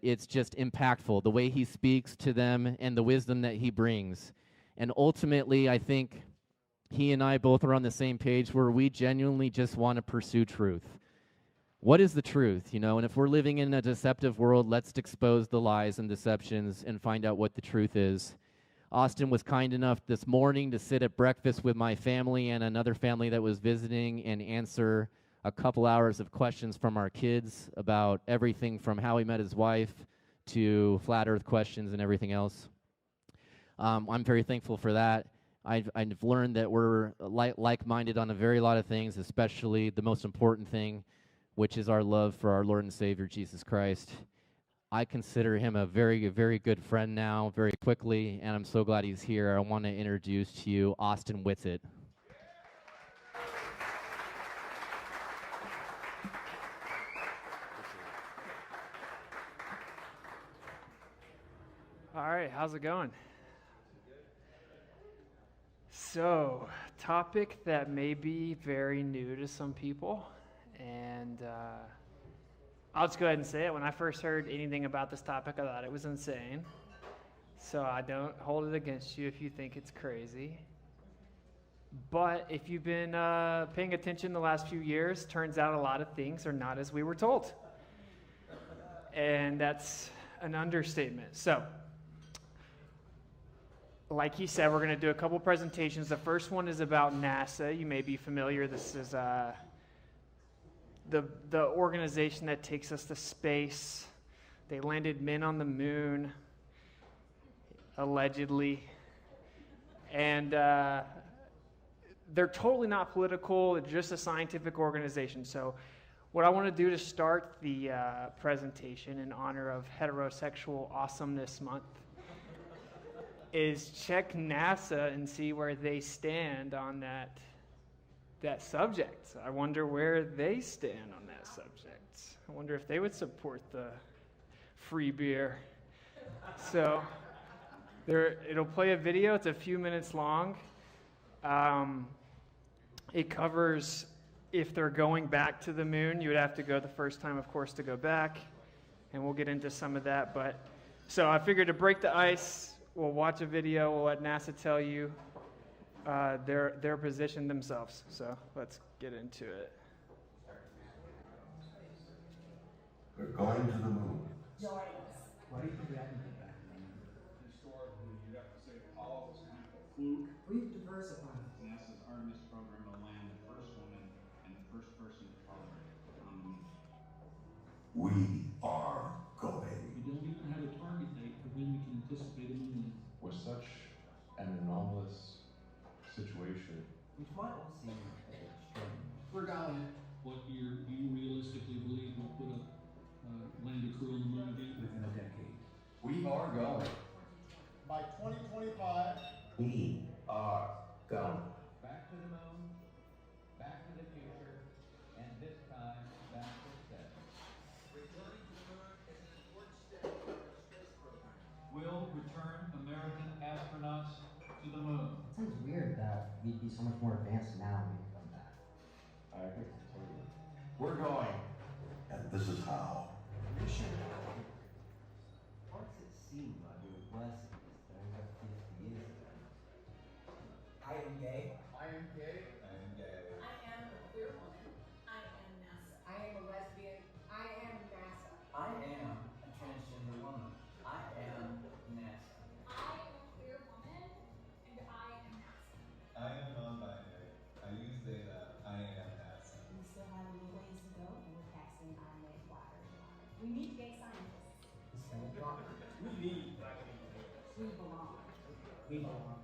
it's just impactful, the way he speaks to them and the wisdom that he brings. And ultimately, I think he and I both are on the same page where we genuinely just want to pursue truth. What is the truth, you know? And if we're living in a deceptive world, let's expose the lies and deceptions and find out what the truth is. Austin was kind enough this morning to sit at breakfast with my family and another family that was visiting and answer a couple hours of questions from our kids about everything from how he met his wife to flat earth questions and everything else. I'm very thankful for that. I've learned that we're like-minded on a very lot of things, especially the most important thing, which is our love for our Lord and Savior, Jesus Christ. I consider him a very, very good friend now, very quickly, and I'm so glad he's here. I want to introduce to you Austin Whitsitt. All right, how's it going? So, topic that may be very new to some people, and I'll just go ahead and say it. When I first heard anything about this topic, I thought it was insane. So I don't hold it against you if you think it's crazy. But if you've been paying attention the last few years, turns out a lot of things are not as we were told. And that's an understatement. So, like he said, we're going to do a couple presentations. The first one is about NASA. You may be familiar. This is the organization that takes us to space. They landed men on the moon, allegedly. And they're totally not political. They're just a scientific organization. So what I want to do to start the presentation in honor of Heterosexual Awesomeness Month is check NASA and see where they stand on that subject. I wonder where they stand on that subject. I wonder if they would support the free beer. So it'll play a video. It's a few minutes long. It covers if they're going back to the moon. You would have to go the first time, of course, to go back. And we'll get into some of that. But so I figured to break the ice, we'll watch a video. We'll let NASA tell you their position themselves. So let's get into it. We're going to the moon. Join us. Why do you think we haven't been back to the moon? Historically, you'd have to say Apollo was kind of a fluke. We've diversified. NASA's Artemis program will land the first woman and the first person of color on the moon. We are going. We don't even have a target date for when we can anticipate a moon landing. With such an anomalous situation, Which might all seem a bit strange. We're going. What year do you realistically believe we'll put a land a crew on the moon again? Within a decade. We are going. By 2025, We are going. Back to the moon, back to the future, and this time back to seven. returning to the moon is an important step in our space program. Will return American astronauts to the moon. It seems weird that we'd be so much more advanced now when we come back. I agree totally. We're going. And this is how. Mission. What's it seem like we were blessed over 50 years ago? I am gay. I am gay. I am gay. I am a queer woman. I am NASA. I am a lesbian. I am NASA. I am a transgender woman. I am NASA. I am a queer woman, and I am NASA. I am non-binary. I use they, them. I am NASA. We still have a little ways to go, and we're casting our main flyers alive. We need gay scientists. It's gonna drop. We need black people. We belong. We belong.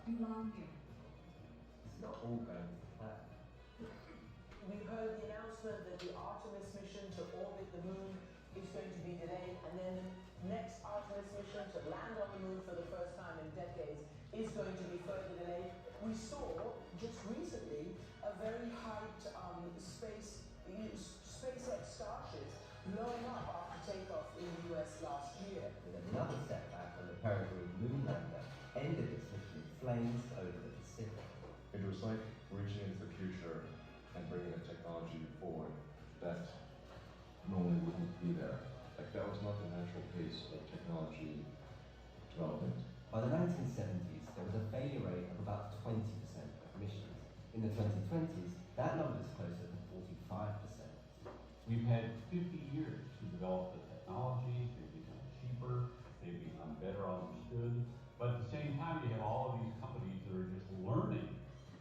We belong here. It's not all going to plan. We've heard the announcement that the Artemis mission to orbit the moon is going to be delayed, and then the next Artemis mission to land on the moon for the first time in decades is going to be further delayed. We saw just recently a very hyped SpaceX Starships blowing up after takeoff in the US last year. With another setback when the Peregrine moon lander ended its mission in flames over the Pacific. It was like reaching into the future and bringing a technology forward that normally wouldn't be there was not the natural pace of technology development. By the 1970s, there was a failure rate of about 20% of missions. In the 2020s, that number is closer to 45%. We've had 50 years to develop the technologies, they've become cheaper, they've become better understood, but at the same time you have all of these companies that are just learning.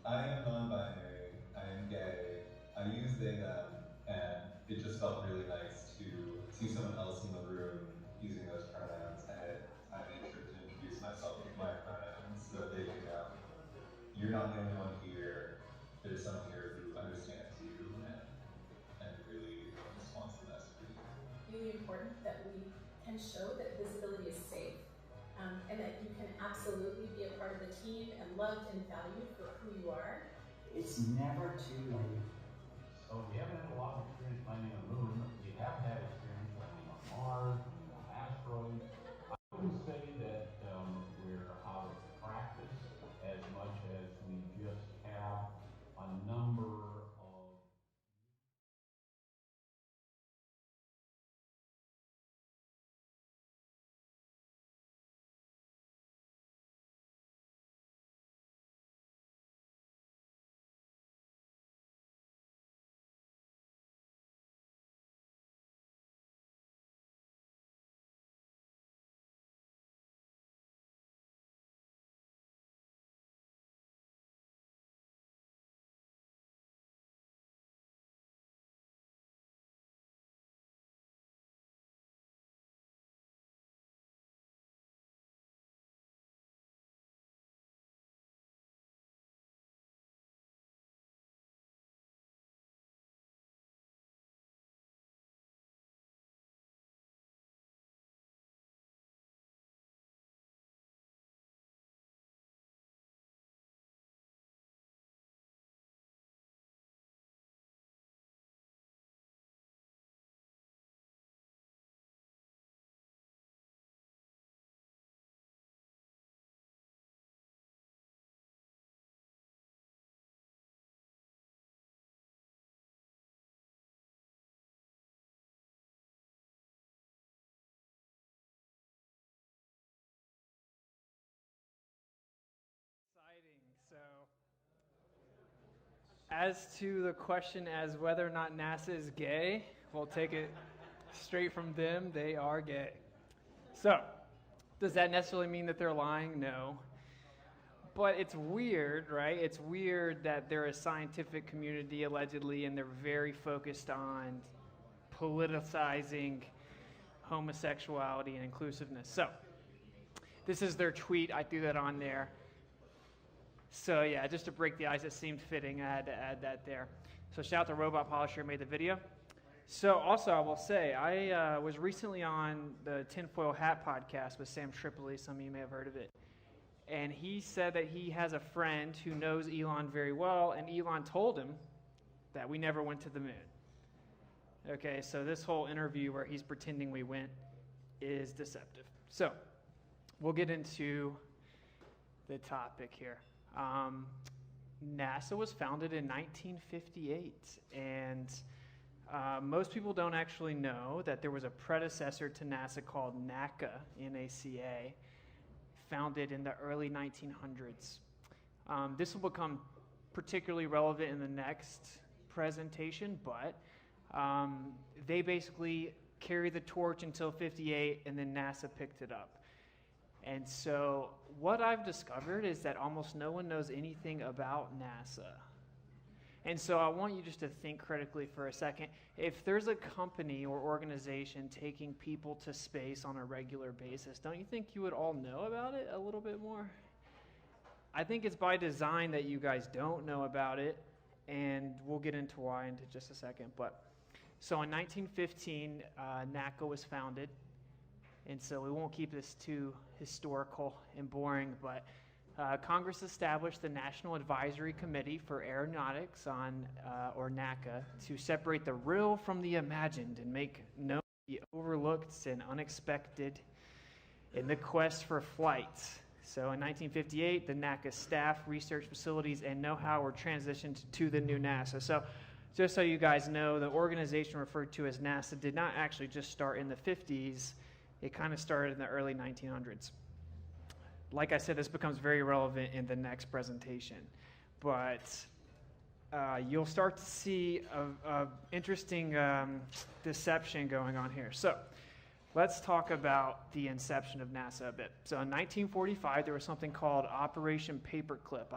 I am non-binary, I am gay, I use they, them, and it just felt really nice to see someone else in the room using those pronouns, and I made sure to introduce myself with my pronouns so that they can know you're not the only one here, there's someone here who understands you and really just wants the best for you. Really important that we can show that visibility is safe, and that you can absolutely be a part of the team and loved and valued for who you are. It's never too late. So we haven't had a lot of experience landing on the moon. We have had experience landing on Mars, landing on asteroids. I wouldn't say that we're out of practice as much as we just have a number of So, as to the question as whether or not NASA is gay, we'll take it straight from them. They are gay. So, does that necessarily mean that they're lying? No. But it's weird, right? It's weird that they're a scientific community, allegedly, and they're very focused on politicizing homosexuality and inclusiveness. So, this is their tweet. I threw that on there. So yeah, just to break the ice, it seemed fitting. I had to add that there. So shout out to Robot Polisher who made the video. So also I will say, I was recently on the Tinfoil Hat podcast with Sam Tripoli. Some of you may have heard of it. And he said that he has a friend who knows Elon very well, and Elon told him that we never went to the moon. Okay, so this whole interview where he's pretending we went is deceptive. So we'll get into the topic here. NASA was founded in 1958, and most people don't actually know that there was a predecessor to NASA called NACA, N-A-C-A, founded in the early 1900s. This will become particularly relevant in the next presentation, but they basically carried the torch until 58, and then NASA picked it up. And so what I've discovered is that almost no one knows anything about NASA. And so I want you just to think critically for a second. If there's a company or organization taking people to space on a regular basis, don't you think you would all know about it a little bit more? I think it's by design that you guys don't know about it, and we'll get into why in just a second. But so in 1915, NACA was founded. And so we won't keep this too historical and boring, but Congress established the National Advisory Committee for Aeronautics or NACA, to separate the real from the imagined and make known the overlooked and unexpected in the quest for flight. So in 1958, the NACA staff, research facilities, and know-how were transitioned to the new NASA. So just so you guys know, the organization referred to as NASA did not actually just start in the 50s. It kind of started in the early 1900s. Like I said, this becomes very relevant in the next presentation. But you'll start to see a interesting deception going on here. So let's talk about the inception of NASA a bit. So in 1945, there was something called Operation Paperclip.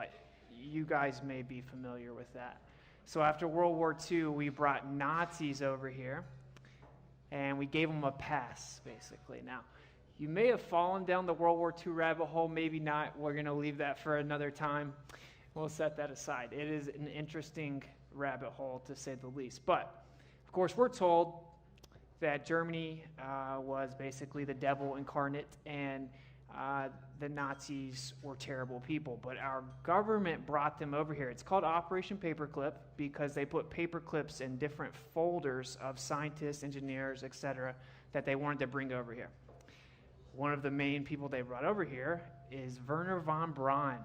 You guys may be familiar with that. So after World War II, we brought Nazis over here, and we gave them a pass, basically. Now, you may have fallen down the World War II rabbit hole, maybe not. We're going to leave that for another time. We'll set that aside. It is an interesting rabbit hole, to say the least. But, of course, we're told that Germany was basically the devil incarnate, and the Nazis were terrible people. But our government brought them over here. It's called Operation Paperclip because they put paper clips in different folders of scientists, engineers, etc., that they wanted to bring over here. One of the main people they brought over here is Wernher von Braun.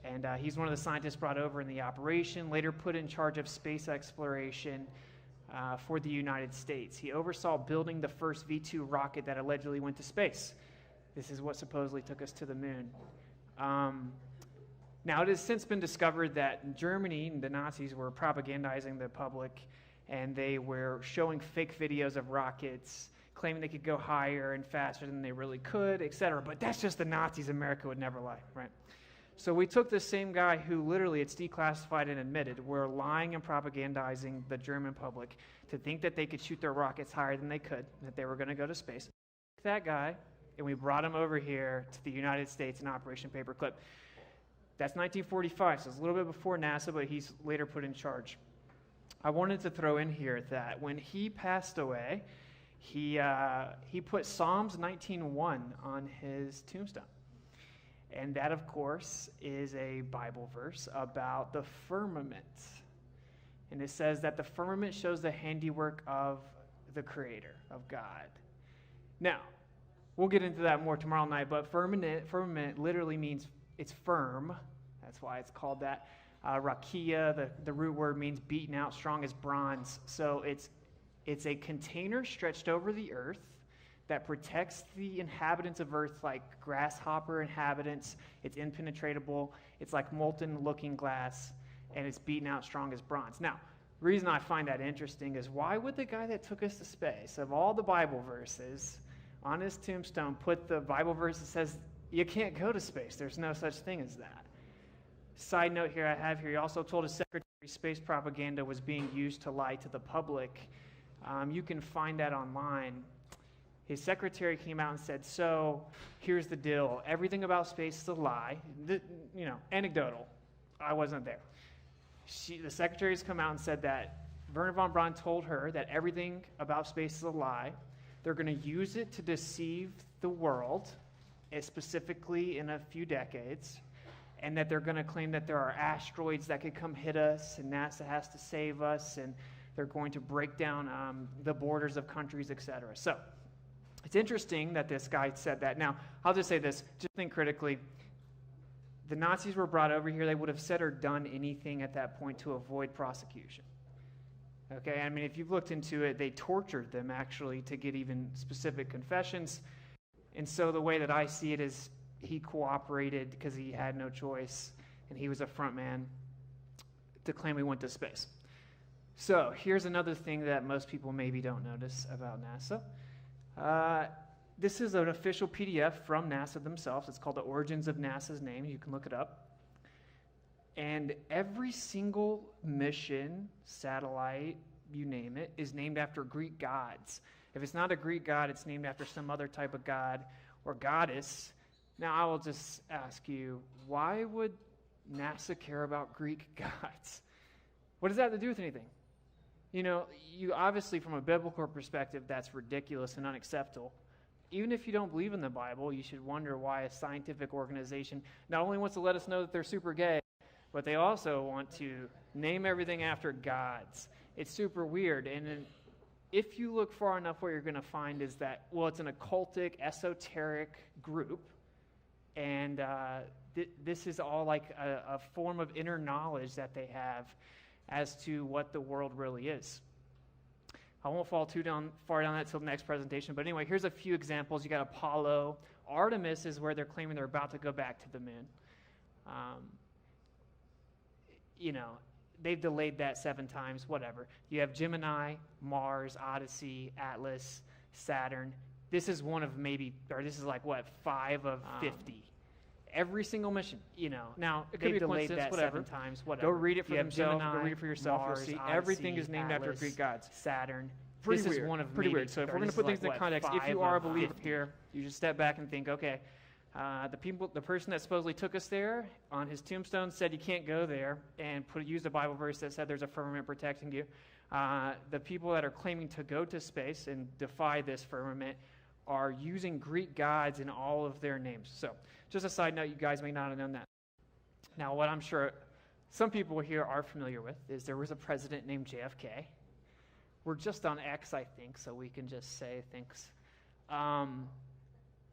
And he's one of the scientists brought over in the operation, later put in charge of space exploration for the United States. He oversaw building the first V-2 rocket that allegedly went to space. This is what supposedly took us to the moon. Now, it has since been discovered that in Germany, the Nazis were propagandizing the public, and they were showing fake videos of rockets, claiming they could go higher and faster than they really could, etc. But that's just the Nazis. America would never lie, right? So we took the same guy who literally, it's declassified and admitted, were lying and propagandizing the German public to think that they could shoot their rockets higher than they could, that they were going to go to space. That guy, and we brought him over here to the United States in Operation Paperclip. That's 1945, so it's a little bit before NASA, but he's later put in charge. I wanted to throw in here that when he passed away, he put Psalms 19:1 on his tombstone. And that, of course, is a Bible verse about the firmament. And it says that the firmament shows the handiwork of the Creator, of God. Now, we'll get into that more tomorrow night, but firmament literally means it's firm. That's why it's called that. Rakia, the root word, means beaten out, strong as bronze. So it's a container stretched over the earth that protects the inhabitants of earth like grasshopper inhabitants. It's impenetrable. It's like molten looking glass, and it's beaten out strong as bronze. Now, the reason I find that interesting is why would the guy that took us to space, of all the Bible verses, on his tombstone put the Bible verse that says you can't go to space? There's no such thing as that. Side note here I have here, he also told his secretary space propaganda was being used to lie to the public. You can find that online. His secretary came out and said, so here's the deal. Everything about space is a lie. Anecdotal. I wasn't there. The secretary's come out and said that Wernher von Braun told her that everything about space is a lie. They're going to use it to deceive the world, specifically in a few decades, and that they're going to claim that there are asteroids that could come hit us, and NASA has to save us, and they're going to break down the borders of countries, etc. So it's interesting that this guy said that. Now, I'll just say this, just think critically. The Nazis were brought over here. They would have said or done anything at that point to avoid prosecution. Okay, I mean, if you've looked into it, they tortured them, actually, to get even specific confessions. And so the way that I see it is he cooperated because he had no choice, and he was a front man to claim he went to space. So here's another thing that most people maybe don't notice about NASA. This is an official PDF from NASA themselves. It's called The Origins of NASA's Name. You can look it up. And every single mission, satellite, you name it, is named after Greek gods. If it's not a Greek god, it's named after some other type of god or goddess. Now, I will just ask you, why would NASA care about Greek gods? What does that have to do with anything? You obviously, from a biblical perspective, that's ridiculous and unacceptable. Even if you don't believe in the Bible, you should wonder why a scientific organization not only wants to let us know that they're super gay, but they also want to name everything after gods. It's super weird. And if you look far enough, what you're going to find is that, well, it's an occultic, esoteric group, and this is all like a form of inner knowledge that they have. as to what the world really is. I won't fall too far down that till the next presentation, but anyway, here's a few examples. You got Apollo. Artemis is where they're claiming they're about to go back to the moon. They've delayed that 7 times, whatever. You have Gemini, Mars, Odyssey, Atlas, Saturn. This is one of this is like, 5 of 50. Every single mission, Now, it could be delayed that whatever. 7 times, whatever. Go read it for themselves. Gemini, go read it for yourself. Mars, You'll see Odyssey, everything is named Atlas, after Greek gods. Saturn. Pretty This weird. is one of Pretty maybe weird. So if we're going to this put is things in context, if 5 you are a of believer 50. here, you just step back and think, okay, the person that supposedly took us there on his tombstone said you can't go there, and used a Bible verse that said there's a firmament protecting you. The people that are claiming to go to space and defy this firmament are using Greek gods in all of their names. So just a side note, you guys may not have known that. Now, what I'm sure some people here are familiar with is there was a president named JFK. We're just on X, I think, so we can just say things.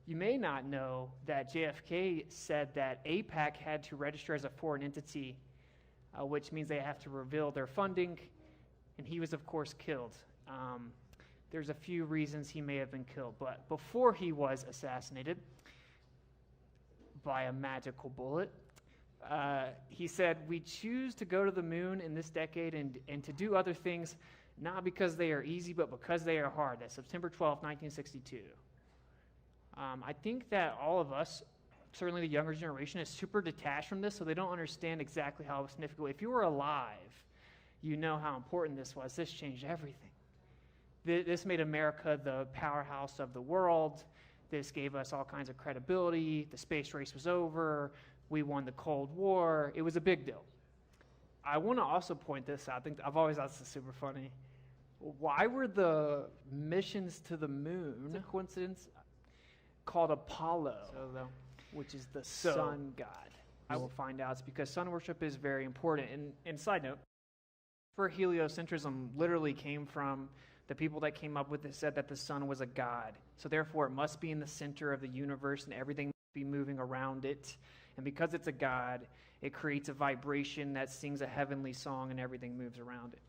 You may not know that JFK said that AIPAC had to register as a foreign entity, which means they have to reveal their funding, and he was, of course, killed. There's a few reasons he may have been killed, but before he was assassinated by a magical bullet, he said, "We choose to go to the moon in this decade and to do other things, not because they are easy, but because they are hard." That's September 12th, 1962. I think that all of us, certainly the younger generation, is super detached from this, so they don't understand exactly how significant. If you were alive, you know how important this was. This changed everything. This made America the powerhouse of the world. This gave us all kinds of credibility. The space race was over. We won the Cold War. It was a big deal. I want to also point this out. I've always thought this is super funny. Why were the missions to the moon, a coincidence, called Apollo, which is the sun god? I will find out. It's because sun worship is very important. And side note, for heliocentrism literally came from the people that came up with it said that the sun was a god. So therefore, it must be in the center of the universe and everything must be moving around it. And because it's a god, it creates a vibration that sings a heavenly song and everything moves around it.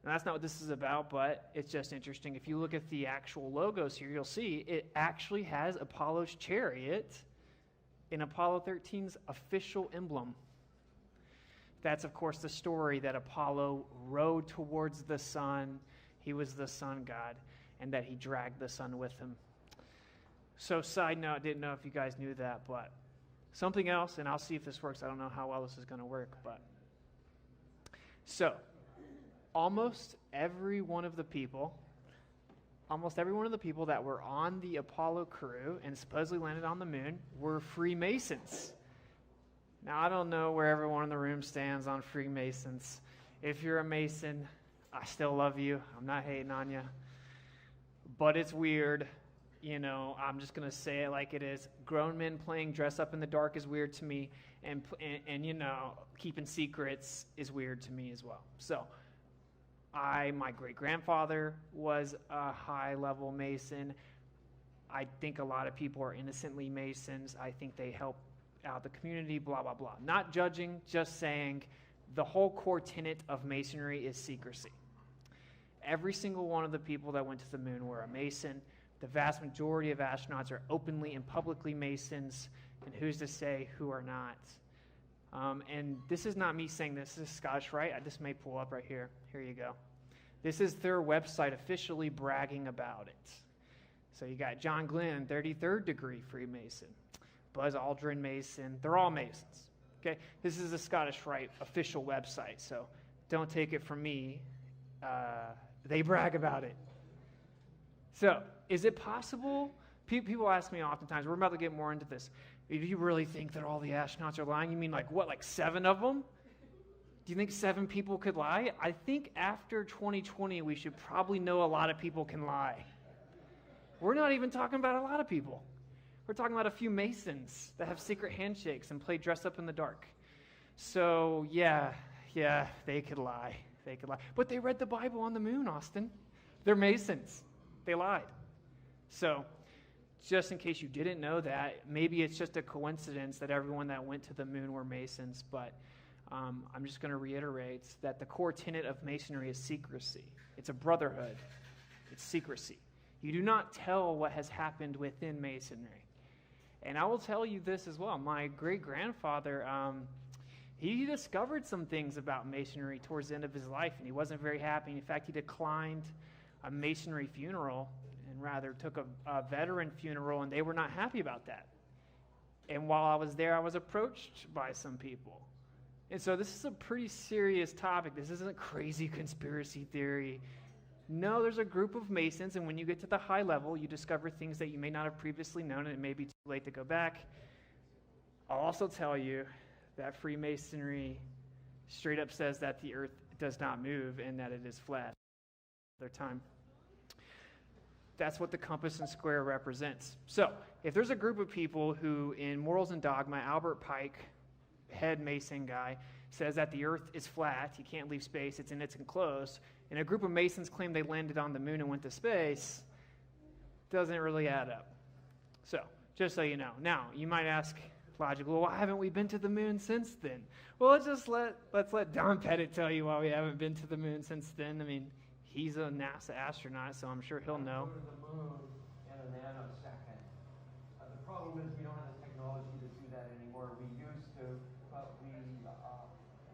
And that's not what this is about, but it's just interesting. If you look at the actual logos here, you'll see it actually has Apollo's chariot in Apollo 13's official emblem. That's, of course, the story that Apollo rode towards the sun. He was the sun god, and that he dragged the sun with him. So, side note, I didn't know if you guys knew that, but something else, and I'll see if this works. I don't know how well this is going to work, but so almost every one of the people that were on the Apollo crew and supposedly landed on the moon were Freemasons. Now, I don't know where everyone in the room stands on Freemasons. If you're a Mason, I still love you. I'm not hating on you. But it's weird. I'm just going to say it like it is. Grown men playing dress up in the dark is weird to me. And keeping secrets is weird to me as well. So, my great-grandfather was a high-level Mason. I think a lot of people are innocently Masons. I think they help out the community, blah, blah, blah. Not judging, just saying the whole core tenet of Masonry is secrecy. Every single one of the people that went to the moon were a Mason. The vast majority of astronauts are openly and publicly Masons, and who's to say who are not? And this is not me saying this. This is Scottish Rite. This may pull up right here. Here you go. This is their website officially bragging about it. So you got John Glenn, 33rd degree Freemason. Buzz Aldrin Mason. They're all Masons. Okay, this is the Scottish Rite official website, so don't take it from me. They brag about it. So, is it possible? People ask me oftentimes, we're about to get more into this, do you really think that all the astronauts are lying? You mean like 7 of them? Do you think 7 people could lie? I think after 2020, we should probably know a lot of people can lie. We're not even talking about a lot of people. We're talking about a few Masons that have secret handshakes and play dress up in the dark. So, yeah, they could lie. They could lie. But they read the Bible on the moon, Austin. They're Masons. They lied. So, just in case you didn't know that, maybe it's just a coincidence that everyone that went to the moon were Masons, but I'm just going to reiterate that the core tenet of Masonry is secrecy. It's a brotherhood. It's secrecy. You do not tell what has happened within Masonry. And I will tell you this as well. My great-grandfather, he discovered some things about Masonry towards the end of his life, and he wasn't very happy. In fact, he declined a Masonry funeral and rather took a veteran funeral, and they were not happy about that. And while I was there, I was approached by some people. And so this is a pretty serious topic. This isn't crazy conspiracy theory. No, there's a group of Masons, and when you get to the high level, you discover things that you may not have previously known, and it may be too late to go back. I'll also tell you that Freemasonry straight up says that the earth does not move and that it is flat. Another time. That's what the compass and square represents. So, if there's a group of people who, in Morals and Dogma, Albert Pike, head Mason guy, says that the earth is flat, you can't leave space, it's enclosed, and a group of Masons claim they landed on the moon and went to space, doesn't really add up. So, just so you know. Now, you might ask logically, well, why haven't we been to the moon since then? Well, let's let Don Pettit tell you why we haven't been to the moon since then. I mean, he's a NASA astronaut, so I'm sure he'll know. Go to the moon in a nanosecond. The problem is we don't have the technology to do that anymore. We used to, but we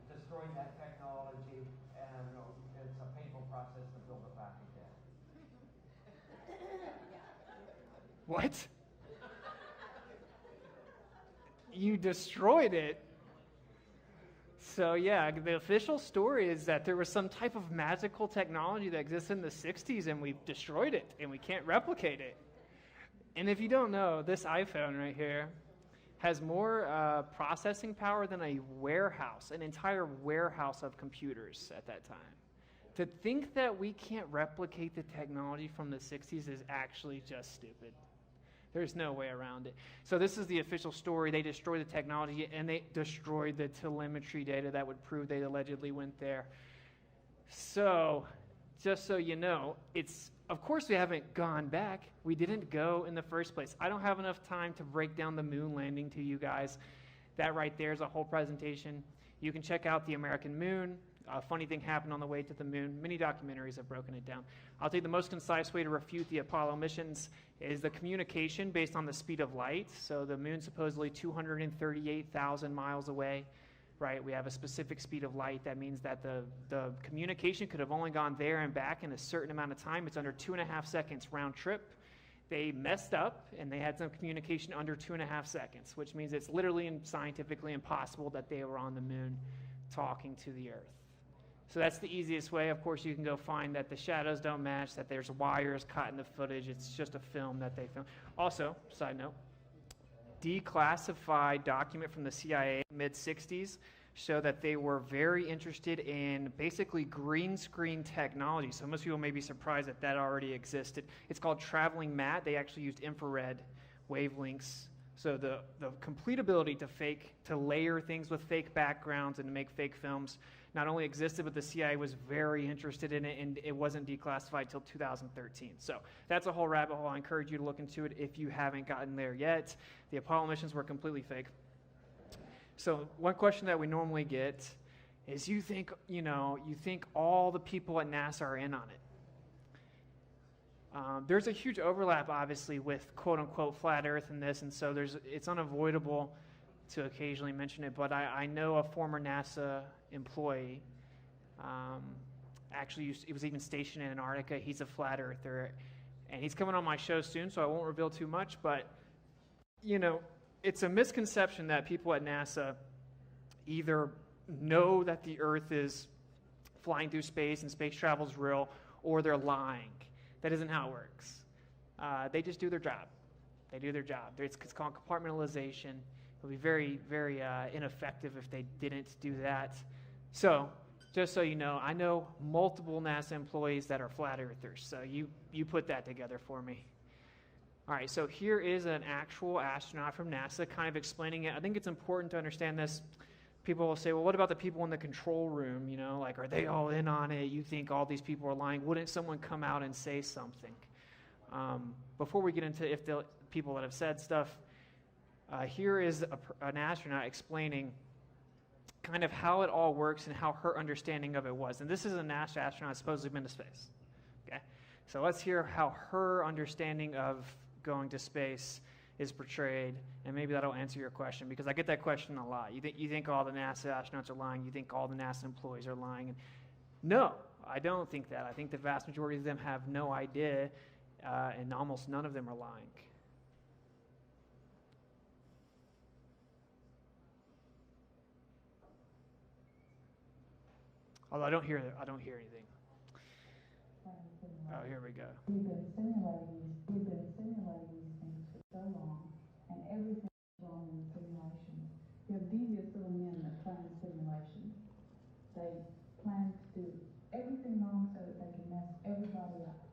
destroyed that technology, and it's a painful process to build it back again. What? You destroyed it? So yeah, the official story is that there was some type of magical technology that exists in the 60s, and we've destroyed it, and we can't replicate it. And if you don't know, this iPhone right here has more processing power than a warehouse, an entire warehouse of computers at that time. To think that we can't replicate the technology from the 60s is actually just stupid. There's no way around it. So this is the official story. They destroyed the technology, and they destroyed the telemetry data that would prove they allegedly went there. So, just so you know, of course we haven't gone back. We didn't go in the first place. I don't have enough time to break down the moon landing to you guys. That right there is a whole presentation. You can check out the American moon. A funny thing happened on the way to the moon. Many documentaries have broken it down. I'll tell you the most concise way to refute the Apollo missions is the communication based on the speed of light. So the moon's supposedly 238,000 miles away, right? We have a specific speed of light. That means that the communication could have only gone there and back in a certain amount of time. It's under 2.5 seconds round trip. They messed up, and they had some communication under 2.5 seconds, which means it's literally and scientifically impossible that they were on the moon talking to the earth. So that's the easiest way. Of course, you can go find that the shadows don't match, that there's wires caught in the footage. It's just a film that they filmed. Also, side note, declassified document from the CIA mid-60s show that they were very interested in basically green screen technology. So most people may be surprised that that already existed. It's called traveling matte. They actually used infrared wavelengths. So the complete ability to layer things with fake backgrounds and to make fake films not only existed, but the CIA was very interested in it, and it wasn't declassified until 2013. So that's a whole rabbit hole. I encourage you to look into it if you haven't gotten there yet. The Apollo missions were completely fake. So one question that we normally get is, you think all the people at NASA are in on it. There's a huge overlap, obviously, with quote-unquote flat Earth in this, and so it's unavoidable to occasionally mention it, but I know a former NASA employee, he was even stationed in Antarctica. He's a flat earther, and he's coming on my show soon, so I won't reveal too much, but, it's a misconception that people at NASA either know that the Earth is flying through space and space travel is real, or they're lying. That isn't how it works. They just do their job. They do their job. It's called compartmentalization. It would be very, very ineffective if they didn't do that. So, just so you know, I know multiple NASA employees that are flat earthers. So you put that together for me. All right, so here is an actual astronaut from NASA kind of explaining it. I think it's important to understand this. People will say, well, what about the people in the control room? Are they all in on it? You think all these people are lying? Wouldn't someone come out and say something? Before we get into if the people that have said stuff, here is an astronaut explaining kind of how it all works and how her understanding of it was. And this is a NASA astronaut supposedly been to space. Okay, so let's hear how her understanding of going to space is portrayed, and maybe that'll answer your question, because I get that question a lot. You think all the NASA astronauts are lying? You think all the NASA employees are lying? And no, I don't think that. I think the vast majority of them have no idea, and almost none of them are lying. Although I don't hear anything. Oh, here we go. We've been simulating these things for so long, and everything is wrong in the simulations. You have devious little men that plan simulations. They plan to do everything wrong so that they can mess everybody up.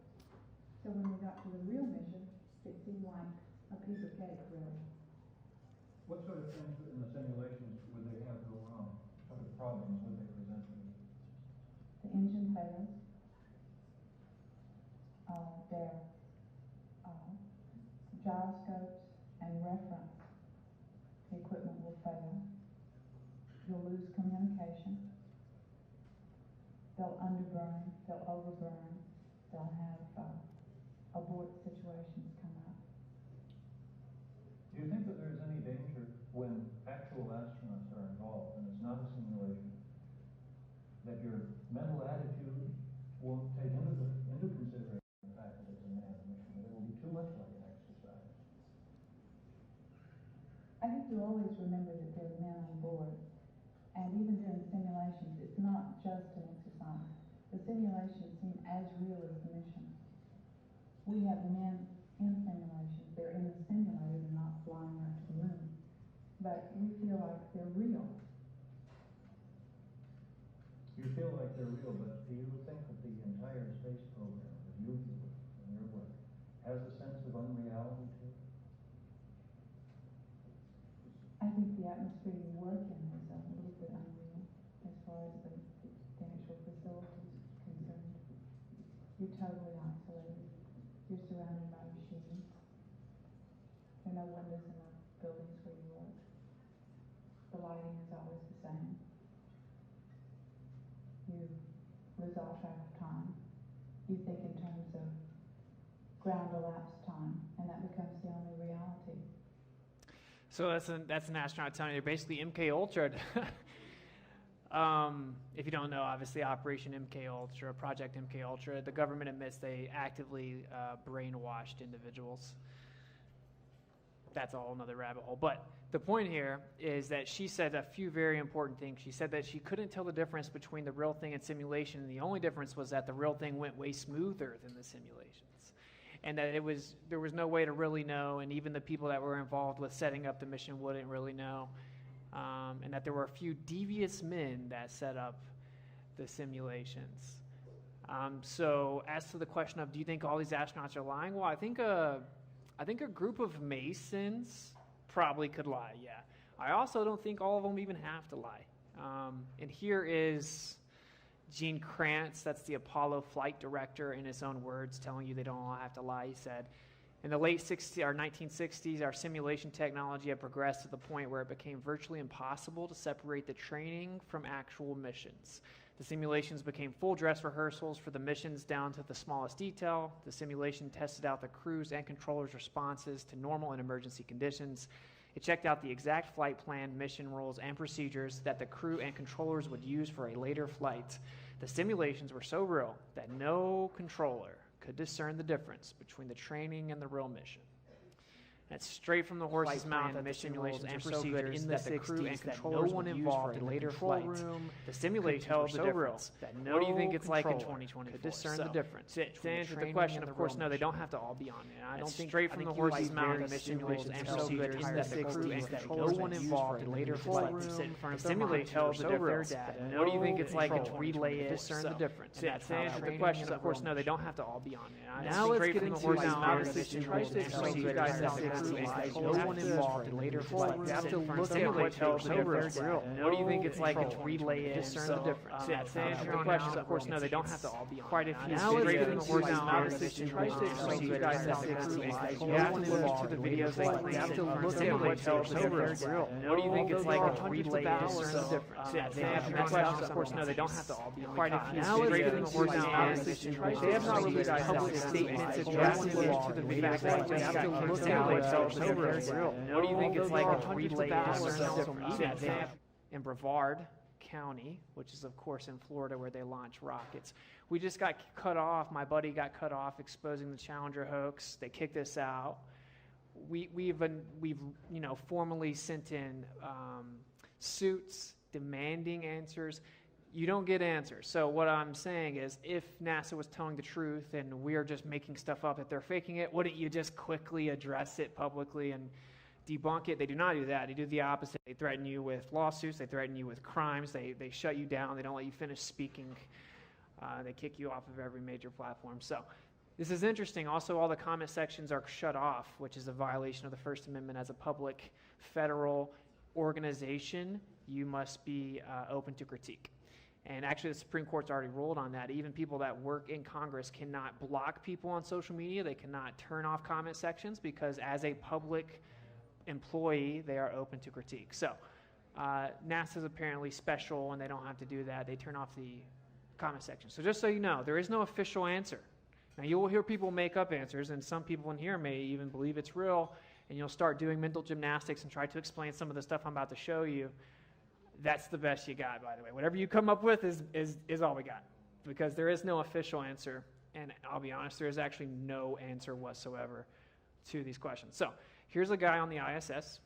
So when we got to the real mission, it seemed like a piece of cake, really. What sort of things in the simulations would they have go wrong? What sort of problems would they present to you? The engine fails. Their gyroscopes and reference equipment will fail. You'll lose communication. They'll underburn. They'll overburn. They'll have abort situations come up. Do you think that there's any danger when actual astronauts are involved and it's not a simulation, that your mental attitude won't take into consideration the fact that it's a manned mission, that it will be too much like an exercise? I think you always remember that there are men on board, and even during simulations, it's not just an exercise. The simulations seem as real as the mission. We have men in simulations. They're in the simulator, they're not flying up to the moon. But we feel like they're real. You feel like they're real, but do you think that the entire space program that you do in your work has a sense of unreality to it? I think the atmosphere you work in is a little bit unreal as far as the actual facilities concerned. You're totally isolated. You're surrounded by machines. There are no windows in the buildings where you work. The lighting is always the same. You lose all track of time. You think in terms of ground elapsed time, and that becomes the only reality. So that's an astronaut telling you they're basically MK Ultra. If you don't know, obviously Operation MK Ultra, Project MK Ultra, the government admits they actively brainwashed individuals. That's a whole nother rabbit hole. But the point here is that she said a few very important things. She said that she couldn't tell the difference between the real thing and simulation, and the only difference was that the real thing went way smoother than the simulations. And that there was no way to really know, and even the people that were involved with setting up the mission wouldn't really know. And that there were a few devious men that set up the simulations. So as to the question of, do you think all these astronauts are lying? Well, I think a group of Masons probably could lie, yeah. I also don't think all of them even have to lie. And here is Gene Kranz, that's the Apollo flight director, in his own words, telling you they don't all have to lie. He said, in the late 1960s, our simulation technology had progressed to the point where it became virtually impossible to separate the training from actual missions. The simulations became full dress rehearsals for the missions down to the smallest detail. The simulation tested out the crew's and controllers' responses to normal and emergency conditions. It checked out the exact flight plan, mission rules, and procedures that the crew and controllers would use for a later flight. The simulations were so real that no controller could discern the difference between the training and the real mission. That's straight from the horse's mouth. That the simulations and procedures in the 60s that no one involved in later flights. The simulations were so real that no. What do you think it's like in 2024? Could discern the difference. To answer the question, of course, no, they don't have to all be on it. I don't think straight from the horse's mouth. The simulations and procedures in the 60s that no one involved in later flights. The simulations were so real that what do you think it's like in 2024? Discern the difference. To answer the question, of course, no, they don't have to all be on it. Now let's get into the horse's mouth. The simulations and procedures lies, no one involved in later flight. You have to look at what tells the difference. What do you think it's like to relay and discern the difference? To answer your questions, of course, no, they don't have to all be on. Quite a few. Now let's get into the tries to explain to you guys how to to the videos they play. You have to look at what tells the difference. What do you think it's like to relay and discern the difference? To answer your questions, of course, no, they don't have to all be on. Quite a few. Now let's get into they have not released public statements addressing it to the videos they play. You have to look at what tells the difference. What do you think it's like to relay and discern the difference? In Brevard County, which is of course in Florida where they launch rockets. We just got cut off. My buddy got cut off exposing the Challenger hoax. They kicked us out. We've formally sent in suits demanding answers. You don't get answers. So what I'm saying is, if NASA was telling the truth and we're just making stuff up that they're faking it, wouldn't you just quickly address it publicly and debunk it? They do not do that. They do the opposite. They threaten you with lawsuits. They threaten you with crimes. They shut you down. They don't let you finish speaking. They kick you off of every major platform. So this is interesting. Also, all the comment sections are shut off, which is a violation of the First Amendment. As a public federal organization, you must be open to critique. And actually, the Supreme Court's already ruled on that. Even people that work in Congress cannot block people on social media. They cannot turn off comment sections because as a public employee, they are open to critique. So NASA's apparently special and they don't have to do that. They turn off the comment section. So just so you know, there is no official answer. Now, you will hear people make up answers, and some people in here may even believe it's real, and you'll start doing mental gymnastics and try to explain some of the stuff I'm about to show you. That's the best you got, by the way. Whatever you come up with is all we got, because there is no official answer, and I'll be honest, there is actually no answer whatsoever to these questions. So here's a guy on the ISS.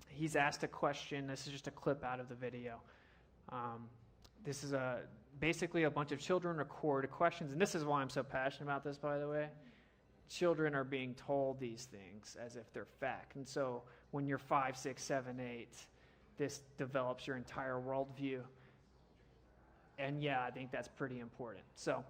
He's asked a question. This is just a clip out of the video. This is basically a bunch of children record questions, and this is why I'm so passionate about this, by the way. Children are being told these things as if they're fact, and so when you're 5, 6, 7, 8, this develops your entire worldview. And yeah, I think that's pretty important. So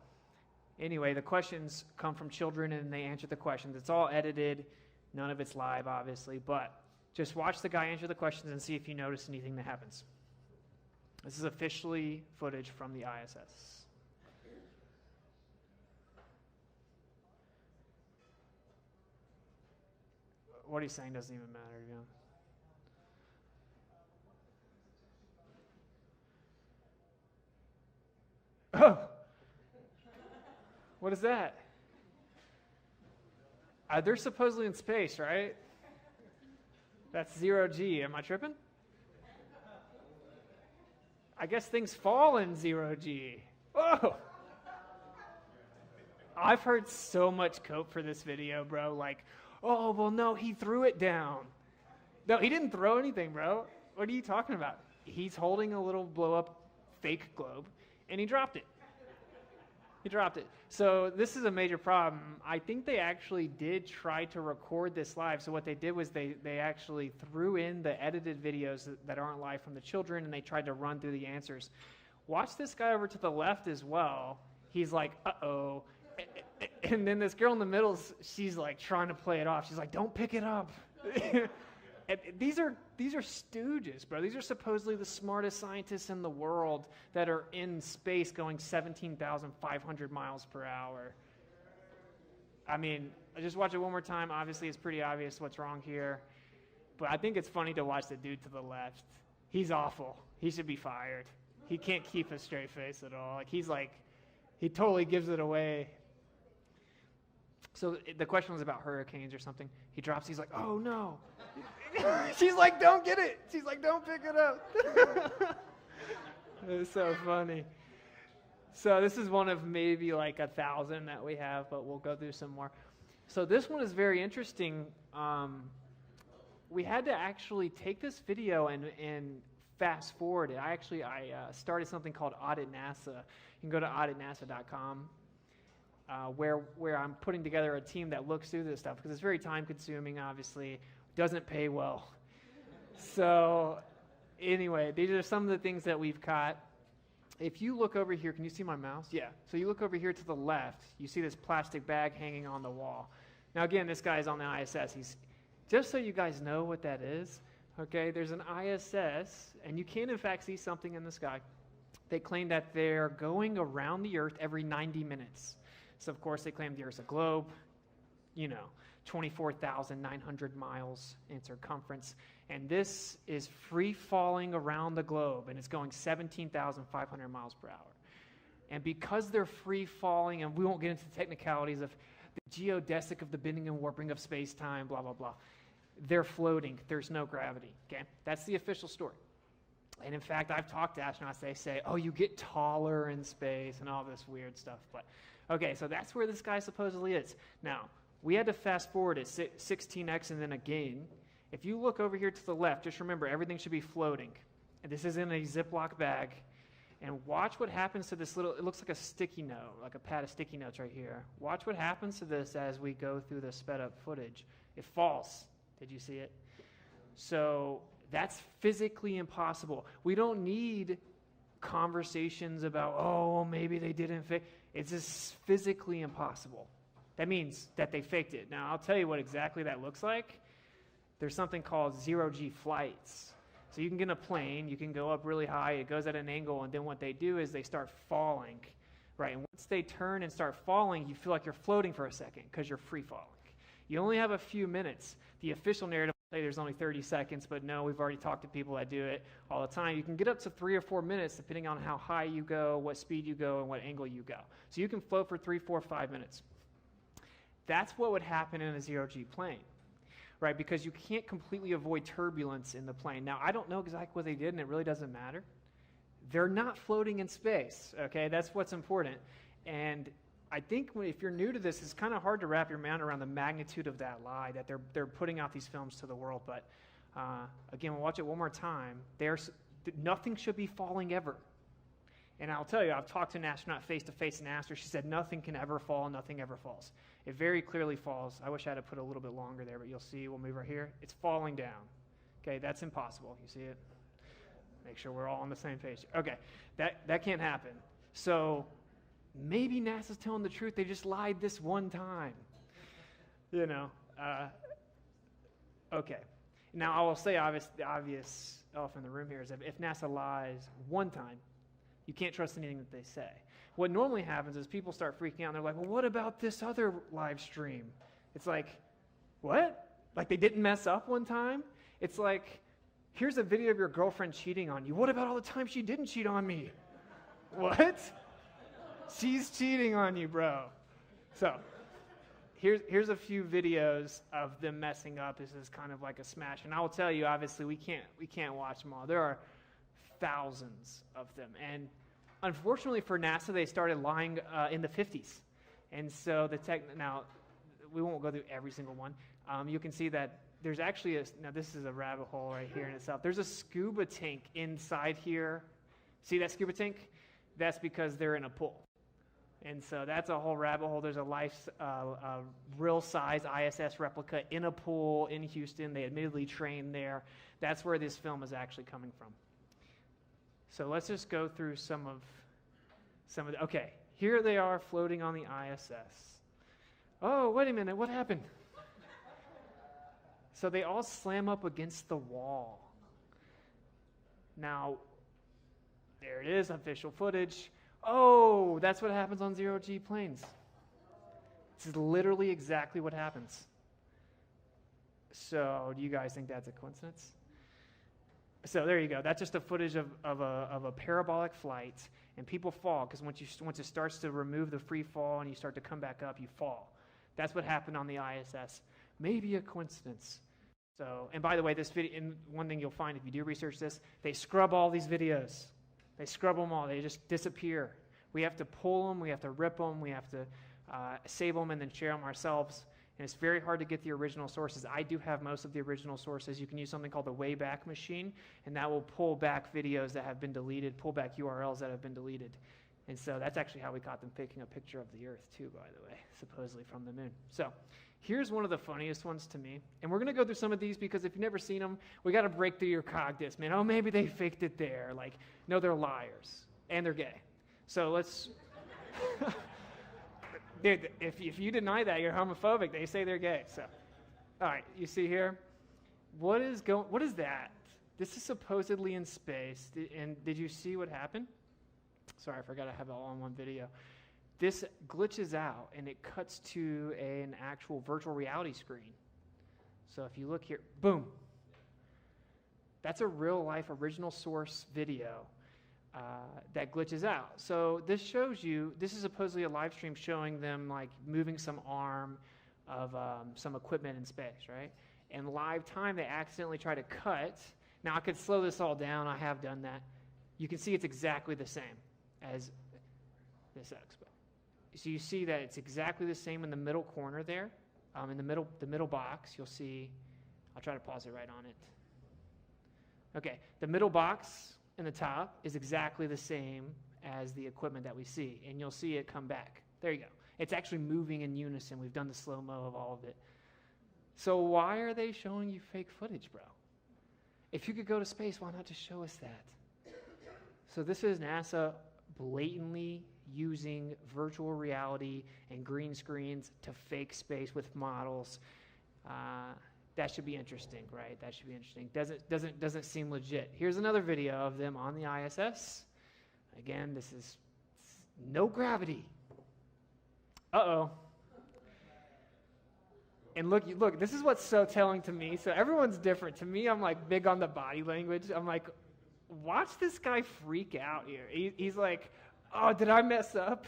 anyway, the questions come from children and they answer the questions. It's all edited. None of it's live, obviously, but just watch the guy answer the questions and see if you notice anything that happens. This is officially footage from the ISS. What he's saying doesn't even matter to him. Oh, what is that? They're supposedly in space, right? That's 0G. Am I tripping? I guess things fall in 0G. Whoa! I've heard so much cope for this video, bro. Like, oh, well, no, he threw it down. No, he didn't throw anything, bro. What are you talking about? He's holding a little blow-up fake globe, and he dropped it. He dropped it. So this is a major problem. I think they actually did try to record this live. So what they did was they actually threw in the edited videos that aren't live from the children, and they tried to run through the answers. Watch this guy over to the left as well. He's like, uh-oh. And then this girl in the middle, she's like trying to play it off. She's like, don't pick it up. And these are stooges, bro. These are supposedly the smartest scientists in the world that are in space going 17,500 miles per hour. I mean, just watch it one more time. Obviously, it's pretty obvious what's wrong here. But I think it's funny to watch the dude to the left. He's awful. He should be fired. He can't keep a straight face at all. He totally gives it away. So the question was about hurricanes or something. He drops, he's like, oh no. She's like, don't get it. She's like, don't pick it up. It's so funny. So this is one of maybe like 1,000 that we have, but we'll go through some more. So this one is very interesting. We had to actually take this video and fast forward it. I started something called Audit NASA. You can go to auditnasa.com. Where I'm putting together a team that looks through this stuff, because it's very time consuming, obviously, doesn't pay well. So anyway, these are some of the things that we've caught. If you look over here, can you see my mouse? Yeah. So you look over here to the left, you see this plastic bag hanging on the wall. Now again, this guy is on the ISS. just so you guys know what that is, okay, there's an ISS, and you can in fact see something in the sky. They claim that they're going around the Earth every 90 minutes. So, of course, they claim the Earth's a globe, 24,900 miles in circumference. And this is free falling around the globe, and it's going 17,500 miles per hour. And because they're free falling, and we won't get into the technicalities of the geodesic of the bending and warping of space-time, blah, blah, blah, they're floating. There's no gravity, okay? That's the official story. And in fact, I've talked to astronauts, they say, oh, you get taller in space and all this weird stuff. But okay, so that's where this guy supposedly is. Now, we had to fast forward it 16x and then again. If you look over here to the left, just remember, everything should be floating. And this is in a Ziploc bag. And watch what happens to this little, it looks like a sticky note, like a pad of sticky notes right here. Watch what happens to this as we go through the sped up footage. It falls. Did you see it? So that's physically impossible. We don't need conversations about, oh, maybe they didn't fake. It's just physically impossible. That means that they faked it. Now, I'll tell you what exactly that looks like. There's something called zero-G flights. So you can get in a plane, you can go up really high, it goes at an angle, and then what they do is they start falling, right? And once they turn and start falling, you feel like you're floating for a second because you're free falling. You only have a few minutes. The official narrative will say there's only 30 seconds, but no, we've already talked to people that do it all the time. You can get up to 3 or 4 minutes depending on how high you go, what speed you go, and what angle you go. So you can float for 3, 4, 5 minutes. That's what would happen in a zero-G plane, right? Because you can't completely avoid turbulence in the plane. Now, I don't know exactly what they did, and it really doesn't matter. They're not floating in space, okay? That's what's important. And I think if you're new to this, it's kind of hard to wrap your mind around the magnitude of that lie, that they're putting out these films to the world. But again, we'll watch it one more time. Nothing should be falling ever. And I'll tell you, I've talked to an astronaut face-to-face and asked her, she said, nothing can ever fall, nothing ever falls. It very clearly falls. I wish I had put a little bit longer there, but you'll see, we'll move right here. It's falling down. Okay, that's impossible. You see it? Make sure we're all on the same page. Okay, that can't happen. So maybe NASA's telling the truth. They just lied this one time. Okay. Now, I will say the obvious elephant in the room here is if NASA lies one time, you can't trust anything that they say. What normally happens is people start freaking out, and they're like, well, what about this other live stream? It's like, what? Like they didn't mess up one time? It's like, here's a video of your girlfriend cheating on you. What about all the times she didn't cheat on me? What? She's cheating on you, bro. So here's a few videos of them messing up. This is kind of like a smash. And I will tell you, obviously, we can't watch them all. There are thousands of them. And unfortunately for NASA, they started lying in the 50s. And so now, we won't go through every single one. You can see that there's actually now this is a rabbit hole right here in itself. There's a scuba tank inside here. See that scuba tank? That's because they're in a pool. And so that's a whole rabbit hole. There's a real-size ISS replica in a pool in Houston. They admittedly trained there. That's where this film is actually coming from. So let's just go through some of the, okay, here they are floating on the ISS. Oh, wait a minute, what happened? So they all slam up against the wall. Now, there it is, official footage. Oh, that's what happens on zero-G planes. This is literally exactly what happens. So do you guys think that's a coincidence? So there you go. That's just a footage of a parabolic flight, and people fall because once it starts to remove the free fall and you start to come back up, you fall. That's what happened on the ISS. Maybe a coincidence. So, and by the way, this video, and one thing you'll find if you do research this, they scrub all these videos. They scrub them all. They just disappear. We have to pull them. We have to rip them. We have to save them and then share them ourselves. And it's very hard to get the original sources. I do have most of the original sources. You can use something called the Wayback Machine, and that will pull back videos that have been deleted, pull back URLs that have been deleted. And so that's actually how we caught them taking a picture of the Earth, too, by the way, supposedly from the moon. So here's one of the funniest ones to me. And we're going to go through some of these because if you've never seen them, we got to break through your cognitive, man. Oh, maybe they faked it there. Like, no, they're liars. And they're gay. So let's... Dude, if you deny that, you're homophobic. They say they're gay. So, All right, you see here? What is that? This is supposedly in space. And did you see what happened? Sorry, I forgot I have it all on one video. This glitches out, and it cuts to an actual virtual reality screen. So if you look here, boom. That's a real-life original source video that glitches out. So this shows you, this is supposedly a live stream showing them like moving some arm of some equipment in space, right? And live time, they accidentally try to cut. Now I could slow this all down. I have done that. You can see it's exactly the same as this expo. So you see that it's exactly the same in the middle corner there. In the middle box, you'll see, I'll try to pause it right on it. Okay, the middle box in the top is exactly the same as the equipment that we see, and you'll see it come back. There you go. It's actually moving in unison. We've done the slow-mo of all of it. So why are they showing you fake footage, bro? If you could go to space, why not just show us that? So this is NASA blatantly using virtual reality and green screens to fake space with models. That should be interesting, right? That should be interesting. Doesn't seem legit. Here's another video of them on the ISS. Again, this is no gravity. Uh-oh. And look, this is what's so telling to me. So everyone's different. To me, I'm like big on the body language. I'm like, watch this guy freak out here. He's like, oh, did I mess up?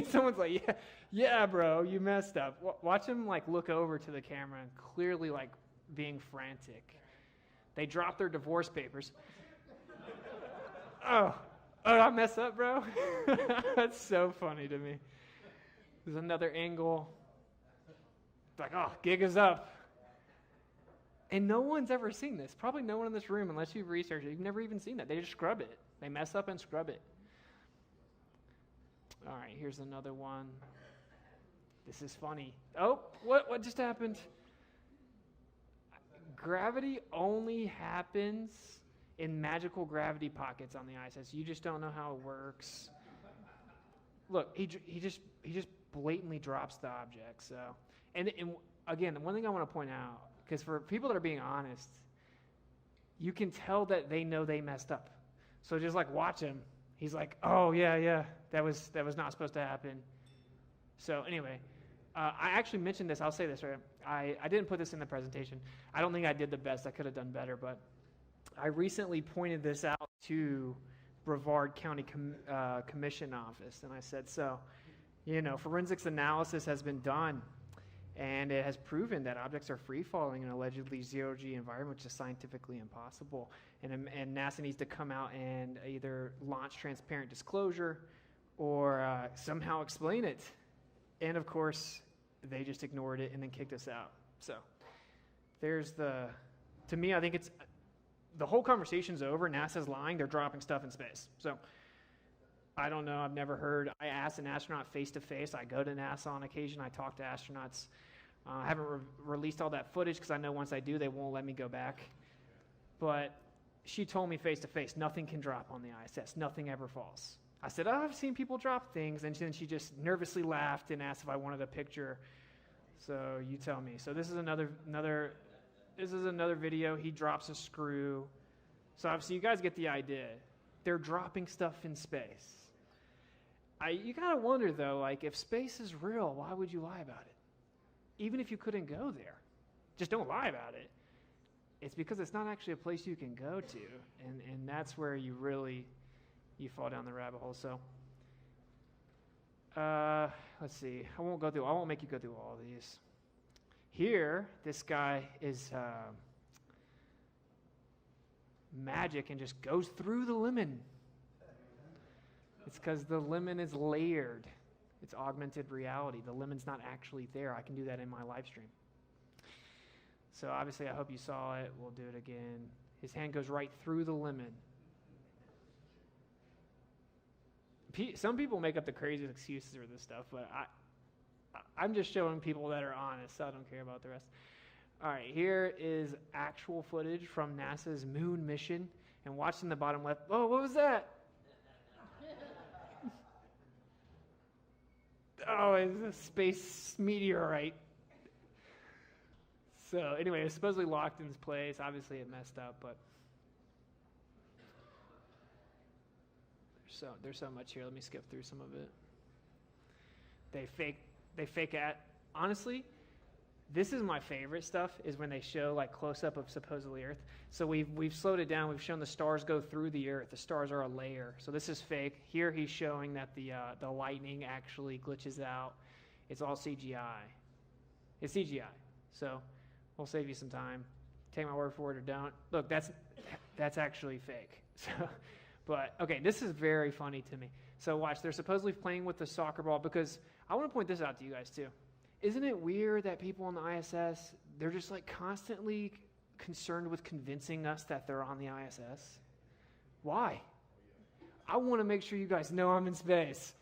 Someone's like, yeah, bro, you messed up. Watch him like look over to the camera and clearly like being frantic. They drop their divorce papers. Oh, did I mess up, bro? That's so funny to me. There's another angle. It's like, oh, gig is up. And no one's ever seen this. Probably no one in this room, unless you've researched it, you've never even seen that. They just scrub it. They mess up and scrub it. All right, here's another one. This is funny. Oh, what just happened? Gravity only happens in magical gravity pockets on the ISS. You just don't know how it works. Look, he just blatantly drops the object. So, and again, the one thing I want to point out, because for people that are being honest, you can tell that they know they messed up. So just like watch him. He's like, oh yeah, that was not supposed to happen. So anyway, I actually mentioned this. I'll say this, right? I didn't put this in the presentation. I don't think I did the best. I could have done better, but I recently pointed this out to Brevard County Commission office, and I said, so, forensics analysis has been done, and it has proven that objects are free-falling in an allegedly zero-G environment, which is scientifically impossible. And NASA needs to come out and either launch transparent disclosure or somehow explain it. And, of course, they just ignored it and then kicked us out. So there's to me, I think it's, the whole conversation's over. NASA's lying. They're dropping stuff in space. So I don't know. I've never heard. I asked an astronaut face-to-face. I go to NASA on occasion. I talk to astronauts. I haven't released all that footage because I know once I do, they won't let me go back. But she told me face-to-face, nothing can drop on the ISS. Nothing ever falls. I said, I've seen people drop things. And then she just nervously laughed and asked if I wanted a picture. So you tell me. So this is another video. He drops a screw. So obviously you guys get the idea. They're dropping stuff in space. You got to wonder, though, like, if space is real, why would you lie about it? Even if you couldn't go there. Just don't lie about it. It's because it's not actually a place you can go to. And that's where you fall down the rabbit hole. So, let's see. I won't make you go through all of these. Here, this guy is magic and just goes through the lemon. It's because the lemon is layered. It's augmented reality. The lemon's not actually there. I can do that in my live stream. So obviously, I hope you saw it. We'll do it again. His hand goes right through the lemon. Some people make up the craziest excuses for this stuff, but I'm just showing people that are honest. So I don't care about the rest. All right, here is actual footage from NASA's moon mission. And watch in the bottom left. Oh, what was that? Oh, it's a space meteorite. So anyway, it's supposedly locked in its place. Obviously, it messed up, but there's so much here. Let me skip through some of it. They fake at. Honestly, this is my favorite stuff. Is when they show like close up of supposedly Earth. So we've slowed it down. We've shown the stars go through the Earth. The stars are a layer. So this is fake. Here he's showing that the lightning actually glitches out. It's all CGI. It's CGI. So we'll save you some time. Take my word for it or don't. Look, that's actually fake. So, but okay, this is very funny to me. So watch, they're supposedly playing with the soccer ball because I want to point this out to you guys too. Isn't it weird that people on the ISS, they're just like constantly concerned with convincing us that they're on the ISS? Why? I want to make sure you guys know I'm in space.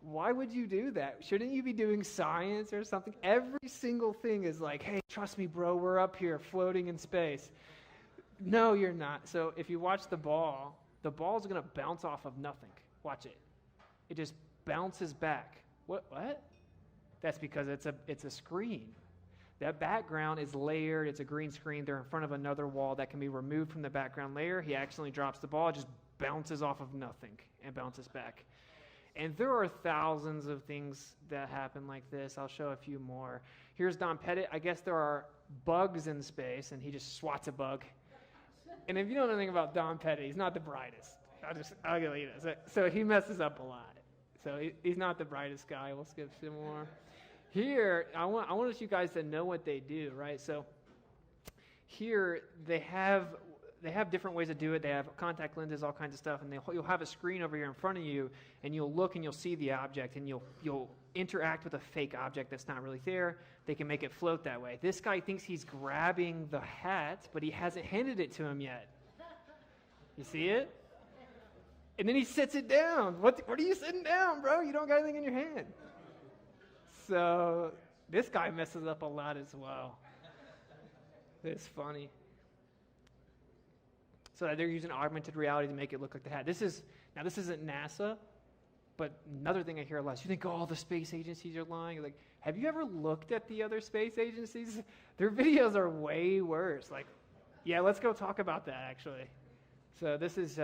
Why would you do that? Shouldn't you be doing science or something? Every single thing is like, hey, trust me, bro, we're up here floating in space. No, you're not. So if you watch the ball's going to bounce off of nothing. Watch it. It just bounces back. What? That's because it's a screen. That background is layered. It's a green screen. They're in front of another wall that can be removed from the background layer. He accidentally drops the ball. It just bounces off of nothing and bounces back. And there are thousands of things that happen like this. I'll show a few more. Here's Don Pettit. I guess there are bugs in space, and he just swats a bug. And if you don't know anything about Don Pettit, he's not the brightest. I'll give you this. So he messes up a lot. So he's not the brightest guy. We'll skip some more. Here, I want you guys to know what they do, right? So here they have different ways to do it. They have contact lenses, all kinds of stuff, and you'll have a screen over here in front of you, and you'll look and you'll see the object, and you'll interact with a fake object that's not really there. They can make it float that way. This guy thinks he's grabbing the hat, but he hasn't handed it to him yet. You see it? And then he sits it down. What are you sitting down, bro? You don't got anything in your hand. So this guy messes up a lot as well. It's funny. So they're using augmented reality to make it look like the hat. This isn't NASA, but another thing I hear a lot is you think all the space agencies are lying. Like, have you ever looked at the other space agencies? Their videos are way worse. Like, yeah, let's go talk about that actually. So this is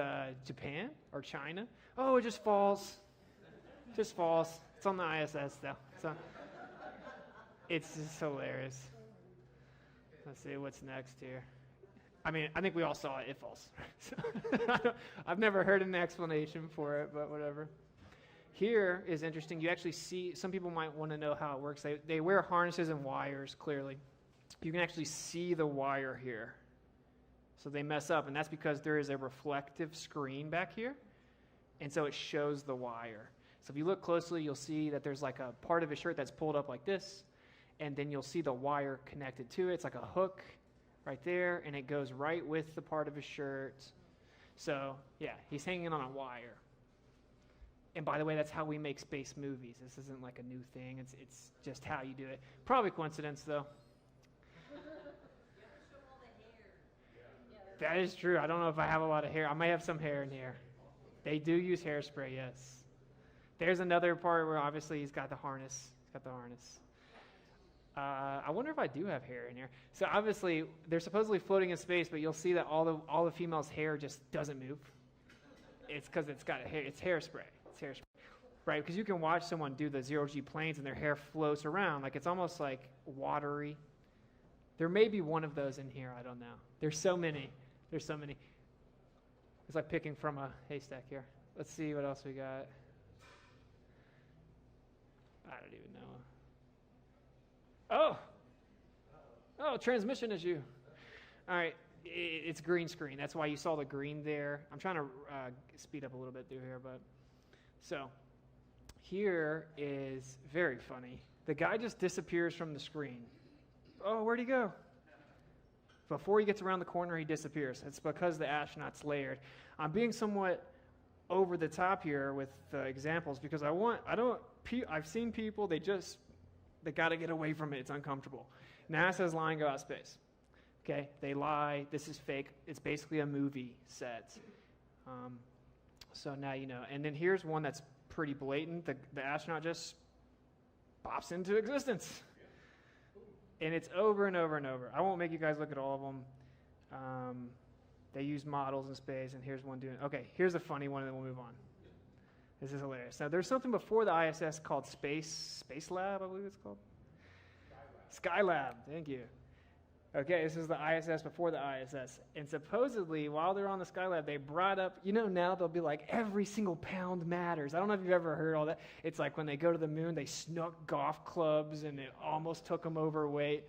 Japan or China. Oh, it just falls. Just falls. It's on the ISS though. So it's just hilarious. Let's see what's next here. I mean, I think we all saw it. It falls. So, I've never heard an explanation for it, but whatever. Here is interesting. You actually see, some people might want to know how it works. They wear harnesses and wires, clearly. You can actually see the wire here. So they mess up, and that's because there is a reflective screen back here, and so it shows the wire. So if you look closely, you'll see that there's like a part of his shirt that's pulled up like this, and then you'll see the wire connected to it. It's like a hook right there, and it goes right with the part of his shirt. So, yeah, he's hanging on a wire. And by the way, that's how we make space movies. This isn't like a new thing. It's just how you do it. Probably coincidence, though. That is true. I don't know if I have a lot of hair. I might have some hair in here. They do use hairspray, yes. There's another part where obviously he's got the harness. I wonder if I do have hair in here. So obviously they're supposedly floating in space, but you'll see that all the female's hair just doesn't move. It's because it's hairspray. It's hairspray, right? Because you can watch someone do the 0G planes and their hair floats around like it's almost like watery. There may be one of those in here. I don't know. There's so many. It's like picking from a haystack here. Let's see what else we got. I don't even know. Oh, transmission issue. All right, it's green screen. That's why you saw the green there. I'm trying to speed up a little bit through here, but so here is very funny. The guy just disappears from the screen. Oh, where'd he go? Before he gets around the corner, he disappears. It's because the astronaut's layered. I'm being somewhat over the top here with examples because I've seen people, they got to get away from it. It's uncomfortable. NASA's lying about space. Okay, they lie. This is fake. It's basically a movie set. So now you know. And then here's one that's pretty blatant. The astronaut just pops into existence. And it's over and over and over. I won't make you guys look at all of them. They use models in space, and here's one doing. Okay, here's a funny one, and then we'll move on. This is hilarious. Now, there's something before the ISS called Space Lab, I believe it's called. Skylab. Thank you. Okay, this is the ISS before the ISS. And supposedly, while they're on the Skylab, they brought up, now they'll be like, every single pound matters. I don't know if you've ever heard all that. It's like when they go to the moon, they snuck golf clubs, and it almost took them overweight.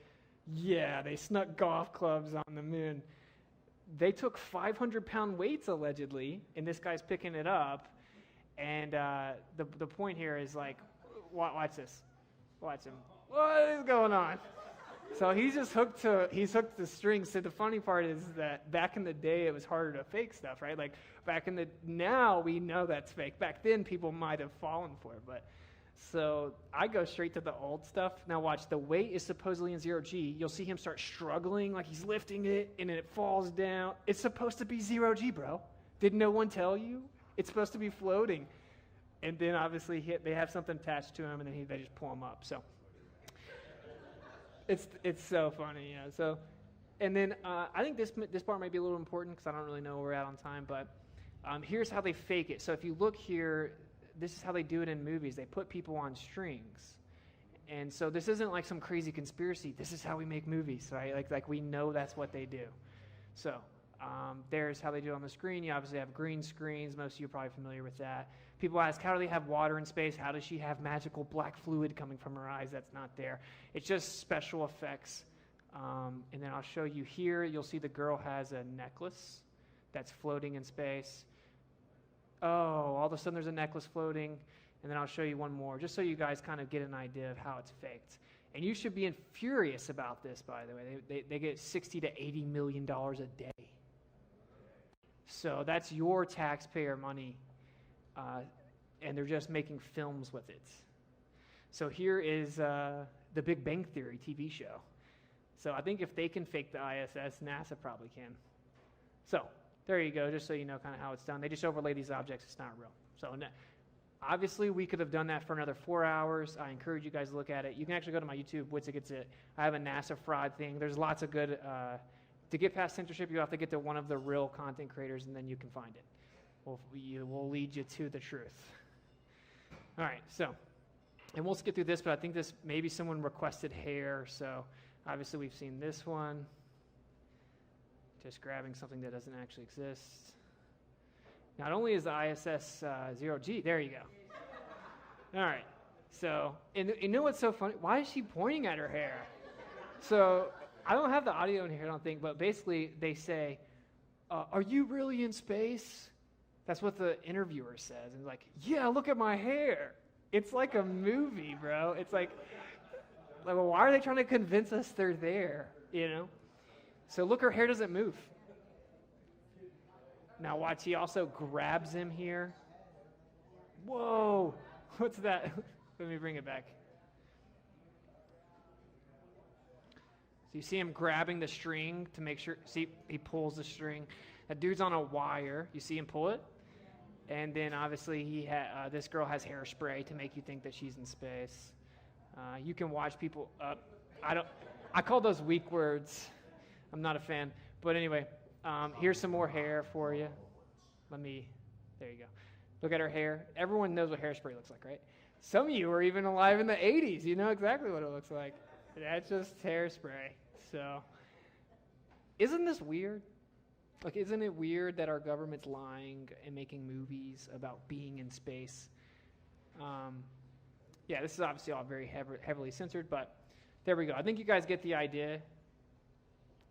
Yeah, they snuck golf clubs on the moon. They took 500-pound weights, allegedly, and this guy's picking it up. And the point here is like, watch this. Watch him. What is going on? So he's hooked the strings. So the funny part is that back in the day, it was harder to fake stuff, right? Like now we know that's fake. Back then, people might have fallen for it. But so I go straight to the old stuff. Now watch, the weight is supposedly in 0G. You'll see him start struggling like he's lifting it, and then it falls down. It's supposed to be 0G, bro. Did no one tell you? It's supposed to be floating. And then obviously they have something attached to him, and then they just pull him up. So it's so funny, yeah. So, and then I think this part might be a little important because I don't really know where we're at on time, but here's how they fake it. So if you look here, this is how they do it in movies. They put people on strings. And so this isn't like some crazy conspiracy. This is how we make movies, right? Like we know that's what they do. So there's how they do it on the screen. You obviously have green screens. Most of you are probably familiar with that. People ask, how do they have water in space? How does she have magical black fluid coming from her eyes? That's not there. It's just special effects. And then I'll show you here. You'll see the girl has a necklace that's floating in space. Oh, all of a sudden there's a necklace floating. And then I'll show you one more, just so you guys kind of get an idea of how it's faked. And you should be furious about this, by the way. They get $60 to $80 million a day. So that's your taxpayer money. And they're just making films with it. So here is the Big Bang Theory TV show. So I think if they can fake the ISS, NASA probably can. So there you go, just so you know kind of how it's done. They just overlay these objects. It's not real. So obviously, we could have done that for another 4 hours. I encourage you guys to look at it. You can actually go to my YouTube, Whitsitt Gets It. I have a NASA fraud thing. There's lots of good, to get past censorship, you have to get to one of the real content creators, and then you can find it. We'll lead you to the truth. All right, so, and we'll skip through this, but I think this, maybe someone requested hair, so obviously we've seen this one. Just grabbing something that doesn't actually exist. Not only is the ISS 0G, there you go. All right, so, and you know what's so funny? Why is she pointing at her hair? So, I don't have the audio in here, I don't think, but basically they say, are you really in space? That's what the interviewer says. And like, yeah, look at my hair. It's like a movie, bro. It's like well, why are they trying to convince us they're there, So look, her hair doesn't move. Now watch, he also grabs him here. Whoa, what's that? Let me bring it back. So you see him grabbing the string to make sure, see, he pulls the string. That dude's on a wire. You see him pull it? And then obviously this girl has hairspray to make you think that she's in space. You can watch people up. I call those weak words. I'm not a fan. But anyway, here's some more hair for you. There you go. Look at her hair. Everyone knows what hairspray looks like, right? Some of you were even alive in the 80s. You know exactly what it looks like. That's just hairspray. So, isn't this weird? Like, isn't it weird that our government's lying and making movies about being in space? Yeah, this is obviously all very heavily censored, but there we go. I think you guys get the idea.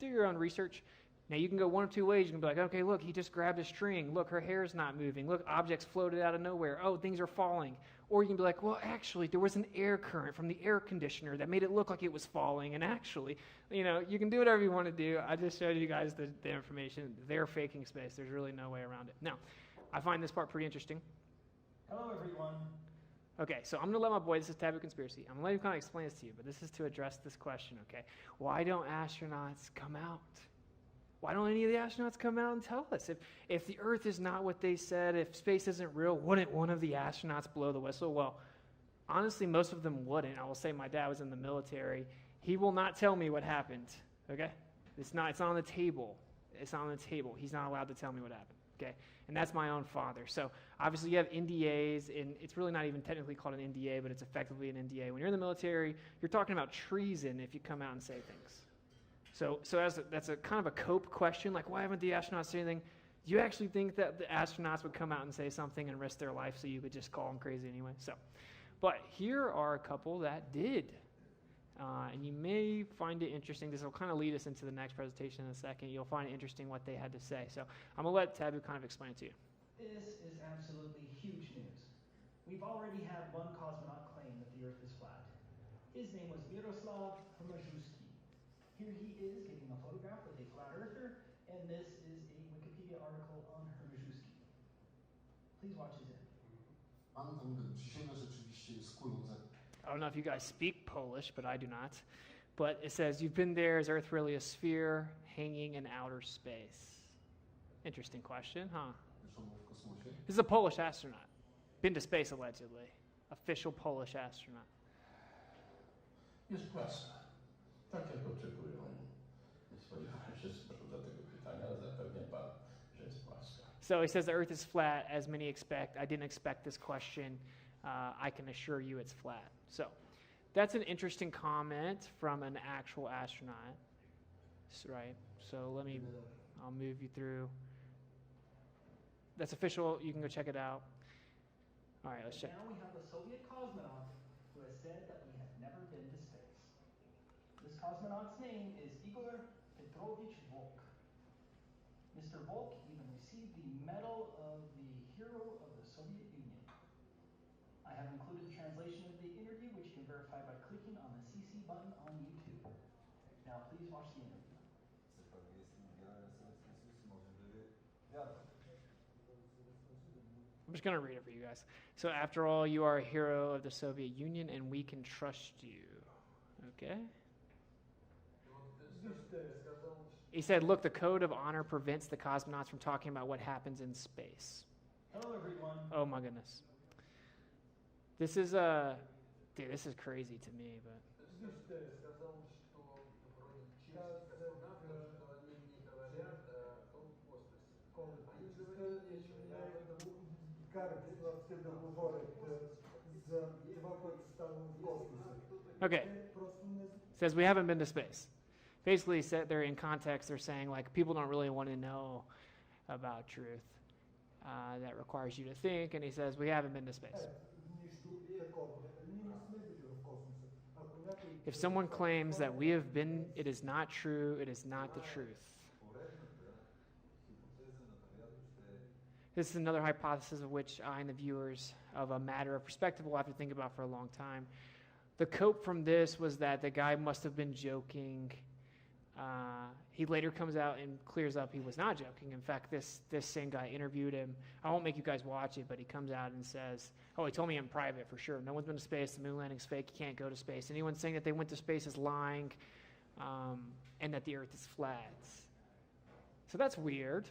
Do your own research. Now, you can go one of two ways. You can be like, okay, look, he just grabbed a string. Look, her hair's not moving. Look, objects floated out of nowhere. Oh, things are falling. Or you can be like, well, actually, there was an air current from the air conditioner that made it look like it was falling. And actually, you can do whatever you want to do. I just showed you guys the information. They're faking space. There's really no way around it. Now, I find this part pretty interesting. Hello, everyone. Okay, so I'm going to let my boy, this is Taboo Conspiracy. I'm going to let him kind of explain this to you, but this is to address this question, okay? Why don't astronauts come out? Why don't any of the astronauts come out and tell us? If the Earth is not what they said, if space isn't real, wouldn't one of the astronauts blow the whistle? Well, honestly, most of them wouldn't. I will say my dad was in the military, He will not tell me what happened, okay? It's not on the table. It's not on the table. He's not allowed to tell me what happened, okay? And that's my own father. So obviously you have NDAs, and it's really not even technically called an NDA, but it's effectively an NDA. When you're in the military, you're talking about treason if you come out and say things. So that's a kind of a cope question, like, why haven't the astronauts said anything? Do you actually think that the astronauts would come out and say something and risk their life so you could just call them crazy anyway? So, but here are a couple that did. And you may find it interesting. This will kind of lead us into the next presentation in a second. You'll find it interesting what they had to say. So I'm going to let Tabu kind of explain it to you. This is absolutely huge news. We've already had one cosmonaut claim that the Earth is flat. His name was Miroslav Hermaszewski. Here he is getting a photograph with a flat earther, and this is a Wikipedia article on Hermaszewski. Please watch his interview. Mam tam przysięgę rzeczywiście z kulą za. I don't know if you guys speak Polish, but I do not. But it says, you've been there, is Earth really a sphere hanging in outer space? Interesting question, huh? This is a Polish astronaut. Been to space, allegedly. Official Polish astronaut. Jest płaska. Tak jak oczekują. Nie spodziewałem się do tego pytania, ale zapewniam pan, że jest płaska. So he says the Earth is flat, as many expect. I didn't expect this question. I can assure you it's flat. So that's an interesting comment from an actual astronaut, right? So I'll move you through. That's official. You can go check it out. All right, let's check. Now we have a Soviet cosmonaut who has said that we have never been to space. This cosmonaut's name is Igor Petrovich Volk. Mr. Volk even received the Medal of the Hero of the Soviet Union. I have included the translation of the interview, which you can verify by clicking on the CC button on YouTube. Now please watch the interview. I'm just going to read it for you guys. So after all, you are a hero of the Soviet Union, and we can trust you. Okay? He said, look, the code of honor prevents the cosmonauts from talking about what happens in space. Hello, everyone. Oh, my goodness. This is dude, this is crazy to me, but. Okay. Says we haven't been to space. Basically, they're in context. They're saying like people don't really want to know about truth. That requires you to think, and he says we haven't been to space. If someone claims that we have been, it is not true. It is not the truth. This is another hypothesis of which I and the viewers of a matter of perspective will have to think about for a long time. The cope from this was that the guy must have been joking. He later comes out and clears up he was not joking. In fact, this same guy interviewed him. I won't make you guys watch it, but he comes out and says, oh, he told me in private for sure. No one's been to space. The moon landing's fake. You can't go to space. Anyone saying that they went to space is lying, and that the Earth is flat. So that's weird.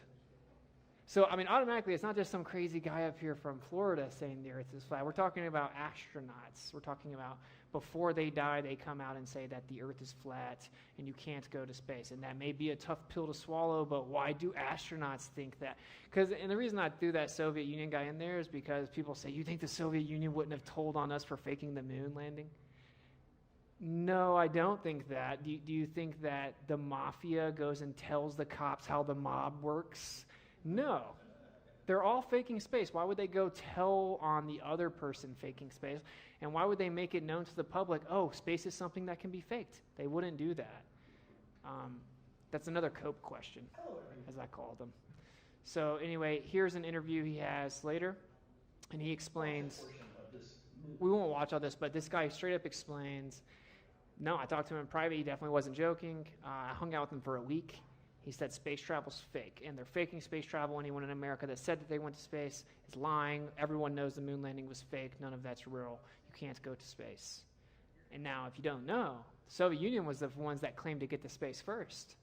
So, I mean, automatically, it's not just some crazy guy up here from Florida saying the Earth is flat. We're talking about astronauts. We're talking about before they die, they come out and say that the Earth is flat and you can't go to space. And that may be a tough pill to swallow, but why do astronauts think that? And the reason I threw that Soviet Union guy in there is because people say, you think the Soviet Union wouldn't have told on us for faking the moon landing? No, I don't think that. Do you think that the mafia goes and tells the cops how the mob works? No. They're all faking space. Why would they go tell on the other person faking space? And why would they make it known to the public, oh, space is something that can be faked? They wouldn't do that. That's another cope question, as I call them. So anyway, here's an interview he has later, and he explains, we won't watch all this, but this guy straight up explains, no, I talked to him in private. He definitely wasn't joking. I hung out with him for a week. He said space travel's fake, and they're faking space travel. Anyone in America that said that they went to space is lying. Everyone knows the moon landing was fake. None of that's real. You can't go to space. And now, if you don't know, the Soviet Union was the ones that claimed to get to space first.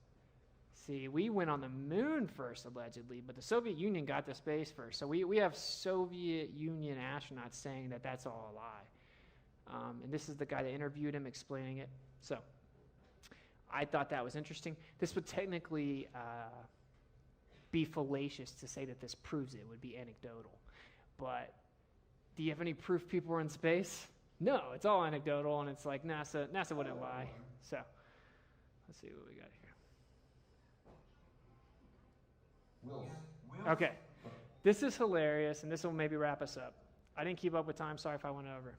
See, we went on the moon first, allegedly, but the Soviet Union got to space first. So we have Soviet Union astronauts saying that that's all a lie. And this is the guy that interviewed him explaining it. So I thought that was interesting. This would technically be fallacious to say that this proves it. It would be anecdotal. But do you have any proof people were in space? No, it's all anecdotal, and it's like NASA wouldn't lie. So let's see what we got here. Okay, this is hilarious, and this will maybe wrap us up. I didn't keep up with time. Sorry if I went over.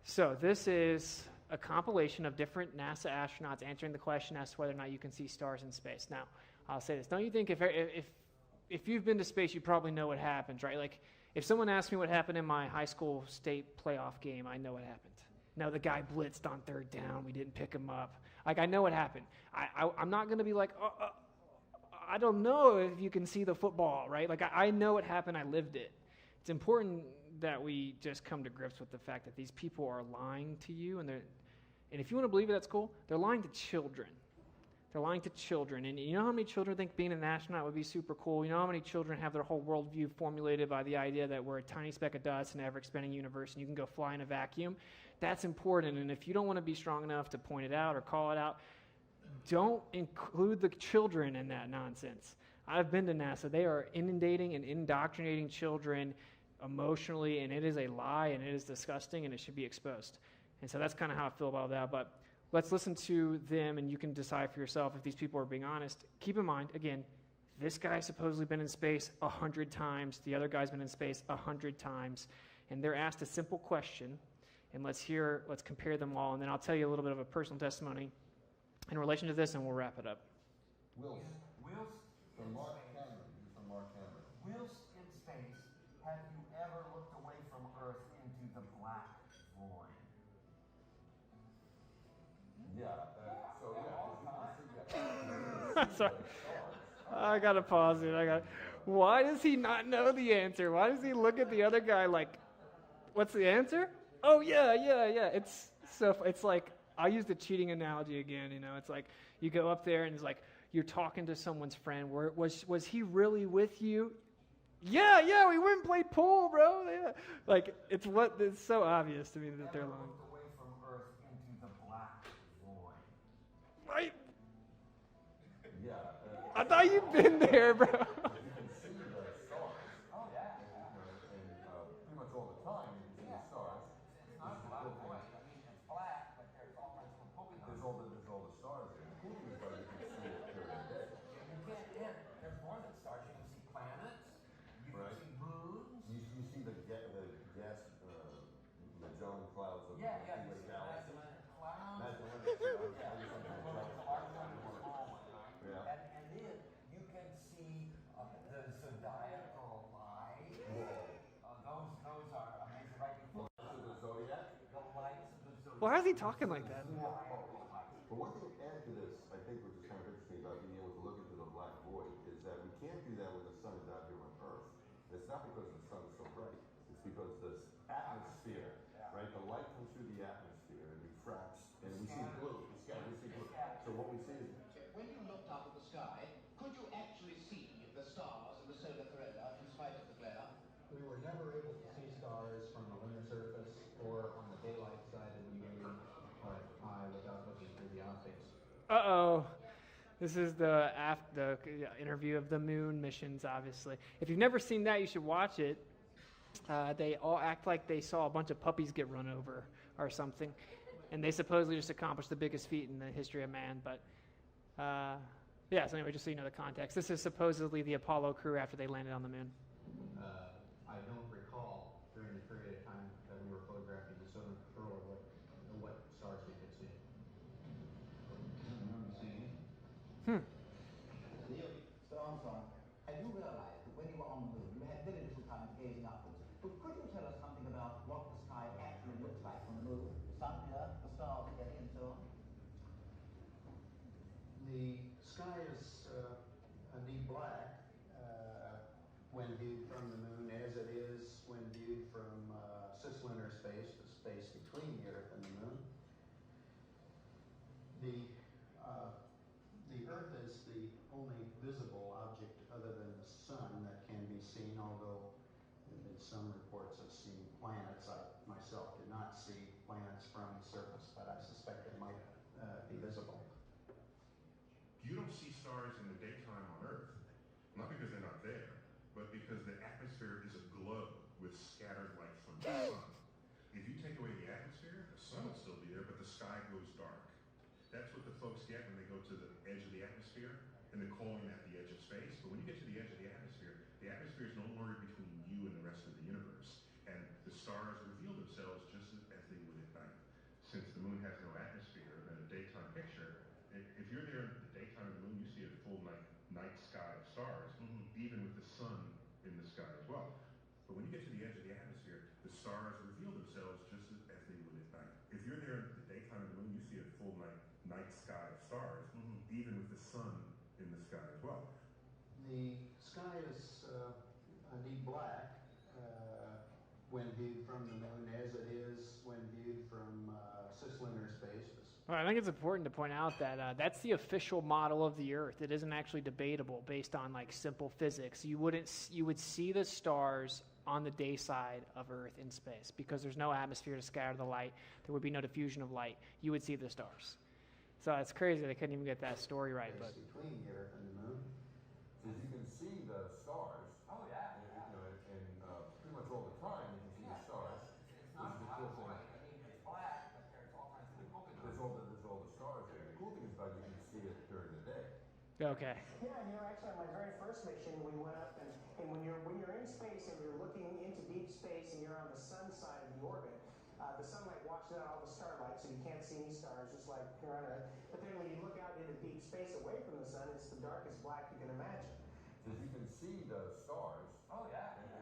So this is a compilation of different NASA astronauts answering the question as to whether or not you can see stars in space. Now, I'll say this. Don't you think if you've been to space, you probably know what happens, right? Like, if someone asked me what happened in my high school state playoff game, I know what happened. No, the guy blitzed on third down. We didn't pick him up. Like, I know what happened. I'm not going to be like, I don't know if you can see the football, right? Like, I know what happened. I lived it. It's important that we just come to grips with the fact that these people are lying to you, and if you want to believe it, that's cool. They're lying to children. They're lying to children. And you know how many children think being an astronaut would be super cool? You know how many children have their whole worldview formulated by the idea that we're a tiny speck of dust in an ever-expanding universe and you can go fly in a vacuum? That's important. And if you don't want to be strong enough to point it out or call it out, don't include the children in that nonsense. I've been to NASA. They are inundating and indoctrinating children emotionally, and it is a lie, and it is disgusting, and it should be exposed. And so that's kind of how I feel about that. But let's listen to them, and you can decide for yourself if these people are being honest. Keep in mind, again, this guy's supposedly been in space 100 times. The other guy's been in space 100 times. And they're asked a simple question, and let's compare them all, and then I'll tell you a little bit of a personal testimony in relation to this, and we'll wrap it up. Whilst From Mark Cameron. From Mark Cameron. Whilst in space, have you ever looked away from Earth into the black void? Sorry. I gotta pause it. Why does he not know the answer? Why does he look at the other guy like, what's the answer? Oh yeah. It's like, I'll use the cheating analogy again. It's like you go up there and it's like you're talking to someone's friend. Was he really with you? Yeah, we went and played pool, bro. Yeah. Like it's so obvious to me that they're lying. Away from Earth into the black void. Right? Yeah. I thought you'd been there, bro. You can see the stars. Oh yeah. And pretty much all the time you can see the stars. It's not a black void. I mean, it's black, but there's all kinds of polka dots. There's all the stars there. The cool thing is though you can see it during the day. There's more than stars. You can see planets. You can see moons. You see the gas Magellan clouds of the Galaxy. Magellanic clouds. Magellanic clouds. And then you can see the zodiacal light. Those are amazing, right? The zodiac. The lights of the zodiac. Why is he talking like that? But one thing to add to this, I think, which is kind of interesting about being able to look into the black void, is that we can't do that when the sun is out here on Earth. And it's not because the sun is so bright. It's because the atmosphere, right? The light comes through the atmosphere and refracts, and we see blue. We see blue. So what we see is, When you looked up at the sky, could you actually see the stars in the solar corona in spite of the glare? We were never able to see stars from the lunar surface or on the daylight side of the moon without looking through the optics. Uh-oh. This is the interview of the moon missions, obviously. If you've never seen that, you should watch it. They all act like they saw a bunch of puppies get run over or something. And they supposedly just accomplished the biggest feat in the history of man. But, so anyway, just so you know the context. This is supposedly the Apollo crew after they landed on the moon. I don't recall during the period of time that we were photographing the southern pearl what stars we could see. Neil, Sir Armstrong, have you realized that when you were on the moon, you had very little time gazing upwards? But could you tell us something about what the sky actually looks like on the moon? The sun, the earth, the stars, and so on? The sky is a deep black when viewed from the moon, as it is when viewed from cislunar space, the space between the Earth and the moon. The Earth is the only visible object other than the sun that can be seen, although there have been some reports of seeing planets. I myself did not see planets from the surface, but I suspect they might be visible. don't see stars in the daytime on Earth, not because they're not there, but because the atmosphere is aglow with scattered light from the sun. If you take away the atmosphere, the sun will still be there, but the sky goes dark. That's what the folks get when they go to the edge of the atmosphere, and they're calling that the edge of space. But when you get to the edge of the atmosphere is no longer between you and the rest of the universe. And the stars reveal themselves just as they would at night. Since the moon has no atmosphere in a daytime picture, if you're there in the daytime of the moon, you see a full night sky of stars, even with the sun in the sky as well. But when you get to the edge of the atmosphere, the stars reveal themselves just as they would at night. If you're there in the daytime of the moon, you see a full night sky of stars, even with the sun in the sky as well. The sky is a deep black when viewed from the moon, as it is when viewed from cislunar space. Well, I think it's important to point out that that's the official model of the Earth. It isn't actually debatable based on like simple physics. You would see the stars on the day side of Earth in space because there's no atmosphere to scatter the light. There would be no diffusion of light. You would see the stars. So it's crazy they couldn't even get that story right. But between the Earth and the moon, so you can see the stars. Oh yeah. And pretty much all the time you can see the stars. It's not black and white. I mean, it's black, but there's all kinds of polka dots. There's all the stars there. The cool thing is about you can see it during the day. okay. Yeah, and actually on my very first mission, we went up and when you're in space and you're looking into deep space and you're on the sun side of the orbit, the sunlight washes out all the starlight, so you can't see any stars, just like here on Earth. But then when you look out into deep space away from the sun, it's the darkest black you can imagine. So you can see the stars. Oh yeah. And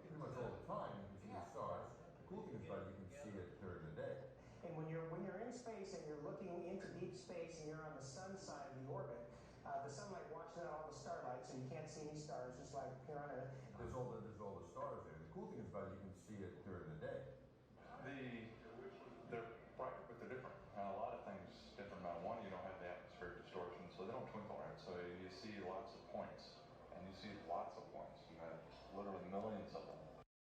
pretty much all the time you can see the stars. The cool thing is about you can see it during the day. And when you're in space and you're looking into deep space and you're on the sun side of the orbit, the sunlight washes out all the starlight, so you can't see any stars, just like here on Earth. There's all the stars there. The cool thing is about you can see it during the day. They're bright, but they're different. And a lot of things different about one, you don't have the atmospheric distortion, so they don't twinkle, right? So you see lots of points, and you see lots of points. You have literally millions of them.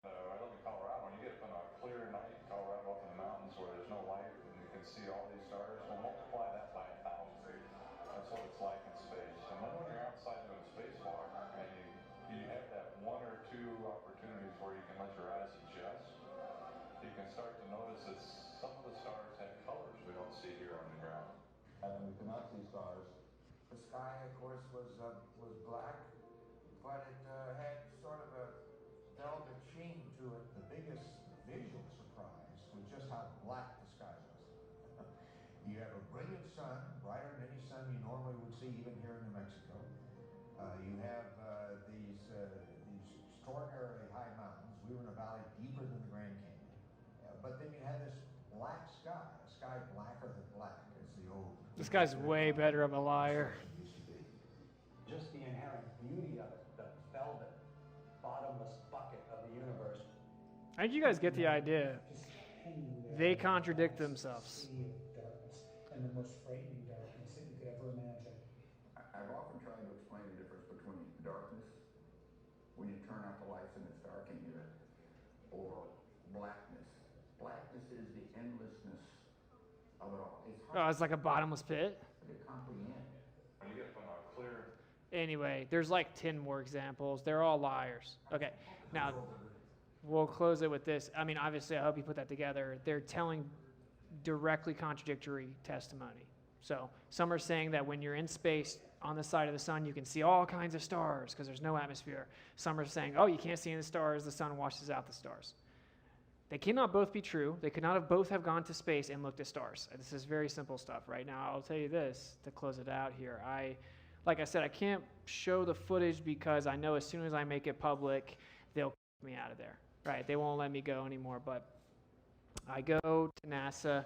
I live in Colorado, and you get up on a clear night in Colorado up in the mountains where there's no light, and you can see all these stars. Well, multiply that by 1,000. That's what it's like in space. And then when you're outside doing spacewalk, and you have that one or two opportunities where you can let your eyes adjust, you can start to notice that some of the stars have colors we don't see here on the ground. and we cannot see stars. The sky, of course, was black, but it had sort of a velvet sheen to it. The biggest visual surprise was just how black the sky was. You have a brilliant sun, brighter than any sun you normally would see even here in New Mexico. You have these extraordinarily high mountains. We were in a valley deeper than the Grand Canyon. But then you had this black sky, a sky blacker than black, as the old... This guy's way better of a liar. Just the inherent beauty of it, the velvet, bottomless bucket of the universe. I think you guys get the idea. They contradict themselves. And the most frightening darkness that you could ever imagine. I've often tried to explain the difference between darkness, when you turn out the lights and it's dark in here, or blackness. Blackness is the endlessness of it all. It's hard It's like a bottomless pit. to comprehend. When you get up on a clear... Anyway, there's like 10 more examples. They're all liars. Okay, now we'll close it with this. I mean, obviously, I hope you put that together. They're telling directly contradictory testimony. So some are saying that when you're in space on the side of the sun, you can see all kinds of stars because there's no atmosphere. Some are saying, oh, you can't see any stars. The sun washes out the stars. They cannot both be true. They could not have both have gone to space and looked at stars. This is very simple stuff. Right now, I'll tell you this to close it out here. Like I said, I can't show the footage because I know as soon as I make it public, they'll kick me out of there. Right? They won't let me go anymore. But I go to NASA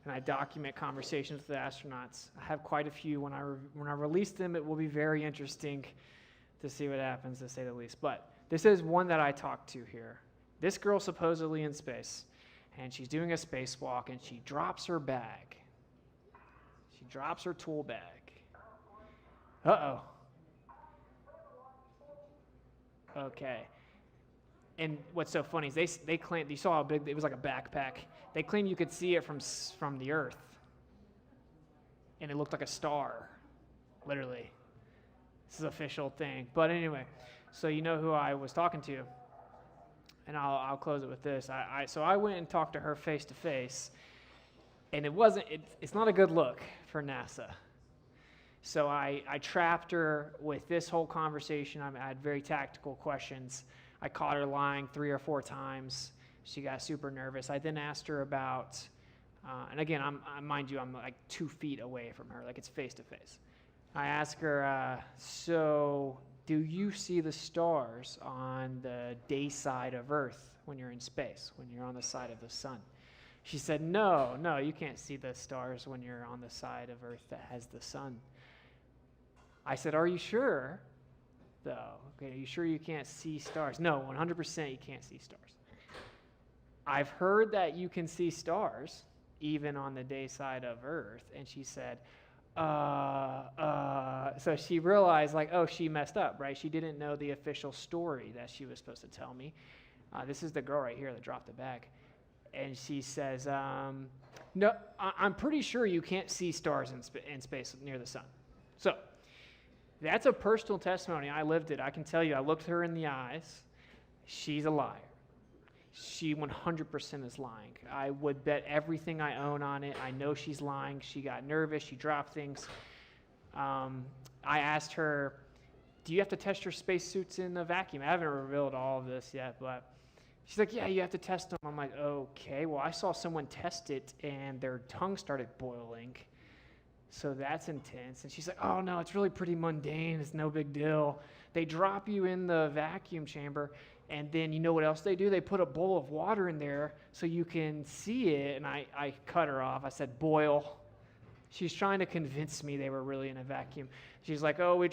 and I document conversations with the astronauts. I have quite a few. When I release them, it will be very interesting to see what happens, to say the least. But this is one that I talked to here. This girl supposedly in space, and she's doing a spacewalk, and she drops her bag. She drops her tool bag. Uh-oh. Okay. And what's so funny is they claim, you saw how big, it was like a backpack. They claim you could see it from the Earth. And it looked like a star. literally. This is an official thing. But anyway, so you know who I was talking to. And I'll close it with this. So I went and talked to her face to face, and it's not a good look for NASA. So I trapped her with this whole conversation. I had very tactical questions. I caught her lying 3 or 4 times. She got super nervous. I then asked her about, and again, mind you, I'm like 2 feet away from her, like it's face to face. I asked her, so do you see the stars on the day side of Earth when you're in space, when you're on the side of the sun? She said, no, you can't see the stars when you're on the side of Earth that has the sun. I said, are you sure, though? Okay, are you sure you can't see stars? No, 100% you can't see stars. I've heard that you can see stars even on the day side of Earth. And she said, so she realized, like, oh, she messed up, right? She didn't know the official story that she was supposed to tell me. This is the girl right here that dropped the bag. And she says, no, I'm pretty sure you can't see stars in space near the sun. So that's a personal testimony. I lived it. I can tell you, I looked her in the eyes. She's a liar. She 100% is lying. I would bet everything I own on it. I know she's lying. She got nervous. She dropped things. I asked her, do you have to test your spacesuits in the vacuum? I haven't revealed all of this yet, but she's like, yeah, you have to test them. I'm like, okay. Well, I saw someone test it, and their tongue started boiling. So that's intense. And she's like, oh, no, it's really pretty mundane. It's no big deal. They drop you in the vacuum chamber, and then you know what else they do? They put a bowl of water in there so you can see it. And I cut her off. I said, boil. She's trying to convince me they were really in a vacuum. She's like, oh,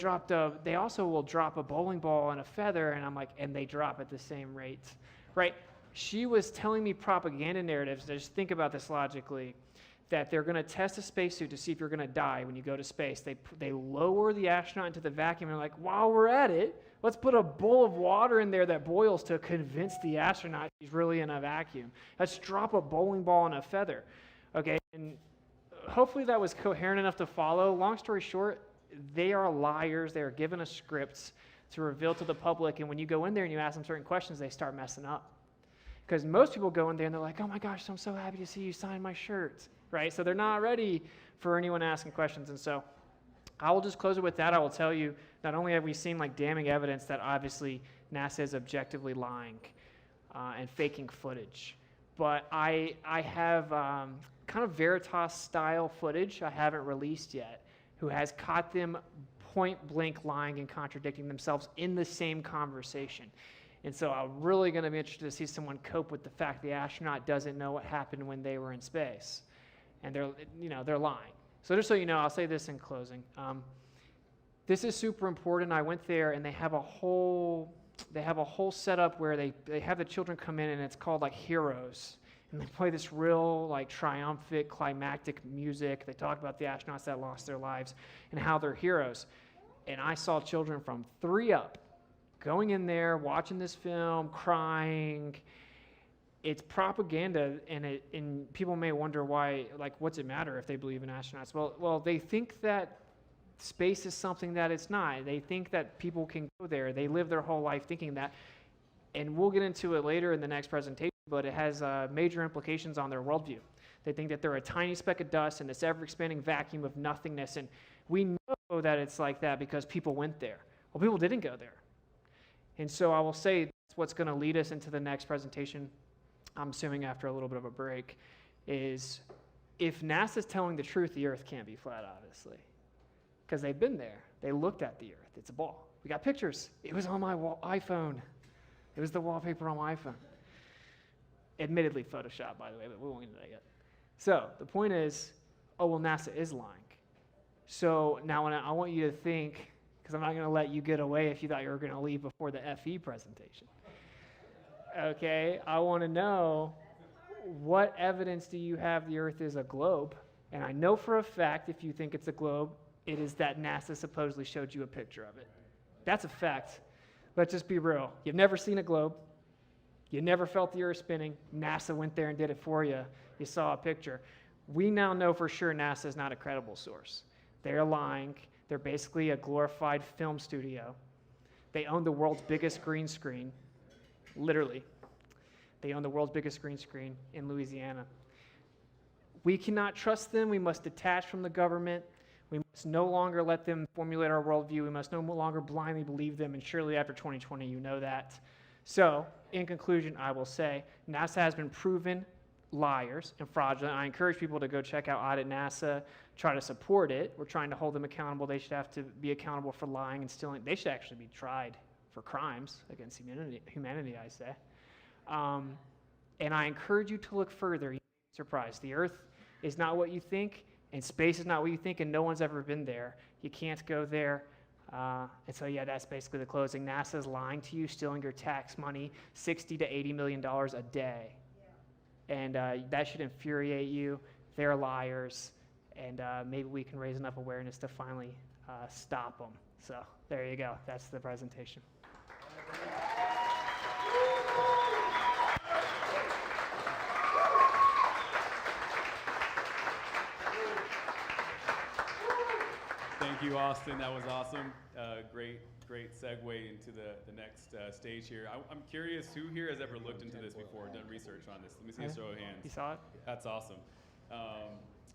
they also will drop a bowling ball and a feather. And I'm like, and they drop at the same rate, right? She was telling me propaganda narratives. Just think about this logically, that they're going to test a spacesuit to see if you're going to die when you go to space. They lower the astronaut into the vacuum, and they're like, while we're at it, let's put a bowl of water in there that boils to convince the astronaut he's really in a vacuum. Let's drop a bowling ball and a feather. Okay, and hopefully that was coherent enough to follow. Long story short, they are liars. They are given a script to reveal to the public, and when you go in there and you ask them certain questions, they start messing up. Because most people go in there and they're like, oh my gosh, I'm so happy to see you sign my shirt, right? So they're not ready for anyone asking questions. And so I will just close it with that. I will tell you, not only have we seen like damning evidence that obviously NASA is objectively lying and faking footage, but I have kind of Veritas style footage I haven't released yet, who has caught them point blank lying and contradicting themselves in the same conversation. And so I'm really going to be interested to see someone cope with the fact the astronaut doesn't know what happened when they were in space. And they're lying. So just so you know, I'll say this in closing. This is super important. I went there, and they have a whole setup where they have the children come in, and it's called like Heroes. And they play this real like triumphant, climactic music. They talk about the astronauts that lost their lives and how they're heroes. And I saw children from 3 up going in there, watching this film, crying. It's propaganda, and people may wonder why, like, what's it matter if they believe in astronauts? Well, they think that space is something that it's not. They think that people can go there. They live their whole life thinking that. And we'll get into it later in the next presentation, but it has major implications on their worldview. They think that they're a tiny speck of dust in this ever-expanding vacuum of nothingness, and we know that it's like that because people went there. Well, people didn't go there. And so I will say that's what's going to lead us into the next presentation, I'm assuming after a little bit of a break, is if NASA's telling the truth, the Earth can't be flat, obviously. Because they've been there. They looked at the Earth. It's a ball. We got pictures. It was on my iPhone. It was the wallpaper on my iPhone. Admittedly Photoshopped, by the way, but we won't get into that yet. So the point is, oh, well, NASA is lying. So now I want you to think, because I'm not going to let you get away if you thought you were going to leave before the FE presentation. Okay, I want to know, what evidence do you have the Earth is a globe? And I know for a fact, if you think it's a globe, it is that NASA supposedly showed you a picture of it. That's a fact. Let's just be real. You've never seen a globe. You never felt the Earth spinning. NASA went there and did it for you. You saw a picture. We now know for sure NASA is not a credible source. They're lying. They're basically a glorified film studio. They own the world's biggest green screen, literally. They own the world's biggest green screen in Louisiana. We cannot trust them. We must detach from the government. We must no longer let them formulate our worldview. We must no longer blindly believe them, and surely after 2020, you know that. So, in conclusion, I will say, NASA has been proven liars and fraudulent. I encourage people to go check out Audit NASA, try to support it. We're trying to hold them accountable. They should have to be accountable for lying and stealing. They should actually be tried for crimes against humanity, I say. And I encourage you to look further. You'll be surprised. The Earth is not what you think, and space is not what you think, and no one's ever been there. You can't go there. And so, yeah, that's basically the closing. NASA's lying to you, stealing your tax money, $60 to $80 million a day. Yeah. And that should infuriate you. They're liars. And maybe we can raise enough awareness to finally stop them. So there you go. That's the presentation. Thank you, Austin. That was awesome. Great segue into the next stage here. I'm curious, who here has ever looked into this before, done research on this? Let me see a show of hands. You saw it? That's awesome.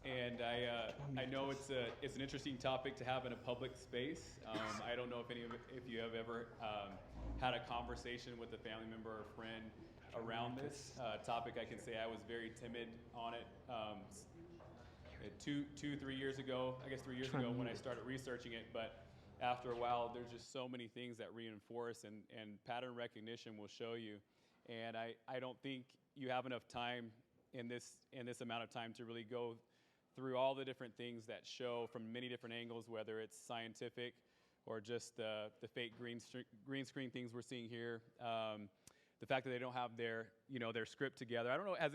And I know it's an interesting topic to have in a public space. I don't know if you have ever had a conversation with a family member or friend around this topic. I can say I was very timid on it. 3 years ago, I guess 3 years ago when I started researching it, but after a while, there's just so many things that reinforce, and pattern recognition will show you. And I don't think you have enough time in this amount of time to really go through all the different things that show from many different angles, whether it's scientific or just the fake green screen things we're seeing here. The fact that they don't have their script together. I don't know, has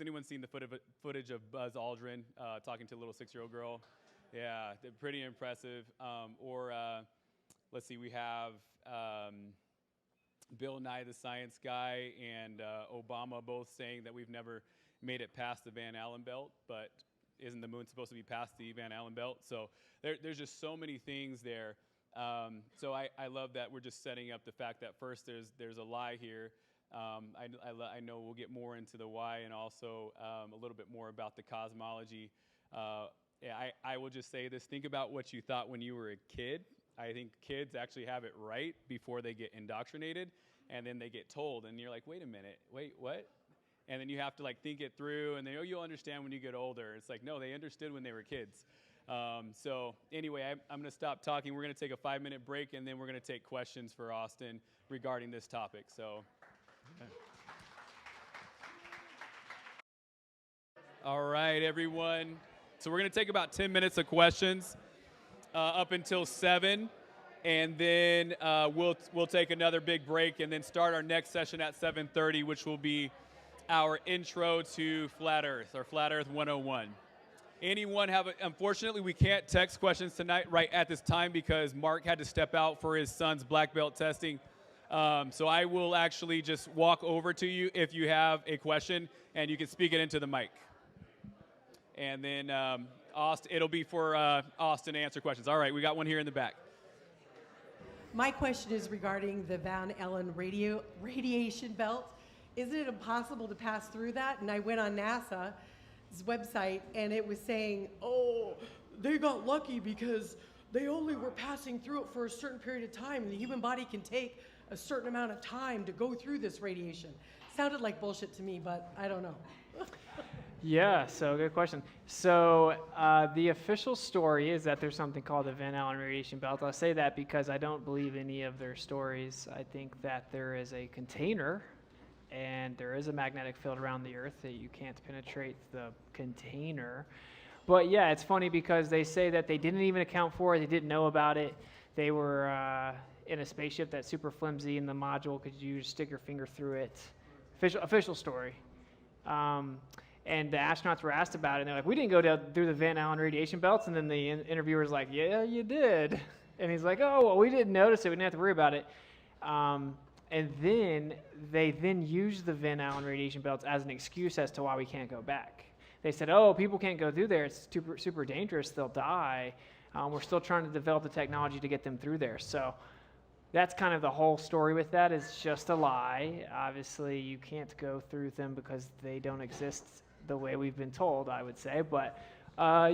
anyone seen the footage of Buzz Aldrin talking to a little 6-year-old girl? Yeah, they're pretty impressive. Let's see, we have Bill Nye the Science Guy and Obama both saying that we've never made it past the Van Allen belt, but isn't the moon supposed to be past the Van Allen belt? So there's just so many things there. So I love that we're just setting up the fact that first there's a lie here. I know we'll get more into the why and also a little bit more about the cosmology. I will just say this. Think about what you thought when you were a kid. I think kids actually have it right before they get indoctrinated, and then they get told, and you're like, wait a minute, wait, what? And then you have to think it through, and you'll understand when you get older. It's like, no, they understood when they were kids. So anyway, I'm going to stop talking. We're going to take a 5-minute break, and then we're going to take questions for Austin regarding this topic. So, okay. All right, everyone. So we're going to take about 10 minutes of questions up until 7, and then we'll take another big break, and then start our next session at 7:30, which will be our intro to Flat Earth, or Flat Earth 101. Anyone unfortunately, we can't text questions tonight right at this time because Mark had to step out for his son's black belt testing. So I will actually just walk over to you if you have a question, and you can speak it into the mic. And then Austin, it'll be for Austin to answer questions. All right, we got one here in the back. My question is regarding the Van Allen radiation belt. Isn't it impossible to pass through that? And I went on NASA's website, and it was saying, oh, they got lucky because they only were passing through it for a certain period of time, and the human body can take a certain amount of time to go through this radiation. Sounded like bullshit to me, but I don't know. Yeah, so good question. So the official story is that there's something called the Van Allen radiation belt. I'll say that because I don't believe any of their stories. I think that there is a container and there is a magnetic field around the Earth that you can't penetrate the container. But yeah, it's funny because they say that they didn't even account for it. They didn't know about it. They were in a spaceship that's super flimsy, and the module could you just stick your finger through it. Official story. And the astronauts were asked about it, and they're like, we didn't go down through the Van Allen radiation belts. And then the interviewer's like, yeah, you did. And he's like, oh, well, we didn't notice it. We didn't have to worry about it. And then they used the Van Allen radiation belts as an excuse as to why we can't go back. They said, oh, people can't go through there. It's super, super dangerous. They'll die. We're still trying to develop the technology to get them through there. So that's kind of the whole story with that. It's just a lie. Obviously, you can't go through them because they don't exist the way we've been told, I would say. But I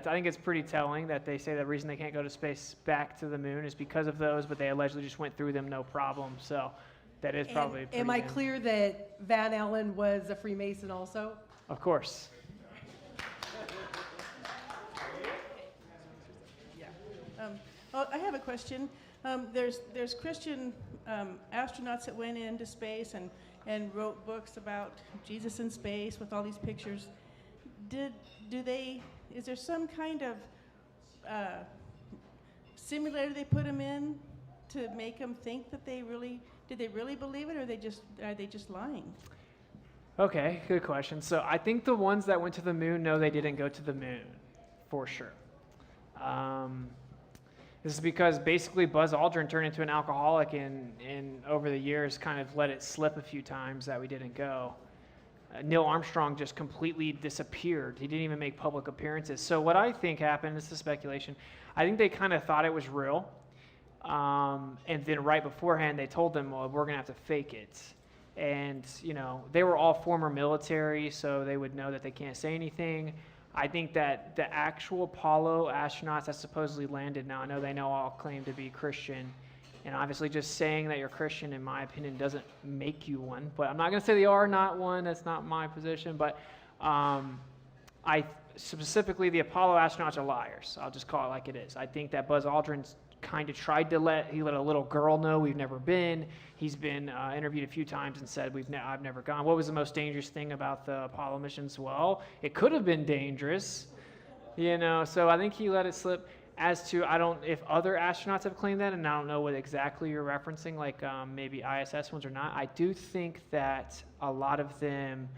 think it's pretty telling that they say the reason they can't go to space back to the moon is because of those, but they allegedly just went through them no problem. So that is probably Am I clear that Van Allen was a Freemason also? Of course. I have a question. There's Christian astronauts that went into space and wrote books about Jesus in space with all these pictures. Is there some kind of simulator they put them in to make them think that did they really believe it, or are they just lying? Okay, good question. So I think the ones that went to the moon know they didn't go to the moon, for sure. This is because basically Buzz Aldrin turned into an alcoholic and over the years kind of let it slip a few times that we didn't go. Neil Armstrong just completely disappeared. He didn't even make public appearances. So what I think happened, this is speculation, I think they kind of thought it was real. And then right beforehand, they told them, well, we're going to have to fake it. And, they were all former military, so they would know that they can't say anything. I think that the actual Apollo astronauts that supposedly landed, now I know they all claim to be Christian, and obviously just saying that you're Christian, in my opinion, doesn't make you one. But I'm not going to say they are not one. That's not my position. But specifically, the Apollo astronauts are liars. I'll just call it like it is. I think that Buzz Aldrin kind of tried to let a little girl know we've never been. He's been interviewed a few times and said I've never gone. What was the most dangerous thing about the Apollo missions? Well, it could have been dangerous, So I think he let it slip. As to if other astronauts have claimed that, and I don't know what exactly you're referencing, like maybe ISS ones or not. I do think that a lot of them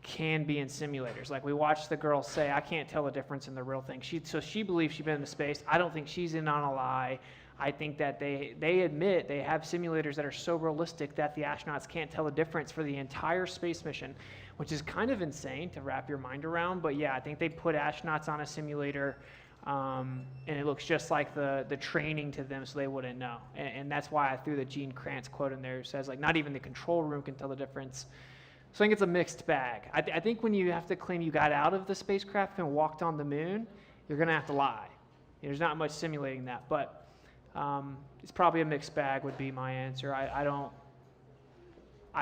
can be in simulators. Like we watched the girl say, I can't tell the difference in the real thing. She believes she's been in space. I don't think she's in on a lie. I think that they admit they have simulators that are so realistic that the astronauts can't tell the difference for the entire space mission, which is kind of insane to wrap your mind around. But yeah, I think they put astronauts on a simulator, and it looks just like the training to them, so they wouldn't know. And that's why I threw the Gene Kranz quote in there. It says, like, not even the control room can tell the difference. So I think it's a mixed bag. I think when you have to claim you got out of the spacecraft and walked on the moon, you're going to have to lie. There's not much simulating that, but it's probably a mixed bag would be my answer. I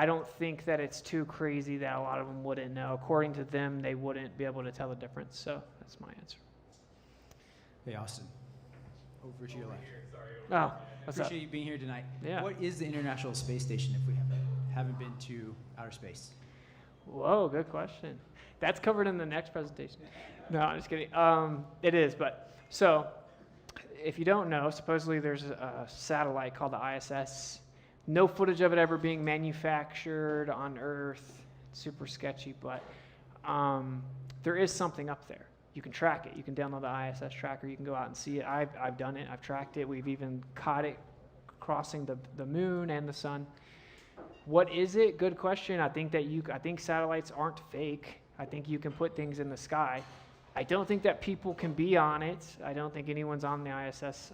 don't think that it's too crazy that a lot of them wouldn't know. According to them, they wouldn't be able to tell the difference. So that's my answer. Hey, Austin. Over to your left. Oh, what's up? Appreciate you being here tonight. Yeah. What is the International Space Station if we haven't been to outer space? Whoa, good question. That's covered in the next presentation. No, I'm just kidding. It is, but so if you don't know, supposedly there's a satellite called the ISS. No footage of it ever being manufactured on Earth. It's super sketchy, but there is something up there. You can track it. You can download the ISS tracker. You can go out and see it. I've done it. I've tracked it. We've even caught it crossing the moon and the sun. What is it? Good question. I think satellites aren't fake. I think you can put things in the sky. I don't think that people can be on it. I don't think anyone's on the ISS.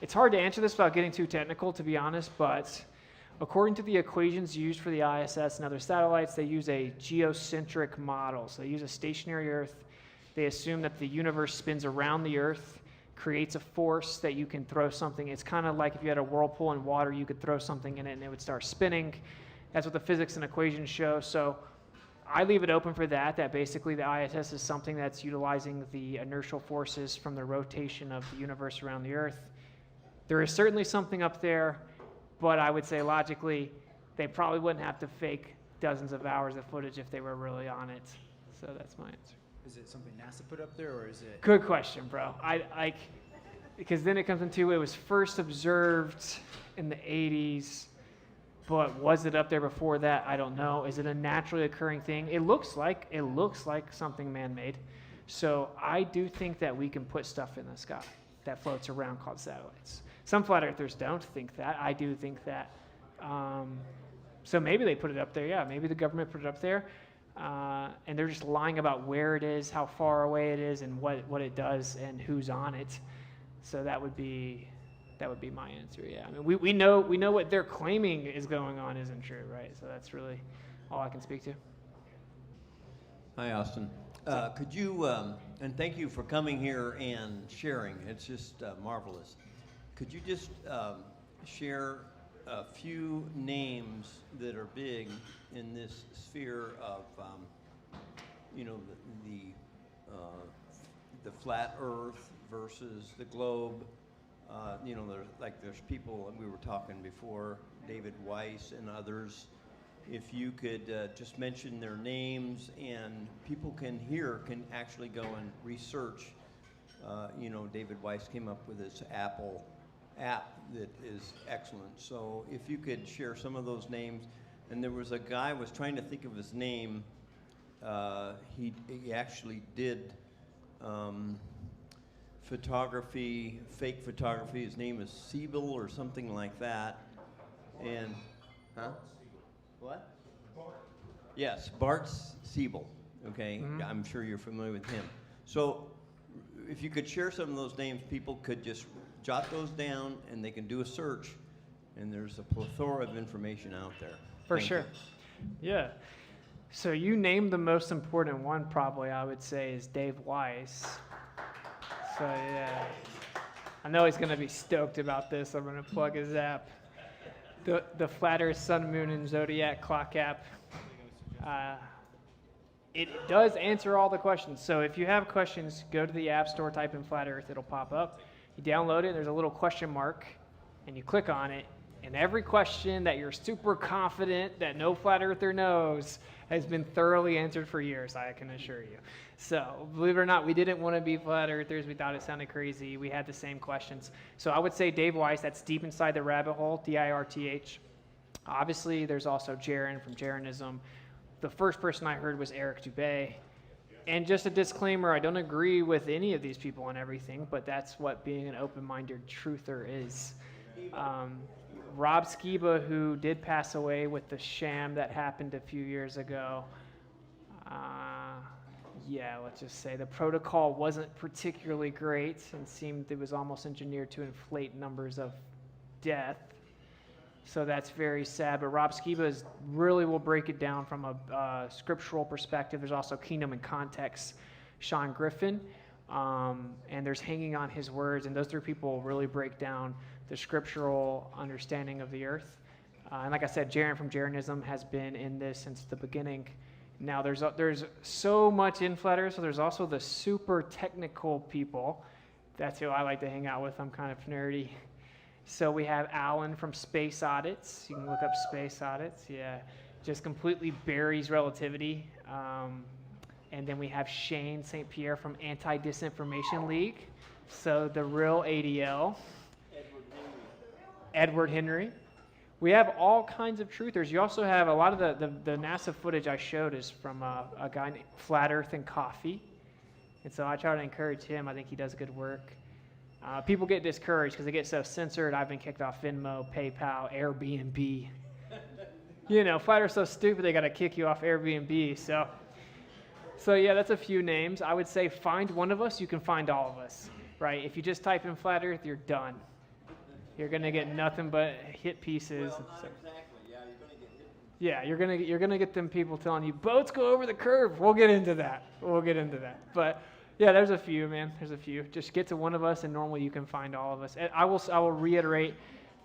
It's hard to answer this without getting too technical, to be honest, but according to the equations used for the ISS and other satellites, they use a geocentric model. So they use a stationary Earth. They assume that the universe spins around the Earth, creates a force that you can throw something. It's kind of like if you had a whirlpool in water, you could throw something in it and it would start spinning. That's what the physics and equations show. So I leave it open for that basically the ISS is something that's utilizing the inertial forces from the rotation of the universe around the Earth. There is certainly something up there, but I would say logically, they probably wouldn't have to fake dozens of hours of footage if they were really on it. So that's my answer. Is it something NASA put up there, or is it? Good question, bro. Because then it comes into it was first observed in the 80s, but was it up there before that? I don't know. Is it a naturally occurring thing? It looks like something man-made. So I do think that we can put stuff in the sky that floats around called satellites. Some flat earthers don't think that. I do think that. So maybe they put it up there. Yeah, maybe the government put it up there. and they're just lying about where it is, how far away it is, and what it does, and who's on it. So that would be my answer. Yeah, I mean, we know what they're claiming is going on isn't true, right? So that's really all I can speak to. Hi, Austin. Could you, and thank you for coming here and sharing. It's just marvelous. Could you just share a few names that are big in this sphere of, the flat Earth versus the globe? There's people, we were talking before, David Weiss and others. If you could just mention their names, and people can actually go and research. David Weiss came up with this Apple app that is excellent. So if you could share some of those names. And there was a guy, was trying to think of his name. He actually did photography, fake photography. His name is Siebel or something like that. And, huh? What? Yes, Bart Siebel. Okay, I'm sure you're familiar with him. So, if you could share some of those names, people could just jot those down, and they can do a search, and there's a plethora of information out there. For sure. Yeah. So you named the most important one, probably, I would say, is Dave Weiss. So, yeah. I know he's going to be stoked about this. I'm going to plug his app. The Flat Earth, Sun, Moon, and Zodiac Clock app. It does answer all the questions. So if you have questions, go to the App Store, type in Flat Earth, it'll pop up. You download it, there's a little question mark, and you click on it, and every question that you're super confident that no Flat Earther knows has been thoroughly answered for years, I can assure you. So, believe it or not, we didn't want to be Flat Earthers. We thought it sounded crazy. We had the same questions. So I would say Dave Weiss, that's deep inside the rabbit hole, DIRTH. Obviously, there's also Jaron from Jaronism. The first person I heard was Eric Dubé. And just a disclaimer, I don't agree with any of these people on everything, but that's what being an open-minded truther is. Rob Skiba, who did pass away with the sham that happened a few years ago, let's just say the protocol wasn't particularly great and seemed it was almost engineered to inflate numbers of death. So that's very sad. But Rob Skiba really will break it down from a scriptural perspective. There's also Kingdom and Context, Sean Griffin, and there's Hanging on His Words. And those three people really break down the scriptural understanding of the earth. And like I said, Jaron from Jaronism has been in this since the beginning. Now there's so much in Flat Earth, so there's also the super technical people. That's who I like to hang out with. I'm kind of nerdy. So we have Alan from Space Audits. You can look up Space Audits. Yeah, just completely buries relativity. And then we have Shane St. Pierre from Anti-Disinformation League. So the real ADL. Edward Henry. We have all kinds of truthers. You also have a lot of the NASA footage I showed is from a guy named Flat Earth and Coffee. And so I try to encourage him. I think he does good work. People get discouraged because they get so censored. I've been kicked off Venmo, PayPal, Airbnb. Flat Earth's so stupid they got to kick you off Airbnb. So yeah, that's a few names. I would say find one of us, you can find all of us, right? If you just type in Flat Earth, you're done. You're gonna get nothing but hit pieces. Well, not exactly. Yeah, you're gonna get hit. Yeah, you're gonna get them people telling you boats go over the curve. We'll get into that. But yeah, there's a few, man. There's a few. Just get to one of us, and normally you can find all of us. And I will reiterate,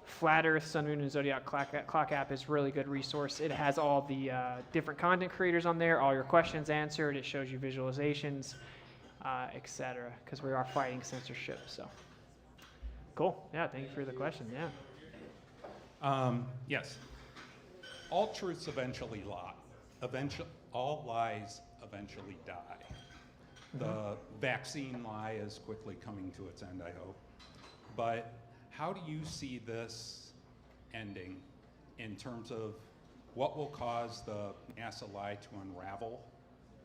Flat Earth, Sun, Moon, and Zodiac Clock app is a really good resource. It has all the different content creators on there, all your questions answered. It shows you visualizations, etc. Because we are fighting censorship. So cool. Yeah, thank you for the question. Yeah. Yes. All truths eventually lie. All lies eventually die. The vaccine lie is quickly coming to its end, I hope. But how do you see this ending in terms of what will cause the NASA lie to unravel,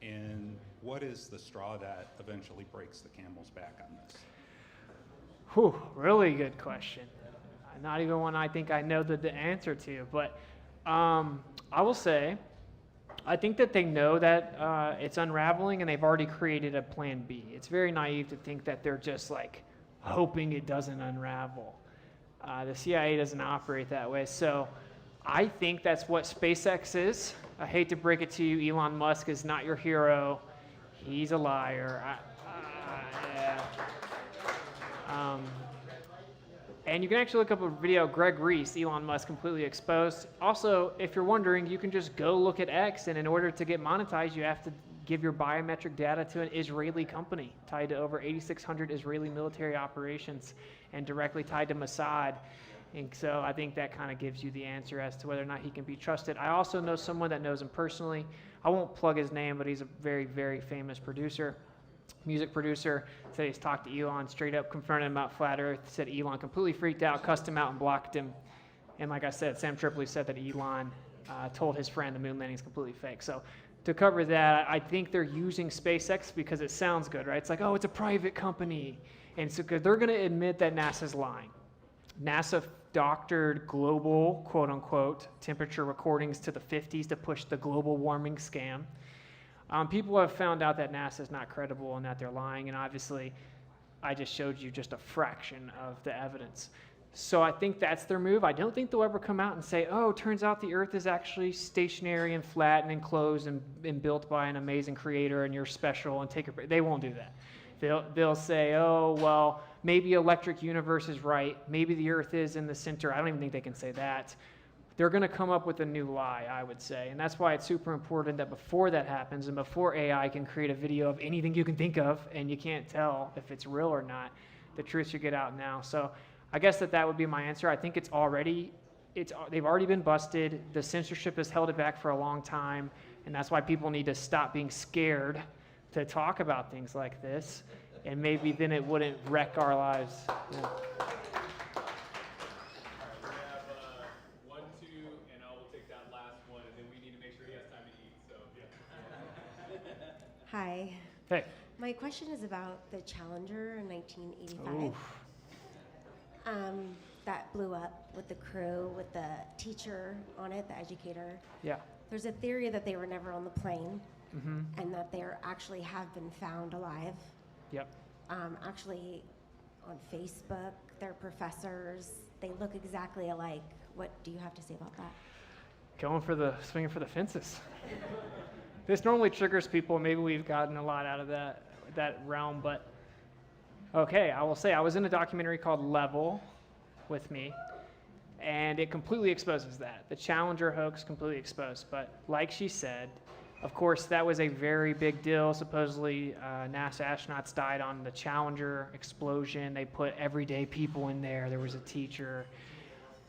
and what is the straw that eventually breaks the camel's back on this? Whew, really good question. Not even one I think I know the answer to, but I will say I think that they know that it's unraveling, and they've already created a plan B. It's very naive to think that they're just like hoping it doesn't unravel. The CIA doesn't operate that way. So I think that's what SpaceX is. I hate to break it to you, Elon Musk is not your hero. He's a liar. Yeah. And you can actually look up a video of Greg Reese, Elon Musk completely exposed. Also, if you're wondering, you can just go look at X, and in order to get monetized, you have to give your biometric data to an Israeli company tied to over 8,600 Israeli military operations and directly tied to Mossad. And so I think that kind of gives you the answer as to whether or not he can be trusted. I also know someone that knows him personally. I won't plug his name, but he's a very, very famous producer. Music producer, said he's talked to Elon, straight up confronted him about flat earth, said Elon completely freaked out, cussed him out, and blocked him. And like I said, Sam Tripoli said that Elon told his friend the moon landing is completely fake. So to cover that, I think they're using SpaceX because it sounds good, right? It's like, oh, it's a private company. And so they're going to admit that NASA's lying. NASA doctored global, quote unquote, temperature recordings to the 50s to push the global warming scam. People have found out that NASA is not credible and that they're lying, and obviously I just showed you just a fraction of the evidence. So I think that's their move. I don't think they'll ever come out and say, oh, turns out the Earth is actually stationary and flat and enclosed and built by an amazing creator and you're special and take a break. They won't do that. They'll say, oh, well, maybe Electric Universe is right. Maybe the Earth is in the center. I don't even think they can say that. They're going to come up with a new lie, I would say. And that's why it's super important that before that happens and before AI can create a video of anything you can think of and you can't tell if it's real or not, the truth should get out now. So I guess that would be my answer. I think they've already been busted. The censorship has held it back for a long time. And that's why people need to stop being scared to talk about things like this. And maybe then it wouldn't wreck our lives. Yeah. Hi. Hey. My question is about the Challenger in 1985. That blew up with the crew, with the teacher on it, the educator. Yeah. There's a theory that they were never on the plane, and that they actually have been found alive. Yep. Actually, on Facebook, they're professors. They look exactly alike. What do you have to say about that? Swinging for the fences. This normally triggers people. Maybe we've gotten a lot out of that realm, but okay, I will say I was in a documentary called Level with me, and it completely exposes that. The Challenger hoax completely exposed, but like she said, of course, that was a very big deal. Supposedly, NASA astronauts died on the Challenger explosion. They put everyday people in there. There was a teacher.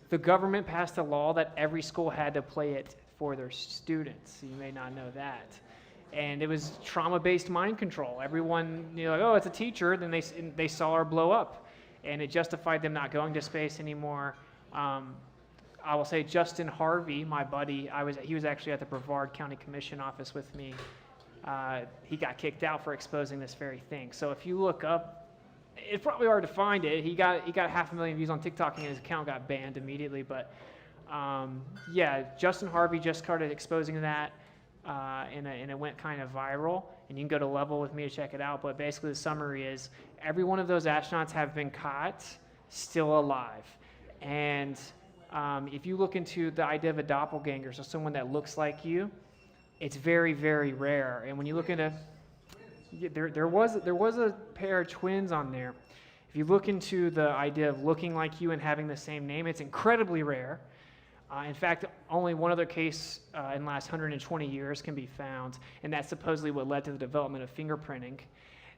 The government passed a law that every school had to play it for their students. You may not know that. And it was trauma-based mind control. Everyone, like, oh, it's a teacher. Then they saw her blow up. And it justified them not going to space anymore. I will say Justin Harvey, my buddy, he was actually at the Brevard County Commission office with me. He got kicked out for exposing this very thing. So if you look up, it's probably hard to find it. He got 500,000 views on TikTok and his account got banned immediately. But yeah, Justin Harvey just started exposing that, and it went kind of viral. And you can go to Level with me to check it out. But basically the summary is every one of those astronauts have been caught still alive. And if you look into the idea of a doppelganger, so someone that looks like you, it's very, very rare. And when you look into, there was a pair of twins on there. If you look into the idea of looking like you and having the same name, it's incredibly rare. In fact, only one other case in the last 120 years can be found, and that's supposedly what led to the development of fingerprinting.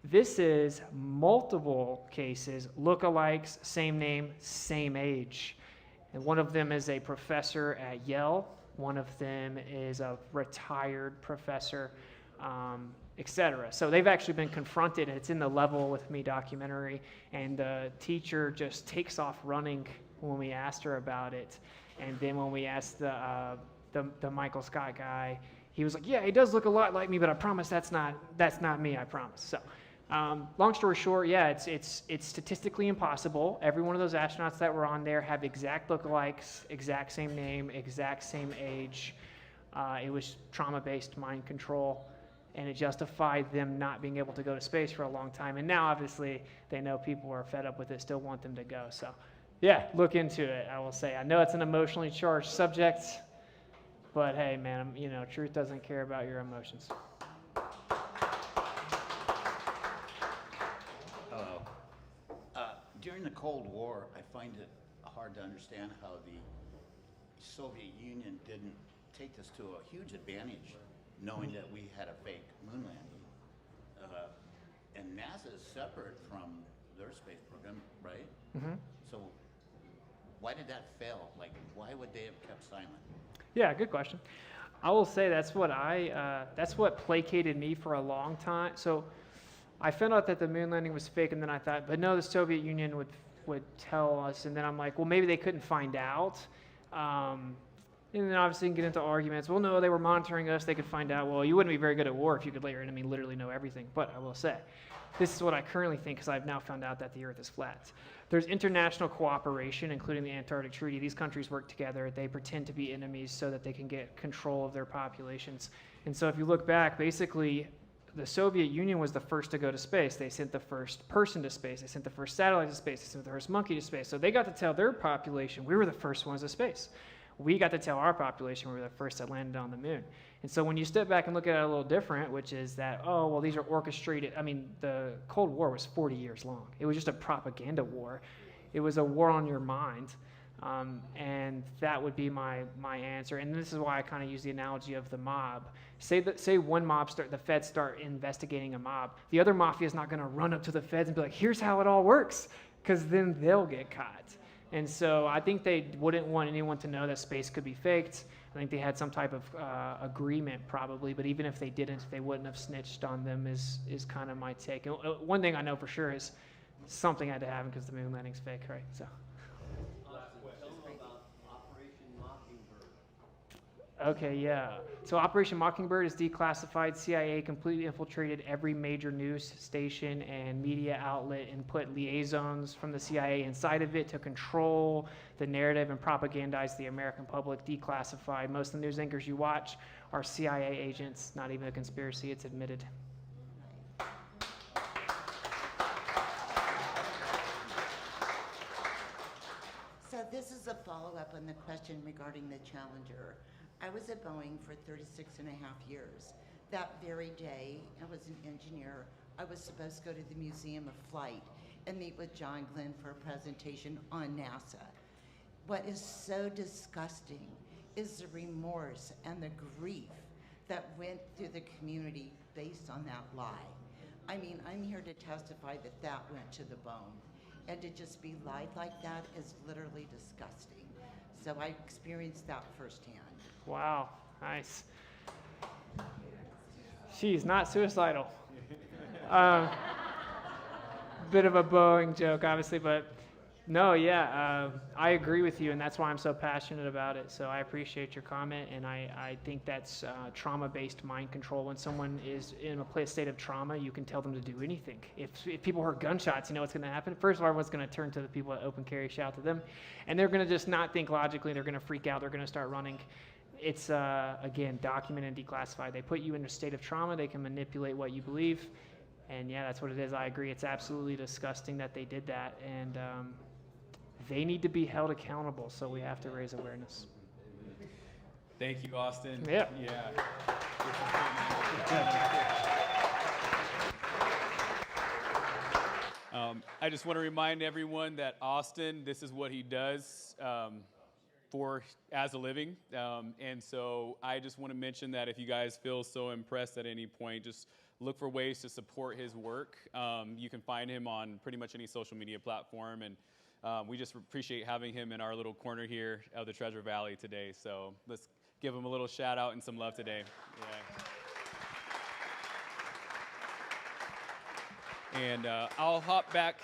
This is multiple cases, lookalikes, same name, same age. And one of them is a professor at Yale. One of them is a retired professor, etc. So they've actually been confronted, and it's in the Level with Me documentary. And the teacher just takes off running when we asked her about it. And then when we asked the Michael Scott guy, he was like, "Yeah, he does look a lot like me, but I promise that's not me. I promise." So. Long story short, yeah, it's statistically impossible. Every one of those astronauts that were on there have exact lookalikes, exact same name, exact same age. It was trauma-based mind control, and it justified them not being able to go to space for a long time. And now, obviously, they know people are fed up with it, still want them to go. So, yeah, look into it, I will say. I know it's an emotionally charged subject, but hey, man, you know, truth doesn't care about your emotions. Hello. During the Cold War, I find it hard to understand how the Soviet Union didn't take this to a huge advantage, knowing that we had a fake moon landing. And NASA is separate from their space program, right? Mm-hmm. So why did that fail? Like, why would they have kept silent? Yeah, good question. I will say that's what placated me for a long time. So I found out that the moon landing was fake, and then I thought, but no, the Soviet Union would tell us, and then I'm like, well, maybe they couldn't find out. And then obviously you can get into arguments. Well, no, they were monitoring us. They could find out. Well, you wouldn't be very good at war if you could let your enemy literally know everything. But I will say, this is what I currently think, because I've now found out that the Earth is flat. There's international cooperation, including the Antarctic Treaty. These countries work together. They pretend to be enemies so that they can get control of their populations. And so if you look back, basically, the Soviet Union was the first to go to space. They sent the first person to space. They sent the first satellite to space. They sent the first monkey to space. So they got to tell their population, we were the first ones to space. We got to tell our population we were the first that landed on the moon. And so when you step back and look at it a little different, which is that, oh, well, these are orchestrated. I mean, the Cold War was 40 years long. It was just a propaganda war. It was a war on your mind. And that would be my answer. And this is why I kind of use the analogy of the mob. Say one mob the feds start investigating a mob. The other mafia is not going to run up to the feds and be like, here's how it all works, because then they'll get caught. And so I think they wouldn't want anyone to know that space could be faked. I think they had some type of agreement probably, but even if they didn't, they wouldn't have snitched on them is kind of my take. And one thing I know for sure is something had to happen because the moon landing's fake, right? So. Okay, yeah. So Operation Mockingbird is declassified. CIA completely infiltrated every major news station and media outlet and put liaisons from the CIA inside of it to control the narrative and propagandize the American public. Declassified. Most of the news anchors you watch are CIA agents. Not even a conspiracy. It's admitted. So this is a follow-up on the question regarding the Challenger. I was at Boeing for 36 and a half years. That very day, I was an engineer. I was supposed to go to the Museum of Flight and meet with John Glenn for a presentation on NASA. What is so disgusting is the remorse and the grief that went through the community based on that lie. I mean, I'm here to testify that that went to the bone. And to just be lied like that is literally disgusting. So I experienced that firsthand. Wow, nice. She's not suicidal. Bit of a Boeing joke, obviously, but no, yeah, I agree with you, and that's why I'm so passionate about it. So I appreciate your comment, and I think that's trauma-based mind control. When someone is in a state of trauma, you can tell them to do anything. If people heard gunshots, you know what's going to happen? First of all, everyone's going to turn to the people at open carry, shout to them, and they're going to just not think logically. They're going to freak out. They're going to start running. It's, again, documented and declassified. They put you in a state of trauma. They can manipulate what you believe. And, yeah, that's what it is. I agree. It's absolutely disgusting that they did that. And they need to be held accountable, so we have to raise awareness. Thank you, Austin. Yeah. Yeah. I just want to remind everyone that Austin, this is what he does as a living. And so I just want to mention that if you guys feel so impressed at any point, just look for ways to support his work. You can find him on pretty much any social media platform. And we just appreciate having him in our little corner here of the Treasure Valley today. So let's give him a little shout out and some love today. Yeah. And I'll hop back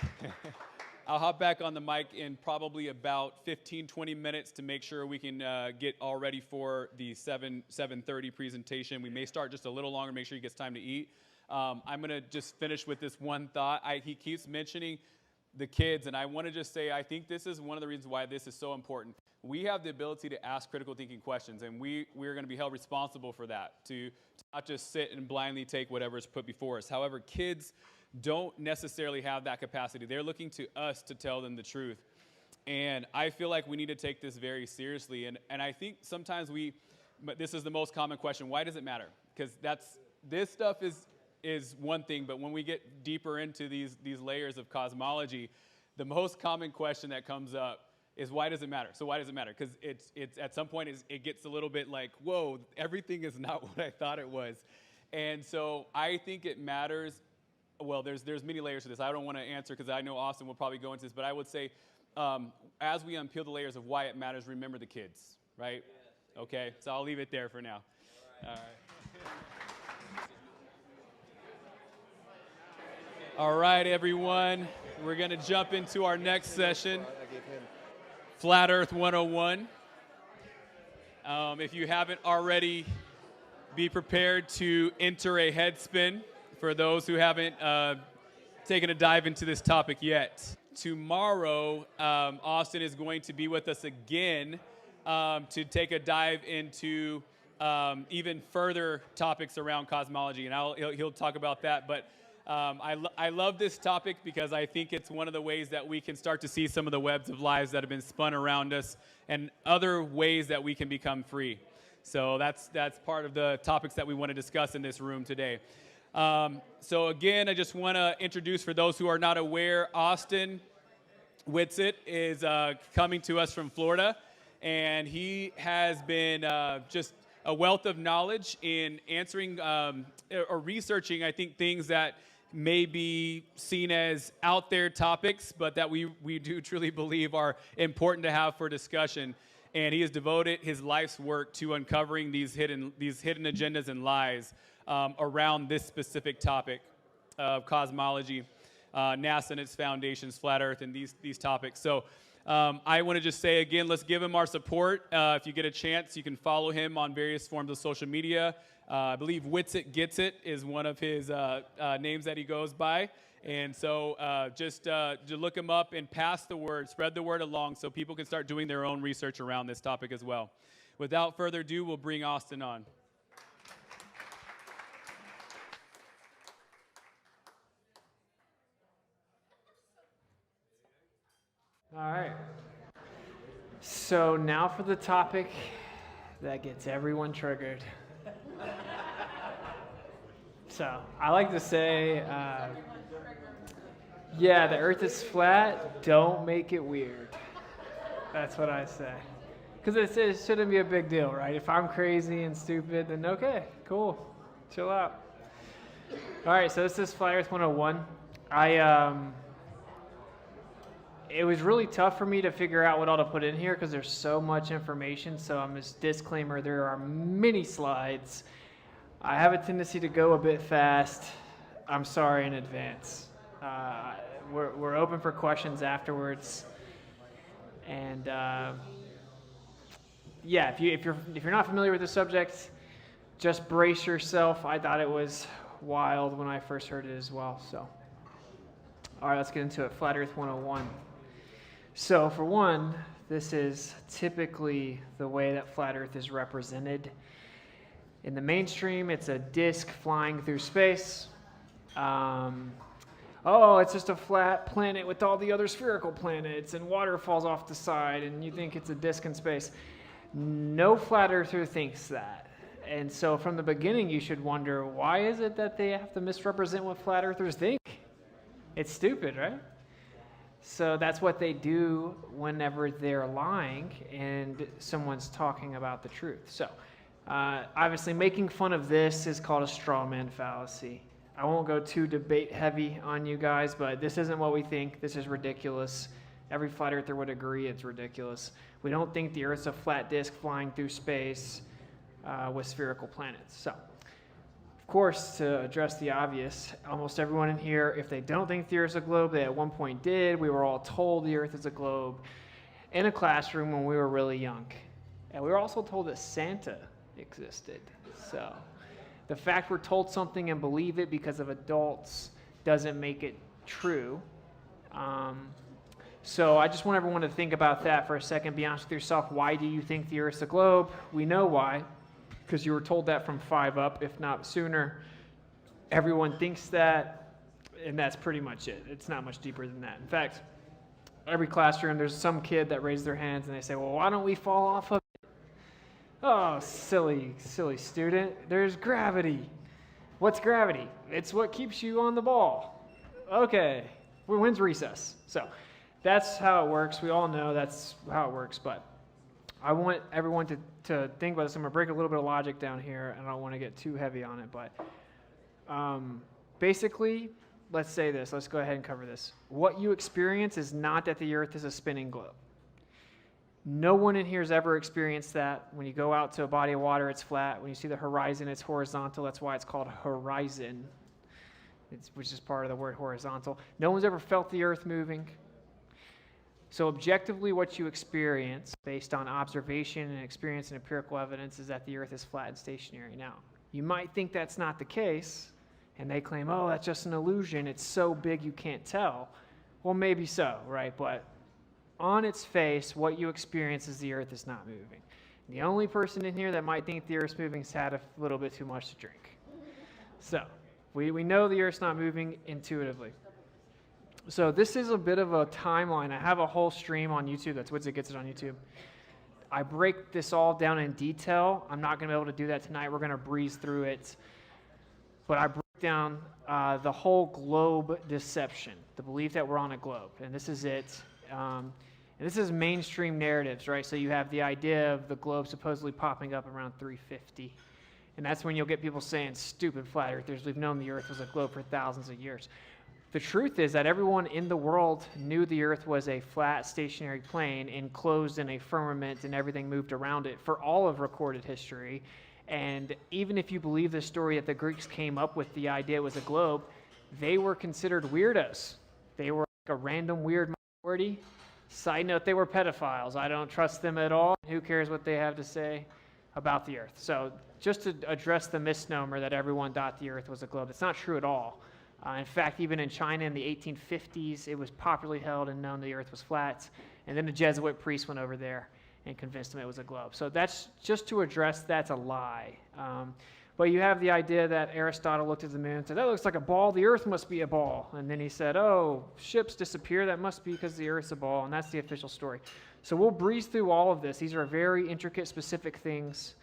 on the mic in probably about 15-20 minutes to make sure we can get all ready for the 7:30 presentation. We may start just a little longer, make sure he gets time to eat. I'm going to just finish with this one thought. He keeps mentioning the kids, and I want to just say I think this is one of the reasons why this is so important. We have the ability to ask critical thinking questions, and we're going to be held responsible for that, to not just sit and blindly take whatever is put before us. However, kids don't necessarily have that capacity. They're looking to us to tell them the truth. And I feel like we need to take this very seriously. And I think sometimes but this is the most common question, why does it matter? Because this stuff is one thing, but when we get deeper into these layers of cosmology, the most common question that comes up is why does it matter? So why does it matter? Because it's at some point it gets a little bit like, whoa, everything is not what I thought it was. And so I think it matters. Well, there's many layers to this. I don't want to answer because I know Austin will probably go into this, but I would say as we unpeel the layers of why it matters, remember the kids, right? Okay, so I'll leave it there for now. All right. All right, everyone. We're going to jump into our next session, Flat Earth 101. If you haven't already, be prepared to enter a head spin for those who haven't taken a dive into this topic yet. Tomorrow, Austin is going to be with us again to take a dive into even further topics around cosmology, and he'll talk about that. But I love this topic because I think it's one of the ways that we can start to see some of the webs of lives that have been spun around us and other ways that we can become free. So that's part of the topics that we want to discuss in this room today. So again, I just want to introduce, for those who are not aware, Austin Whitsitt is coming to us from Florida, and he has been just a wealth of knowledge in answering or researching, I think, things that may be seen as out there topics, but that we do truly believe are important to have for discussion. And he has devoted his life's work to uncovering these hidden agendas and lies around this specific topic of cosmology, NASA and its foundations, flat Earth, and these topics. So I want to just say again, let's give him our support. If you get a chance, you can follow him on various forms of social media. I believe Whitsitt Gets It is one of his names that he goes by. And so just to look him up and pass the word, spread the word along so people can start doing their own research around this topic as well. Without further ado, we'll bring Austin on. All right. So now for the topic that gets everyone triggered. So I like to say, yeah, the earth is flat, don't make it weird. That's what I say. Because it shouldn't be a big deal, right? If I'm crazy and stupid, then okay, cool, chill out. All right, so this is Flat Earth 101. It was really tough for me to figure out what all to put in here because there's so much information. So I'm just disclaimer, there are many slides. I have a tendency to go a bit fast. I'm sorry in advance. We're open for questions afterwards. And yeah, if you're not familiar with the subject, just brace yourself. I thought it was wild when I first heard it as well. So, all right, let's get into it. Flat Earth 101. So for one, this is typically the way that flat Earth is represented. In the mainstream, it's a disk flying through space. It's just a flat planet with all the other spherical planets, and water falls off the side, and you think it's a disk in space. No flat earther thinks that. And so from the beginning, you should wonder, why is it that they have to misrepresent what flat earthers think? It's stupid, right? So that's what they do whenever they're lying and someone's talking about the truth. So obviously making fun of this is called a straw man fallacy. I won't go too debate heavy on you guys, but this isn't what we think. This is ridiculous. Every flat earther would agree it's ridiculous. We don't think the Earth's a flat disk flying through space with spherical planets. So, of course, to address the obvious, almost everyone in here, if they don't think the Earth's a globe, they at one point did. We were all told the Earth is a globe in a classroom when we were really young. And we were also told that Santa existed. So the fact we're told something and believe it because of adults doesn't make it true. So I just want everyone to think about that for a second. Be honest with yourself. Why do you think the Earth's a globe? We know why, because you were told that from 5 up, if not sooner. Everyone thinks that, and that's pretty much it. It's not much deeper than that. In fact, every classroom, there's some kid that raises their hands and they say, well, why don't we fall off of it? Oh, silly student. There's gravity. What's gravity? It's what keeps you on the ball. Okay, when's recess? So that's how it works. We all know that's how it works, but I want everyone to think about this. I'm going to break a little bit of logic down here, and I don't want to get too heavy on it, but basically, let's say this. Let's go ahead and cover this. What you experience is not that the Earth is a spinning globe. No one in here has ever experienced that. When you go out to a body of water, it's flat. When you see the horizon, it's horizontal. That's why it's called horizon, which is part of the word horizontal. No one's ever felt the Earth moving. So objectively, what you experience based on observation and experience and empirical evidence is that the Earth is flat and stationary. Now, you might think that's not the case, and they claim, oh, that's just an illusion. It's so big you can't tell. Well, maybe so, right? But on its face, what you experience is the Earth is not moving. The only person in here that might think the Earth's moving has had a little bit too much to drink. So we know the Earth's not moving intuitively. So this is a bit of a timeline. I have a whole stream on YouTube. That's Whitsitt Gets It on YouTube. I break this all down in detail. I'm not going to be able to do that tonight. We're going to breeze through it. But I break down the whole globe deception, the belief that we're on a globe. And this is it. And this is mainstream narratives, right? So you have the idea of the globe supposedly popping up around 350. And that's when you'll get people saying, stupid flat earthers, we've known the Earth was a globe for thousands of years. The truth is that everyone in the world knew the Earth was a flat, stationary plane enclosed in a firmament and everything moved around it for all of recorded history. And even if you believe the story that the Greeks came up with the idea it was a globe, they were considered weirdos. They were like a random weird minority. Side note, they were pedophiles. I don't trust them at all. Who cares what they have to say about the Earth? So just to address the misnomer that everyone thought the Earth was a globe, it's not true at all. In fact, even in China in the 1850s, it was popularly held and known the Earth was flat. And then a Jesuit priest went over there and convinced him it was a globe. So that's just to address that's a lie. But you have the idea that Aristotle looked at the moon and said, that looks like a ball. The Earth must be a ball. And then he said, oh, ships disappear. That must be because the Earth's a ball. And that's the official story. So we'll breeze through all of this. These are very intricate, specific things.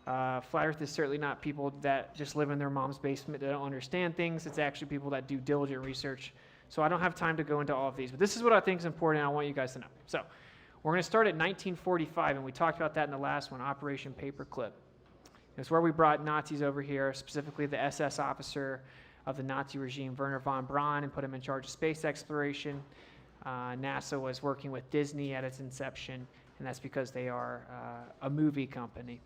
Flat Earth is certainly not people that just live in their mom's basement that don't understand things. It's actually people that do diligent research. So I don't have time to go into all of these, but this is what I think is important and I want you guys to know. So we're going to start at 1945, and we talked about that in the last one, Operation Paperclip. It's where we brought Nazis over here, specifically the SS officer of the Nazi regime, Werner von Braun, and put him in charge of space exploration. NASA was working with Disney at its inception, and that's because they are a movie company.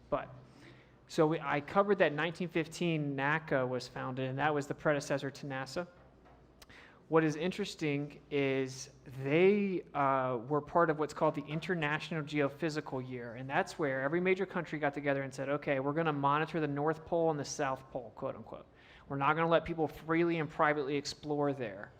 So I covered that 1915 NACA was founded, and that was the predecessor to NASA. What is interesting is they were part of what's called the International Geophysical Year, and that's where every major country got together and said, okay, we're going to monitor the North Pole and the South Pole, quote unquote. We're not going to let people freely and privately explore there,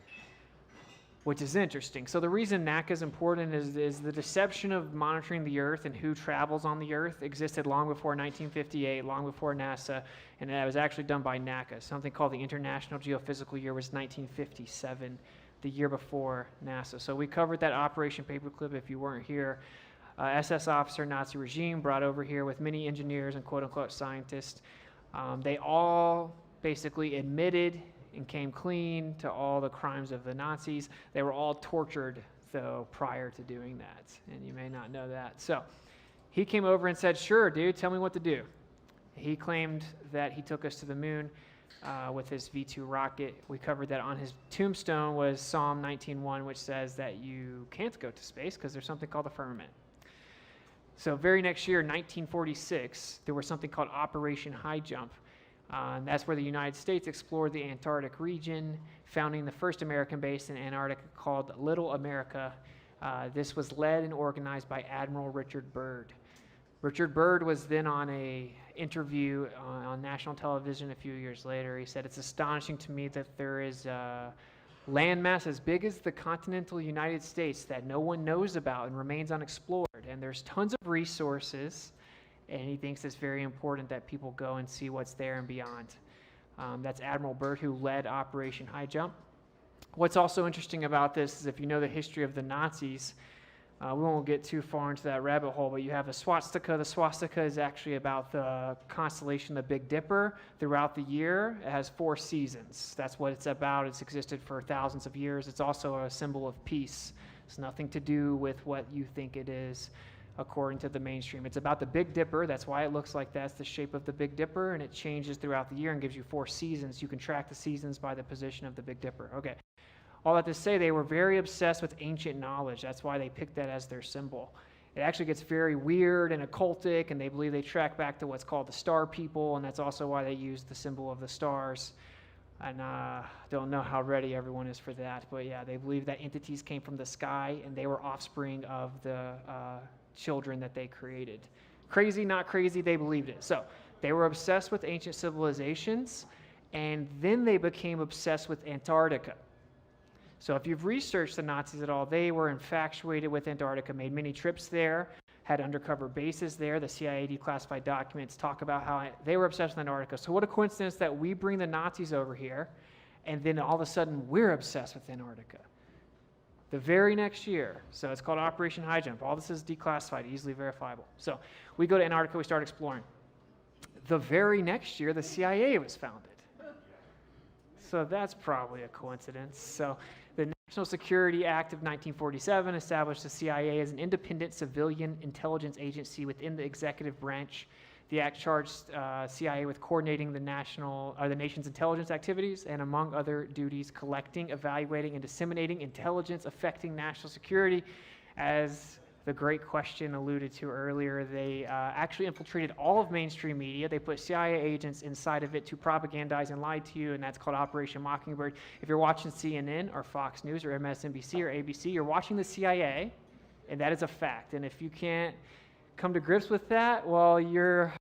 which is interesting. So the reason NACA is important is the deception of monitoring the Earth and who travels on the Earth existed long before 1958, long before NASA, and that was actually done by NACA. Something called the International Geophysical Year was 1957, the year before NASA. So we covered that Operation Paperclip if you weren't here. SS officer, Nazi regime, brought over here with many engineers and quote-unquote scientists. They all basically admitted and came clean to all the crimes of the Nazis. They were all tortured, though, prior to doing that, and you may not know that. So he came over and said, sure, dude, tell me what to do. He claimed that he took us to the moon with his V-2 rocket. We covered that on his tombstone was Psalm 19:1, which says that you can't go to space because there's something called the firmament. So very next year, 1946, there was something called Operation High Jump. And that's where the United States explored the Antarctic region, founding the first American base in Antarctica called Little America. This was led and organized by Admiral Richard Byrd. Richard Byrd was then on an interview on national television a few years later. He said, it's astonishing to me that there is landmass as big as the continental United States that no one knows about and remains unexplored. And there's tons of resources, and he thinks it's very important that people go and see what's there and beyond. That's Admiral Byrd, who led Operation High Jump. What's also interesting about this is if you know the history of the Nazis, we won't get too far into that rabbit hole, but you have a swastika. The swastika is actually about the constellation, the Big Dipper. Throughout the year, it has 4 seasons. That's what it's about. It's existed for thousands of years. It's also a symbol of peace. It's nothing to do with what you think it is, according to the mainstream. It's about the Big Dipper. That's why it looks like that's the shape of the Big Dipper, and it changes throughout the year and gives you 4 seasons. You can track the seasons by the position of the Big Dipper. Okay. All that to say, they were very obsessed with ancient knowledge. That's why they picked that as their symbol. It actually gets very weird and occultic, and they believe they track back to what's called the Star People, and that's also why they use the symbol of the stars. And don't know how ready everyone is for that, but yeah, they believe that entities came from the sky, and they were offspring of the children that they created. Crazy, not crazy, they believed it. So they were obsessed with ancient civilizations, and then they became obsessed with Antarctica. So if you've researched the Nazis at all, they were infatuated with Antarctica, made many trips there, had undercover bases there. The CIA declassified documents talk about how they were obsessed with Antarctica. So what a coincidence that we bring the Nazis over here, and then all of a sudden we're obsessed with Antarctica. The very next year, so it's called Operation High Jump. All this is declassified, easily verifiable. So we go to Antarctica, we start exploring. The very next year, the CIA was founded. So that's probably a coincidence. So the National Security Act of 1947 established the CIA as an independent civilian intelligence agency within the executive branch. The act charged CIA with coordinating the nation's intelligence activities and, among other duties, collecting, evaluating, and disseminating intelligence affecting national security. As the Great Question alluded to earlier, they actually infiltrated all of mainstream media. They put CIA agents inside of it to propagandize and lie to you, and that's called Operation Mockingbird. If you're watching CNN or Fox News or MSNBC or ABC, you're watching the CIA, and that is a fact. And if you can't come to grips with that, well, you're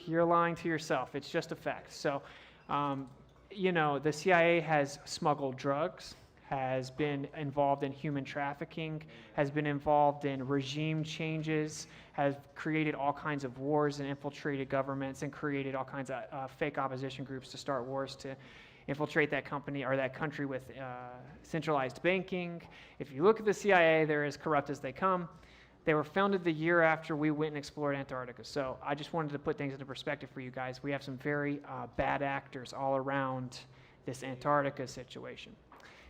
lying to yourself. It's just a fact. So, the CIA has smuggled drugs, has been involved in human trafficking, has been involved in regime changes, has created all kinds of wars and infiltrated governments and created all kinds of fake opposition groups to start wars to infiltrate that company or that country with centralized banking. If you look at the CIA, they're as corrupt as they come. They were founded the year after we went and explored Antarctica. So I just wanted to put things into perspective for you guys. We have some very bad actors all around this Antarctica situation.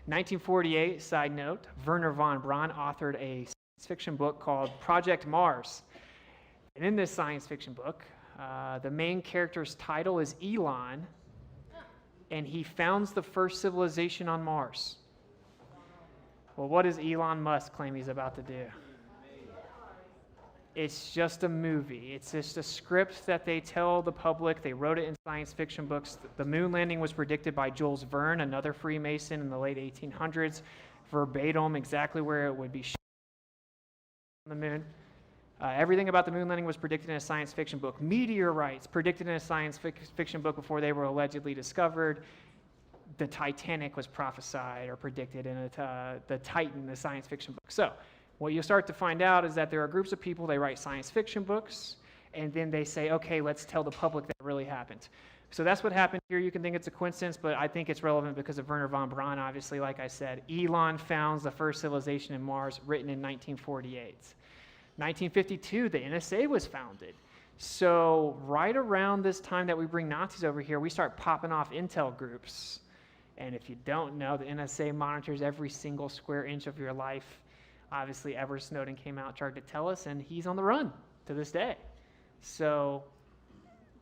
1948, side note, Wernher von Braun authored a science fiction book called Project Mars. And in this science fiction book, the main character's title is Elon, and he founds the first civilization on Mars. Well, what does Elon Musk claim he's about to do? It's just a movie. It's just a script that they tell the public. They wrote it in science fiction books. The moon landing was predicted by Jules Verne, another Freemason in the late 1800s, verbatim exactly where it would be on the moon. Everything about the moon landing was predicted in a science fiction book. Meteorites predicted in a science fiction book before they were allegedly discovered. The Titanic was prophesied or predicted in the Titan, the science fiction book. So what you'll start to find out is that there are groups of people, they write science fiction books, and then they say, okay, let's tell the public that really happened. So that's what happened here. You can think it's a coincidence, but I think it's relevant because of Wernher von Braun, obviously, like I said. Elon founds the first civilization in Mars, written in 1948. 1952, the NSA was founded. So right around this time that we bring Nazis over here, we start popping off intel groups. And if you don't know, the NSA monitors every single square inch of your life. Obviously, Edward Snowden came out, tried to tell us, and he's on the run to this day. So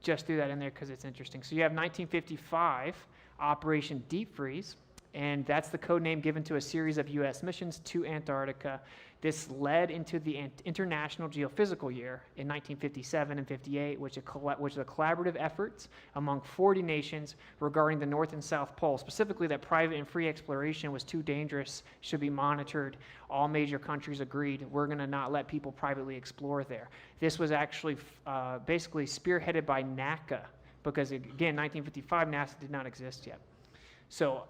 just threw that in there because it's interesting. So you have 1955, Operation Deep Freeze, and that's the code name given to a series of U.S. missions to Antarctica. This led into the International Geophysical Year in 1957 and 58, which was a collaborative effort among 40 nations regarding the North and South Pole, specifically that private and free exploration was too dangerous, should be monitored. All major countries agreed, we're going to not let people privately explore there. This was actually basically spearheaded by NACA, because again, 1955, NASA did not exist yet. So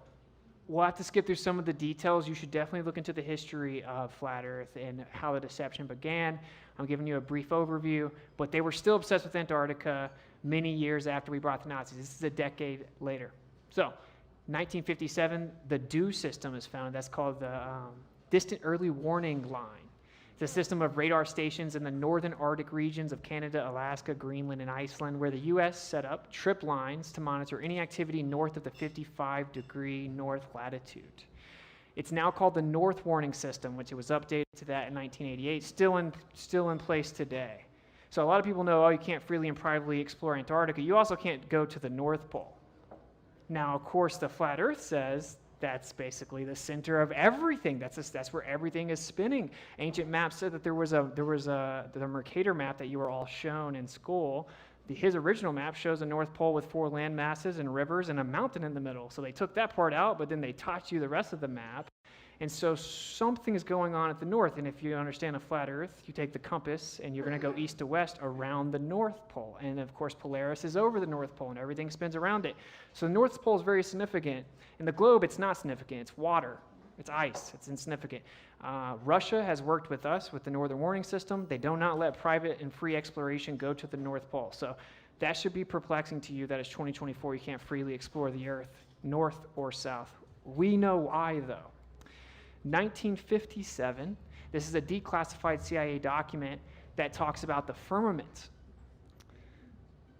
we'll have to skip through some of the details. You should definitely look into the history of flat Earth and how the deception began. I'm giving you a brief overview, but they were still obsessed with Antarctica many years after we brought the Nazis. This is a decade later. So, 1957, the DEW system is found. That's called the Distant Early Warning Line. It's a system of radar stations in the northern Arctic regions of Canada, Alaska, Greenland, and Iceland, where the U.S. set up trip lines to monitor any activity north of the 55-degree north latitude. It's now called the North Warning System, which it was updated to that in 1988, still in place today. So a lot of people know, oh, you can't freely and privately explore Antarctica. You also can't go to the North Pole. Now, of course, the Flat Earth says that's basically the center of everything. That's where everything is spinning. Ancient maps said that the Mercator map that you were all shown in school. His original map shows a North Pole with 4 land masses and rivers and a mountain in the middle. So they took that part out, but then they taught you the rest of the map. And so something is going on at the north. And if you understand a flat Earth, you take the compass and you're going to go east to west around the North Pole. And of course, Polaris is over the North Pole and everything spins around it. So the North Pole is very significant. In the globe, it's not significant. It's water. It's ice. It's insignificant. Russia has worked with us with the Northern Warning System. They do not let private and free exploration go to the North Pole. So that should be perplexing to you that it's 2024. You can't freely explore the Earth, north or south. We know why, though. 1957, this is a declassified CIA document that talks about the firmament.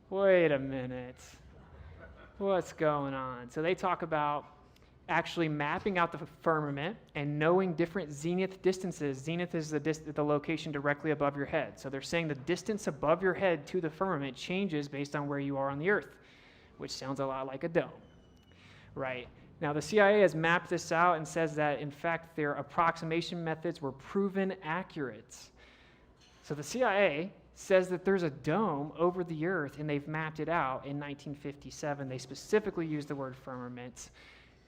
Wait a minute. What's going on? So they talk about actually mapping out the firmament and knowing different zenith distances. Zenith is the location directly above your head. So they're saying the distance above your head to the firmament changes based on where you are on the Earth, which sounds a lot like a dome, right? Now, the CIA has mapped this out and says that, in fact, their approximation methods were proven accurate. So the CIA says that there's a dome over the Earth, and they've mapped it out in 1957. They specifically used the word firmament.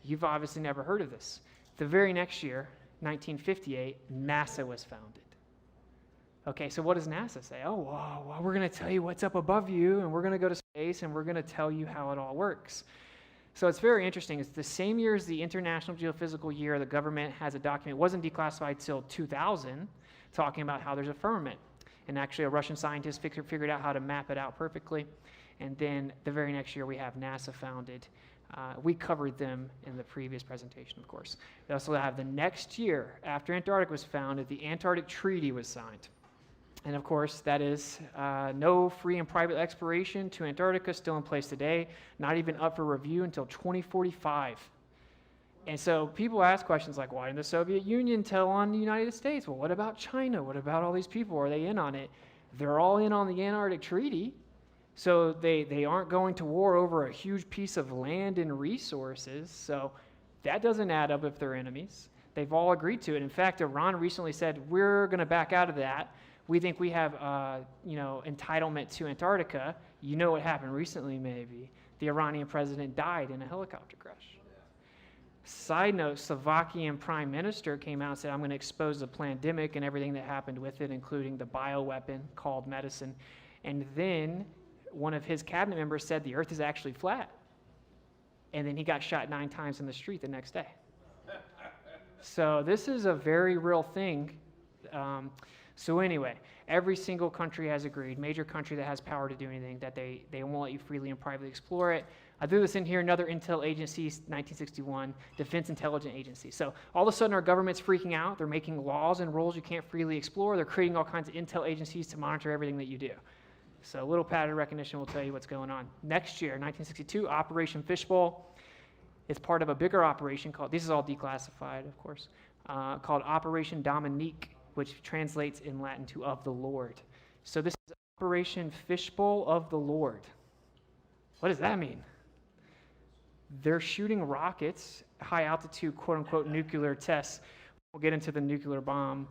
You've obviously never heard of this. The very next year, 1958, NASA was founded. Okay, so what does NASA say? Oh, well, we're going to tell you what's up above you, and we're going to go to space, and we're going to tell you how it all works. So it's very interesting. It's the same year as the International Geophysical Year. The government has a document. It wasn't declassified till 2000, talking about how there's a firmament. And actually, a Russian scientist figured out how to map it out perfectly. And then the very next year, we have NASA founded. We covered them in the previous presentation, of course. We also have the next year, after Antarctica was founded, the Antarctic Treaty was signed. And of course, that is no free and private exploration to Antarctica, still in place today, not even up for review until 2045. And so people ask questions like, why didn't the Soviet Union tell on the United States? Well, what about China? What about all these people? Are they in on it? They're all in on the Antarctic Treaty. So they aren't going to war over a huge piece of land and resources. So that doesn't add up if they're enemies. They've all agreed to it. In fact, Iran recently said, we're going to back out of that. We think we have, entitlement to Antarctica. You know what happened recently, maybe. The Iranian president died in a helicopter crash. Side note, Slovakian prime minister came out and said, I'm going to expose the pandemic and everything that happened with it, including the bioweapon called medicine. And then one of his cabinet members said the Earth is actually flat. And then he got shot 9 times in the street the next day. So this is a very real thing. So anyway, every single country has agreed, major country that has power to do anything, that they won't let you freely and privately explore it. I threw this in here, another intel agency, 1961, Defense Intelligence Agency. So all of a sudden our government's freaking out. They're making laws and rules you can't freely explore. They're creating all kinds of intel agencies to monitor everything that you do. So a little pattern recognition will tell you what's going on. Next year, 1962, Operation Fishbowl. It's part of a bigger operation called, this is all declassified, of course, called Operation Dominique, which translates in Latin to of the Lord. So this is Operation Fishbowl of the Lord. What does that mean? They're shooting rockets, high altitude, quote unquote, nuclear tests. We'll get into the nuclear bomb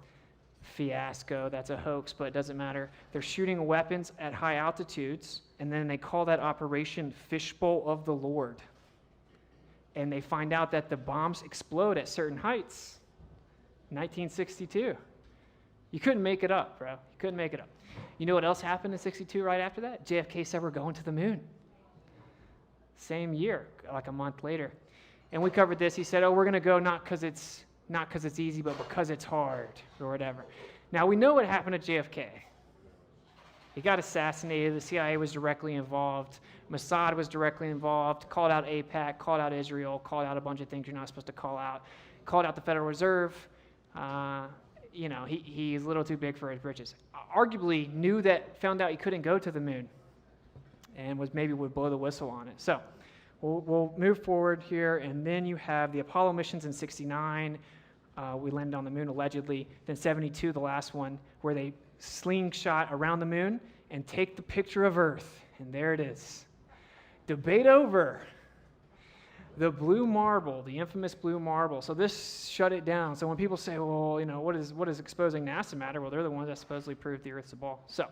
fiasco. That's a hoax, but it doesn't matter. They're shooting weapons at high altitudes, and then they call that Operation Fishbowl of the Lord. And they find out that the bombs explode at certain heights. 1962. You couldn't make it up, bro. You couldn't make it up. You know what else happened in 62 right after that? JFK said we're going to the moon. Same year, like a month later. And we covered this. He said, oh, we're going to go not because it's easy, but because it's hard, or whatever. Now, we know what happened to JFK. He got assassinated. The CIA was directly involved. Mossad was directly involved, called out AIPAC, called out Israel, called out a bunch of things you're not supposed to call out, called out the Federal Reserve. He's a little too big for his britches. Arguably found out he couldn't go to the moon and would blow the whistle on it. So we'll move forward here, and then you have the Apollo missions in 69. We landed on the moon allegedly. Then 72, the last one, where they slingshot around the moon and take the picture of Earth. And there it is. Debate over. The blue marble, the infamous blue marble. So this shut it down. So when people say, well, what is exposing NASA matter? Well, they're the ones that supposedly proved the Earth's a ball. So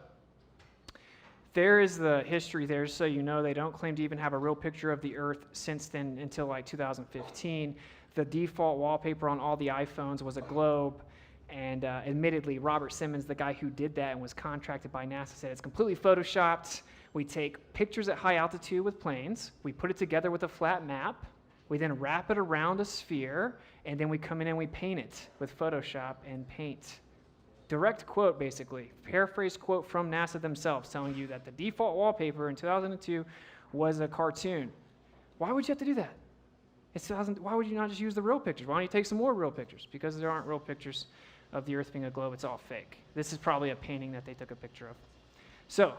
there is the history there, so you know they don't claim to even have a real picture of the Earth since then until like 2015. The default wallpaper on all the iPhones was a globe. And admittedly, Robert Simmons, the guy who did that and was contracted by NASA, said it's completely photoshopped. We take pictures at high altitude with planes. We put it together with a flat map. We then wrap it around a sphere. And then we come in and we paint it with Photoshop and paint. Direct quote, basically. Paraphrase quote from NASA themselves telling you that the default wallpaper in 2002 was a cartoon. Why would you have to do that? Why would you not just use the real pictures? Why don't you take some more real pictures? Because there aren't real pictures of the Earth being a globe. It's all fake. This is probably a painting that they took a picture of. So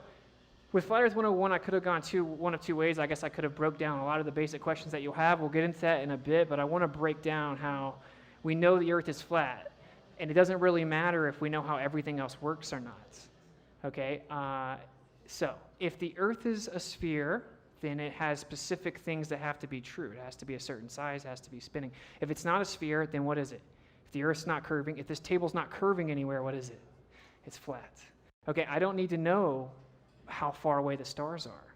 with Flat Earth 101, I could have gone one of two ways. I guess I could have broke down a lot of the basic questions that you'll have. We'll get into that in a bit, but I want to break down how we know the Earth is flat. And it doesn't really matter if we know how everything else works or not. Okay? So if the Earth is a sphere, then it has specific things that have to be true. It has to be a certain size, it has to be spinning. If it's not a sphere, then what is it? If the Earth's not curving, if this table's not curving anywhere, what is it? It's flat. Okay, I don't need to know how far away the stars are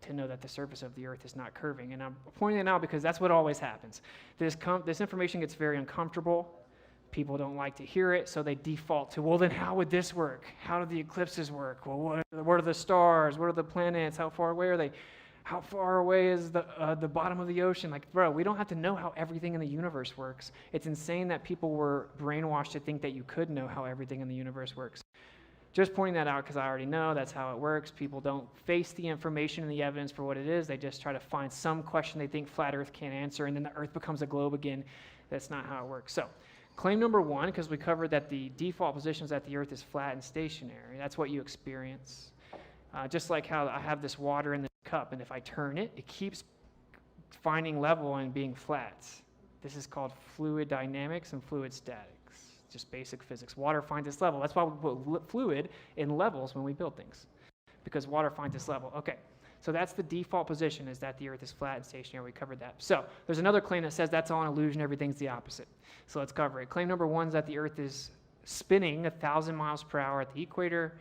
to know that the surface of the Earth is not curving. And I'm pointing it out because that's what always happens. This information gets very uncomfortable. People don't like to hear it, so they default to, well, then how would this work? How do the eclipses work? Well, what are the stars? What are the planets? How far away are they? How far away is the bottom of the ocean? Like, bro, we don't have to know how everything in the universe works. It's insane that people were brainwashed to think that you could know how everything in the universe works. Just pointing that out because I already know that's how it works. People don't face the information and the evidence for what it is. They just try to find some question they think flat Earth can't answer, and then the Earth becomes a globe again. That's not how it works. So claim number one, because we covered that the default position is that the Earth is flat and stationary. That's what you experience. Just like how I have this water in the cup, and if I turn it, it keeps finding level and being flat. This is called fluid dynamics and fluid statics, just basic physics. Water finds its level. That's why we put fluid in levels when we build things, because water finds its level. Okay, so that's the default position, is that the Earth is flat and stationary. We covered that. So there's another claim that says that's all an illusion, everything's the opposite. So let's cover it. Claim number one is that the Earth is spinning 1,000 miles per hour at the equator,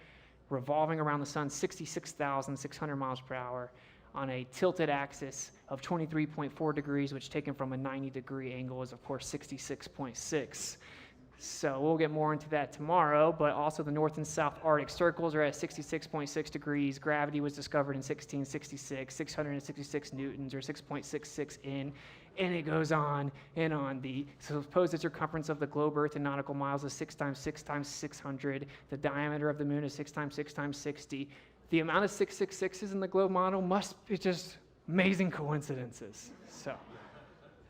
revolving around the sun 66,600 miles per hour on a tilted axis of 23.4 degrees, which taken from a 90-degree angle is, of course, 66.6. So we'll get more into that tomorrow, but also the North and South Arctic circles are at 66.6 degrees. Gravity was discovered in 1666, 666 newtons, or 6.66 in, and it goes on and on. The supposed circumference of the globe Earth in nautical miles is 6 times 6 times 600. The diameter of the moon is 6 times 6 times 60. The amount of 666s in the globe model must be just amazing coincidences. So,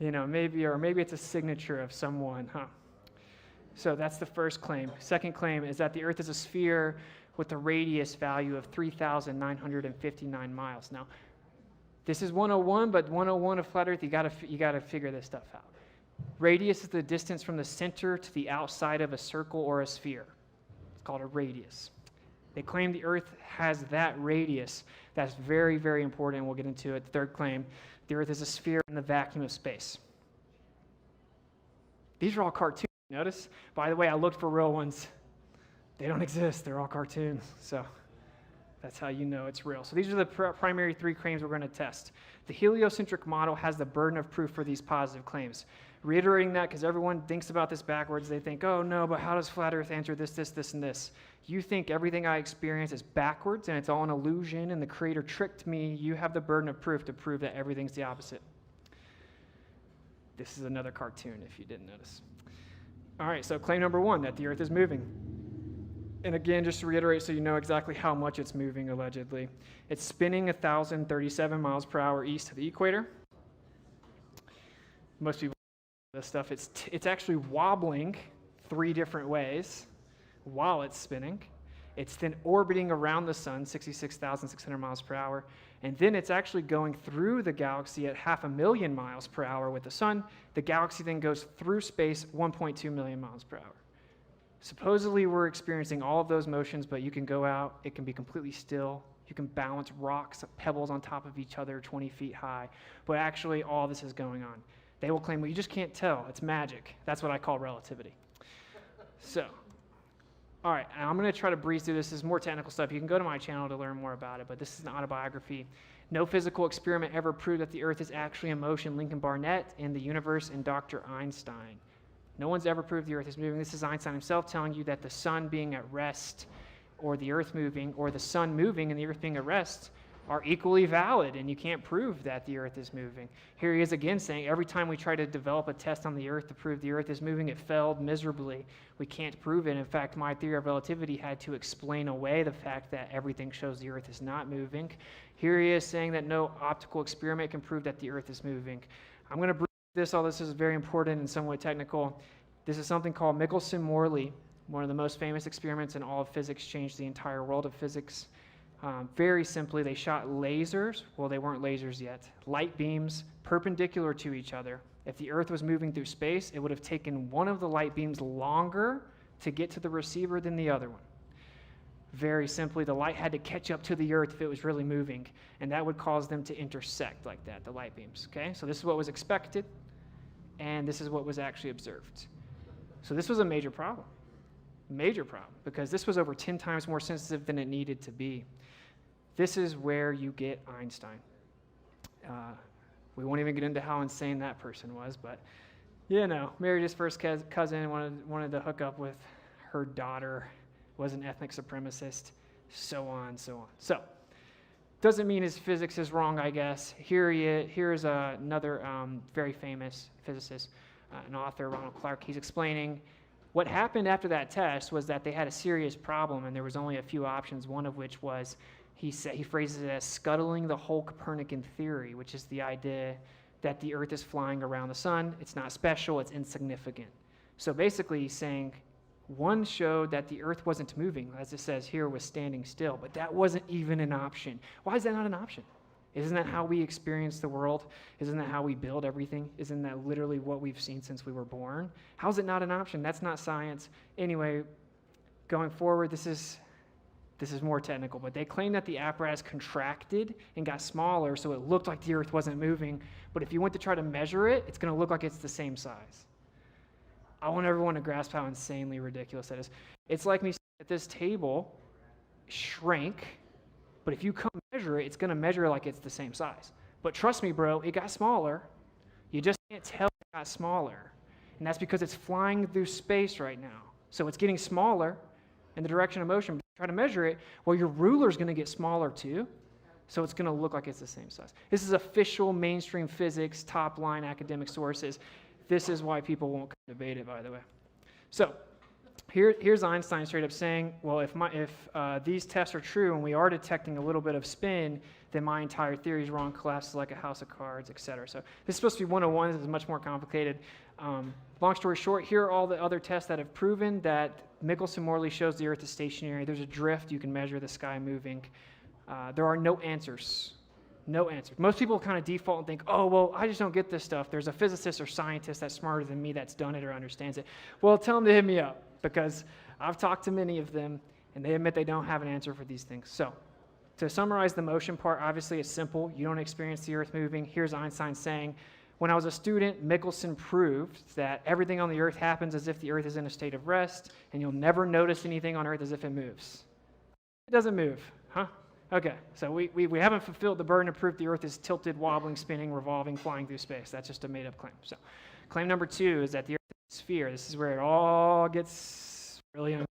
maybe it's a signature of someone, huh? So that's the first claim. Second claim is that the Earth is a sphere with a radius value of 3,959 miles. Now, this is 101, but 101 of flat Earth, you gotta figure this stuff out. Radius is the distance from the center to the outside of a circle or a sphere. It's called a radius. They claim the Earth has that radius. That's very, very important, and we'll get into it. Third claim, the Earth is a sphere in the vacuum of space. These are all cartoons, notice? By the way, I looked for real ones. They don't exist. They're all cartoons. So that's how you know it's real. So these are the primary three claims we're going to test. The heliocentric model has the burden of proof for these positive claims. Reiterating that because everyone thinks about this backwards. They think, oh no, but how does flat Earth answer this, this, this, and this? You think everything I experience is backwards and it's all an illusion and the Creator tricked me. You have the burden of proof to prove that everything's the opposite. This is another cartoon if you didn't notice. All right, so claim number 1, that the Earth is moving. And again, just to reiterate so you know exactly how much it's moving allegedly. It's spinning 1,037 miles per hour east of the equator. Most people know this stuff. It's actually wobbling 3 different ways while it's spinning. It's then orbiting around the sun, 66,600 miles per hour. And then it's actually going through the galaxy at 500,000 miles per hour with the sun. The galaxy then goes through space 1.2 million miles per hour. Supposedly we're experiencing all of those motions, but you can go out, it can be completely still. You can balance rocks, pebbles on top of each other 20 feet high. But actually all this is going on. They will claim, well, you just can't tell. It's magic. That's what I call relativity. So, all right, I'm going to try to breeze through this. This is more technical stuff. You can go to my channel to learn more about it, but this is an autobiography. No physical experiment ever proved that the Earth is actually in motion. Lincoln Barnett in The Universe and Dr. Einstein. No one's ever proved the Earth is moving. This is Einstein himself telling you that the sun being at rest or the Earth moving or the sun moving and the Earth being at rest are equally valid, and you can't prove that the Earth is moving. Here he is again saying every time we try to develop a test on the Earth to prove the Earth is moving, it failed miserably. We can't prove it. In fact, my theory of relativity had to explain away the fact that everything shows the Earth is not moving. Here he is saying that no optical experiment can prove that the Earth is moving. I'm going to breeze this. All this is very important and somewhat technical. This is something called Michelson-Morley. One of the most famous experiments in all of physics, changed the entire world of physics. Very simply, they shot lasers. Well, they weren't lasers yet. Light beams perpendicular to each other. If the Earth was moving through space, it would have taken one of the light beams longer to get to the receiver than the other one. Very simply, the light had to catch up to the Earth if it was really moving, and that would cause them to intersect like that, the light beams. Okay, so this is what was expected, and this is what was actually observed. So this was a major problem, because this was over 10 times more sensitive than it needed to be. This is where you get Einstein. We won't even get into how insane that person was, but you know, married his first cousin, wanted to hook up with her daughter, was an ethnic supremacist, so on, so on. So, doesn't mean his physics is wrong, I guess. Here's another very famous physicist, an author, Ronald Clark. He's explaining what happened after that test was that they had a serious problem, and there was only a few options, one of which was, he phrases it as scuttling the whole Copernican theory, which is the idea that the Earth is flying around the sun. It's not special, it's insignificant. So basically he's saying, one showed that the Earth wasn't moving, as it says here, was standing still, but that wasn't even an option. Why is that not an option? Isn't that how we experience the world? Isn't that how we build everything? Isn't that literally what we've seen since we were born? How is it not an option? That's not science. Anyway, going forward, this is more technical, but they claim that the apparatus contracted and got smaller, so it looked like the Earth wasn't moving, but if you went to try to measure it, it's going to look like it's the same size. I want everyone to grasp how insanely ridiculous that is. It's like me at this table shrank, but if you come measure it, it's going to measure like it's the same size. But trust me, bro, it got smaller. You just can't tell it got smaller. And that's because it's flying through space right now. So it's getting smaller in the direction of motion. But try to measure it, well, your ruler's going to get smaller too. So it's going to look like it's the same size. This is official mainstream physics, top-line academic sources. This is why people won't debate it, by the way. So here's Einstein straight up saying, well, if these tests are true and we are detecting a little bit of spin, then my entire theory is wrong, collapses like a house of cards, etc. So this is supposed to be 101. This is much more complicated. Long story short, here are all the other tests that have proven that Michelson-Morley shows the Earth is stationary. There's a drift. You can measure the sky moving. There are no answers. No answer. Most people kind of default and think, oh, well, I just don't get this stuff. There's a physicist or scientist that's smarter than me that's done it or understands it. Well, tell them to hit me up, because I've talked to many of them, and they admit they don't have an answer for these things. So to summarize the motion part, obviously it's simple. You don't experience the Earth moving. Here's Einstein saying, when I was a student, Michelson proved that everything on the Earth happens as if the Earth is in a state of rest, and you'll never notice anything on Earth as if it moves. It doesn't move, huh? Okay, so we haven't fulfilled the burden of proof the Earth is tilted, wobbling, spinning, revolving, flying through space. That's just a made-up claim. So claim number 2 is that the Earth is a sphere. This is where it all gets really uncomfortable.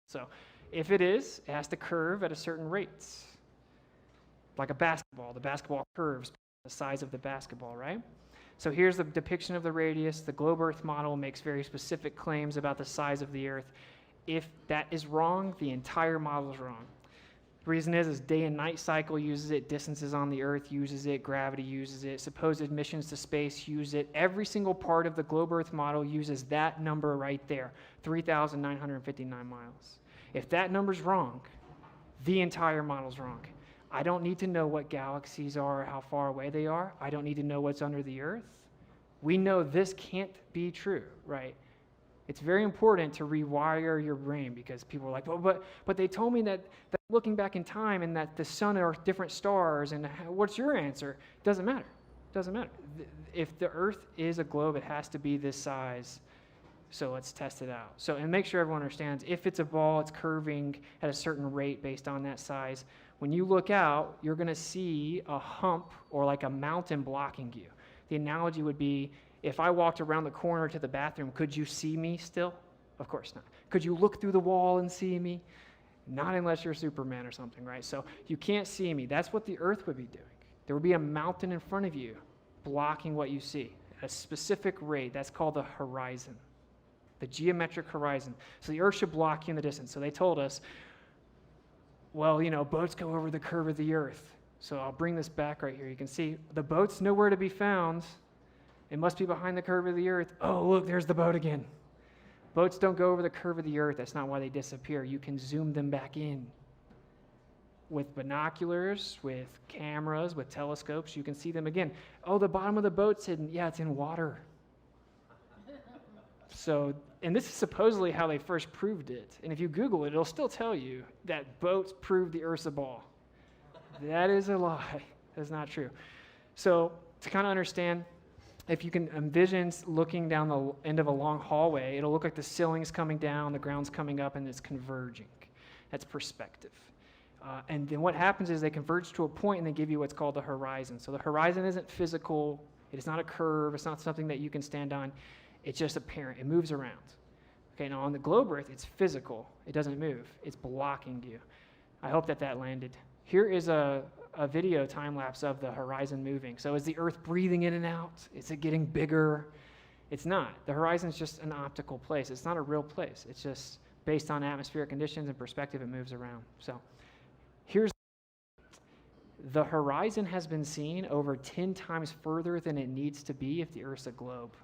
So if it is, it has to curve at a certain rate. Like a basketball. The basketball curves the size of the basketball, right? So here's the depiction of the radius. The globe Earth model makes very specific claims about the size of the Earth. If that is wrong, the entire model is wrong. The reason is day and night cycle uses it, distances on the Earth uses it, gravity uses it, supposed missions to space use it. Every single part of the globe Earth model uses that number right there, 3,959 miles. If that number's wrong, the entire model's wrong. I don't need to know what galaxies are or how far away they are. I don't need to know what's under the Earth. We know this can't be true, right? It's very important to rewire your brain because people are like, well, but they told me that looking back in time and that the sun are different stars and what's your answer? Doesn't matter. Doesn't matter. If the Earth is a globe, it has to be this size. So let's test it out. So, and make sure everyone understands, if it's a ball, it's curving at a certain rate based on that size. When you look out, you're going to see a hump or like a mountain blocking you. The analogy would be, if I walked around the corner to the bathroom, could you see me still? Of course not. Could you look through the wall and see me? Not unless you're Superman or something, right? So you can't see me. That's what the Earth would be doing. There would be a mountain in front of you blocking what you see at a specific rate. That's called the horizon, the geometric horizon. So the Earth should block you in the distance. So they told us, well, boats go over the curve of the Earth. So I'll bring this back right here. You can see the boat's nowhere to be found. It must be behind the curve of the Earth. Oh, look, there's the boat again. Boats don't go over the curve of the Earth. That's not why they disappear. You can zoom them back in. With binoculars, with cameras, with telescopes, you can see them again. Oh, the bottom of the boat's hidden. Yeah, it's in water. So, and this is supposedly how they first proved it. And if you Google it, it'll still tell you that boats prove the Earth's a ball. That is a lie. That's not true. So, to kind of understand, if you can envision looking down the end of a long hallway, it'll look like the ceiling's coming down, the ground's coming up, and it's converging. That's perspective. And then what happens is they converge to a point and they give you what's called the horizon. So the horizon isn't physical. It is not a curve. It's not something that you can stand on. It's just apparent. It moves around. Okay, now on the globe Earth, it's physical. It doesn't move. It's blocking you. I hope that landed. Here is a video time lapse of the horizon moving. So is the Earth breathing in and out? Is it getting bigger? It's not. The horizon is just an optical place. It's not a real place. It's just based on atmospheric conditions and perspective, it moves around. So here's the horizon has been seen over 10 times further than it needs to be if the Earth's a globe.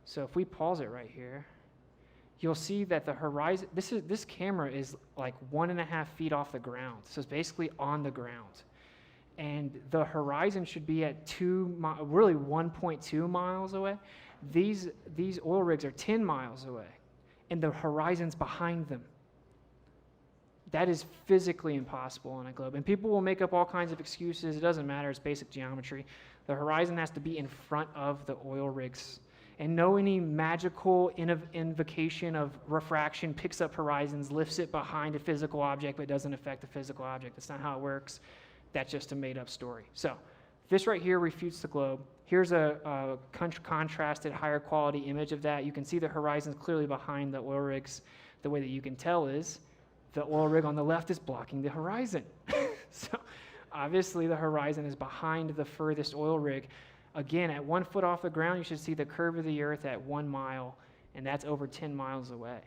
So if we pause it right here, you'll see that the horizon, this camera is like 1.5 feet off the ground. So it's basically on the ground. And the horizon should be at really 1.2 miles away. These oil rigs are 10 miles away, and the horizon's behind them. That is physically impossible on a globe. And people will make up all kinds of excuses. It doesn't matter. It's basic geometry. The horizon has to be in front of the oil rigs. And no any magical invocation of refraction picks up horizons, lifts it behind a physical object, but doesn't affect the physical object. That's not how it works. That's just a made-up story. So this right here refutes the globe. Here's a contrasted, higher quality image of that. You can see the horizon's clearly behind the oil rigs. The way that you can tell is the oil rig on the left is blocking the horizon. So obviously the horizon is behind the furthest oil rig. Again, at 1 foot off the ground, you should see the curve of the Earth at 1 mile, and that's over 10 miles away.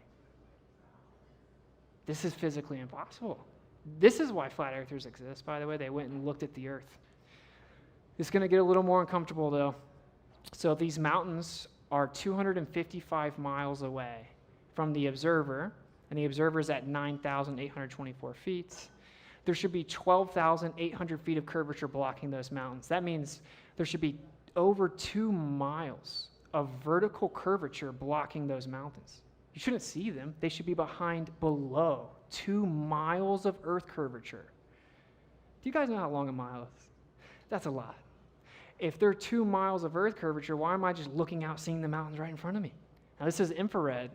This is physically impossible. This is why flat earthers exist, by the way. They went and looked at the Earth. It's going to get a little more uncomfortable, though. So these mountains are 255 miles away from the observer, and the observer is at 9,824 feet. There should be 12,800 feet of curvature blocking those mountains. That means there should be over 2 miles of vertical curvature blocking those mountains. You shouldn't see them. They should be below 2 miles of Earth curvature. Do you guys know how long a mile is? That's a lot. If there are 2 miles of Earth curvature, why am I just looking out, seeing the mountains right in front of me? Now, this is infrared,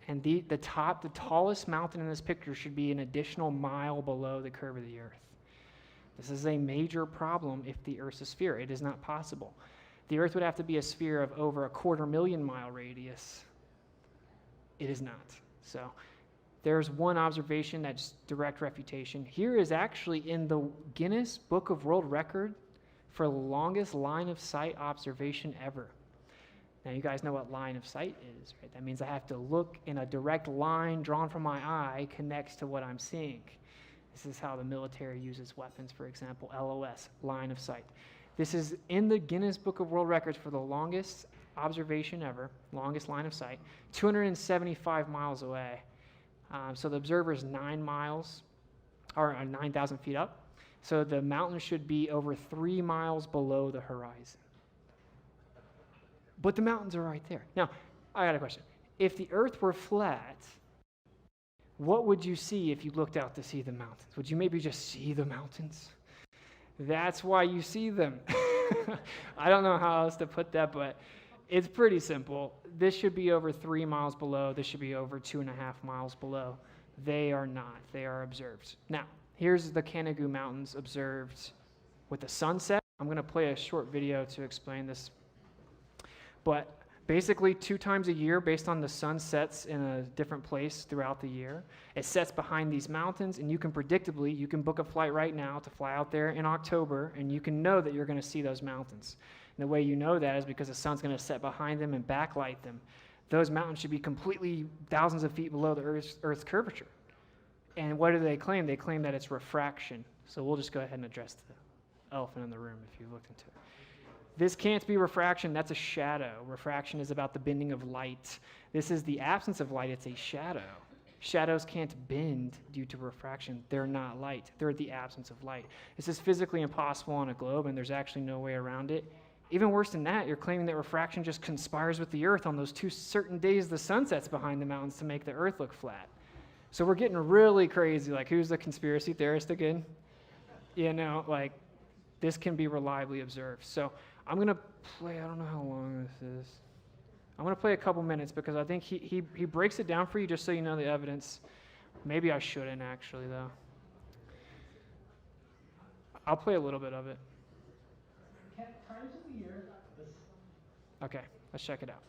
and the tallest mountain in this picture should be an additional mile below the curve of the Earth. This is a major problem if the Earth's a sphere. It is not possible. The Earth would have to be a sphere of over a 250,000 mile radius. It is not. So there's one observation that's direct refutation. Here is actually in the Guinness Book of World Record for the longest line of sight observation ever. Now, you guys know what line of sight is, right? That means I have to look in a direct line drawn from my eye connects to what I'm seeing. This is how the military uses weapons, for example, LOS, line of sight. This is in the Guinness Book of World Records for the longest observation ever, longest line of sight, 275 miles away. So the observer is 9 miles, or 9,000 feet up. So the mountain should be over 3 miles below the horizon. But the mountains are right there. Now, I got a question. If the earth were flat, what would you see if you looked out to see the mountains? Would you maybe just see the mountains? That's why you see them. I don't know how else to put that, but it's pretty simple. This should be over 3 miles below. This should be over 2.5 miles below. They are not. They are observed. Now, here's the Canigou Mountains observed with the sunset. I'm going to play a short video to explain this. But basically 2 times a year, based on the sun sets in a different place throughout the year, it sets behind these mountains, and you can book a flight right now to fly out there in October, and you can know that you're going to see those mountains. And the way you know that is because the sun's going to set behind them and backlight them. Those mountains should be completely thousands of feet below the Earth's curvature. And what do they claim? They claim that it's refraction. So we'll just go ahead and address the elephant in the room if you looked into it. This can't be refraction. That's a shadow. Refraction is about the bending of light. This is the absence of light. It's a shadow. Shadows can't bend due to refraction. They're not light. They're the absence of light. This is physically impossible on a globe, and there's actually no way around it. Even worse than that, you're claiming that refraction just conspires with the Earth on those 2 certain days the sun sets behind the mountains to make the Earth look flat. So we're getting really crazy. Like, who's the conspiracy theorist again? You know, like, this can be reliably observed. So I'm going to play, I don't know how long this is. I'm going to play a couple minutes because I think he breaks it down for you just so you know the evidence. Maybe I shouldn't actually, though. I'll play a little bit of it. Times of the year. Okay, let's check it out.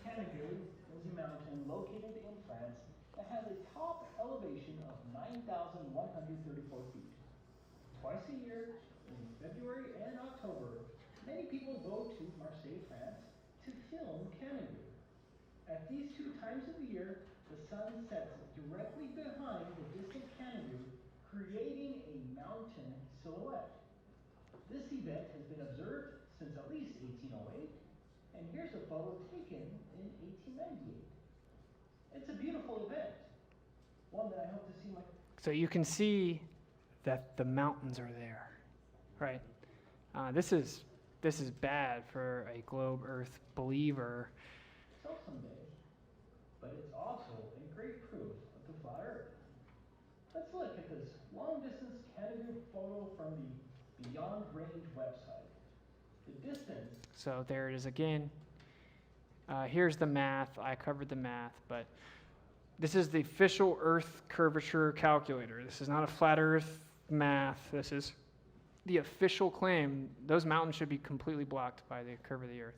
Canigou is a mountain located in France that has a top elevation of 9,134 feet. Twice a year, in February and October, many people go to Marseille, France, to film Canigou. At these 2 times of the year, the sun sets directly behind the distant Canigou, creating a mountain silhouette. This event has been observed since at least 1808, and here's a photo taken in 1898. It's a beautiful event, one that I hope to see my... So you can see that the mountains are there, right? This is bad for a globe Earth believer. So someday, but it's also a great proof of the flat Earth. Let's look at this long-distance Canigou photo from the Beyond Range website. The distance... So there it is again. Here's the math. I covered the math, but this is the official Earth curvature calculator. This is not a flat Earth math. This is the official claim. Those mountains should be completely blocked by the curve of the Earth.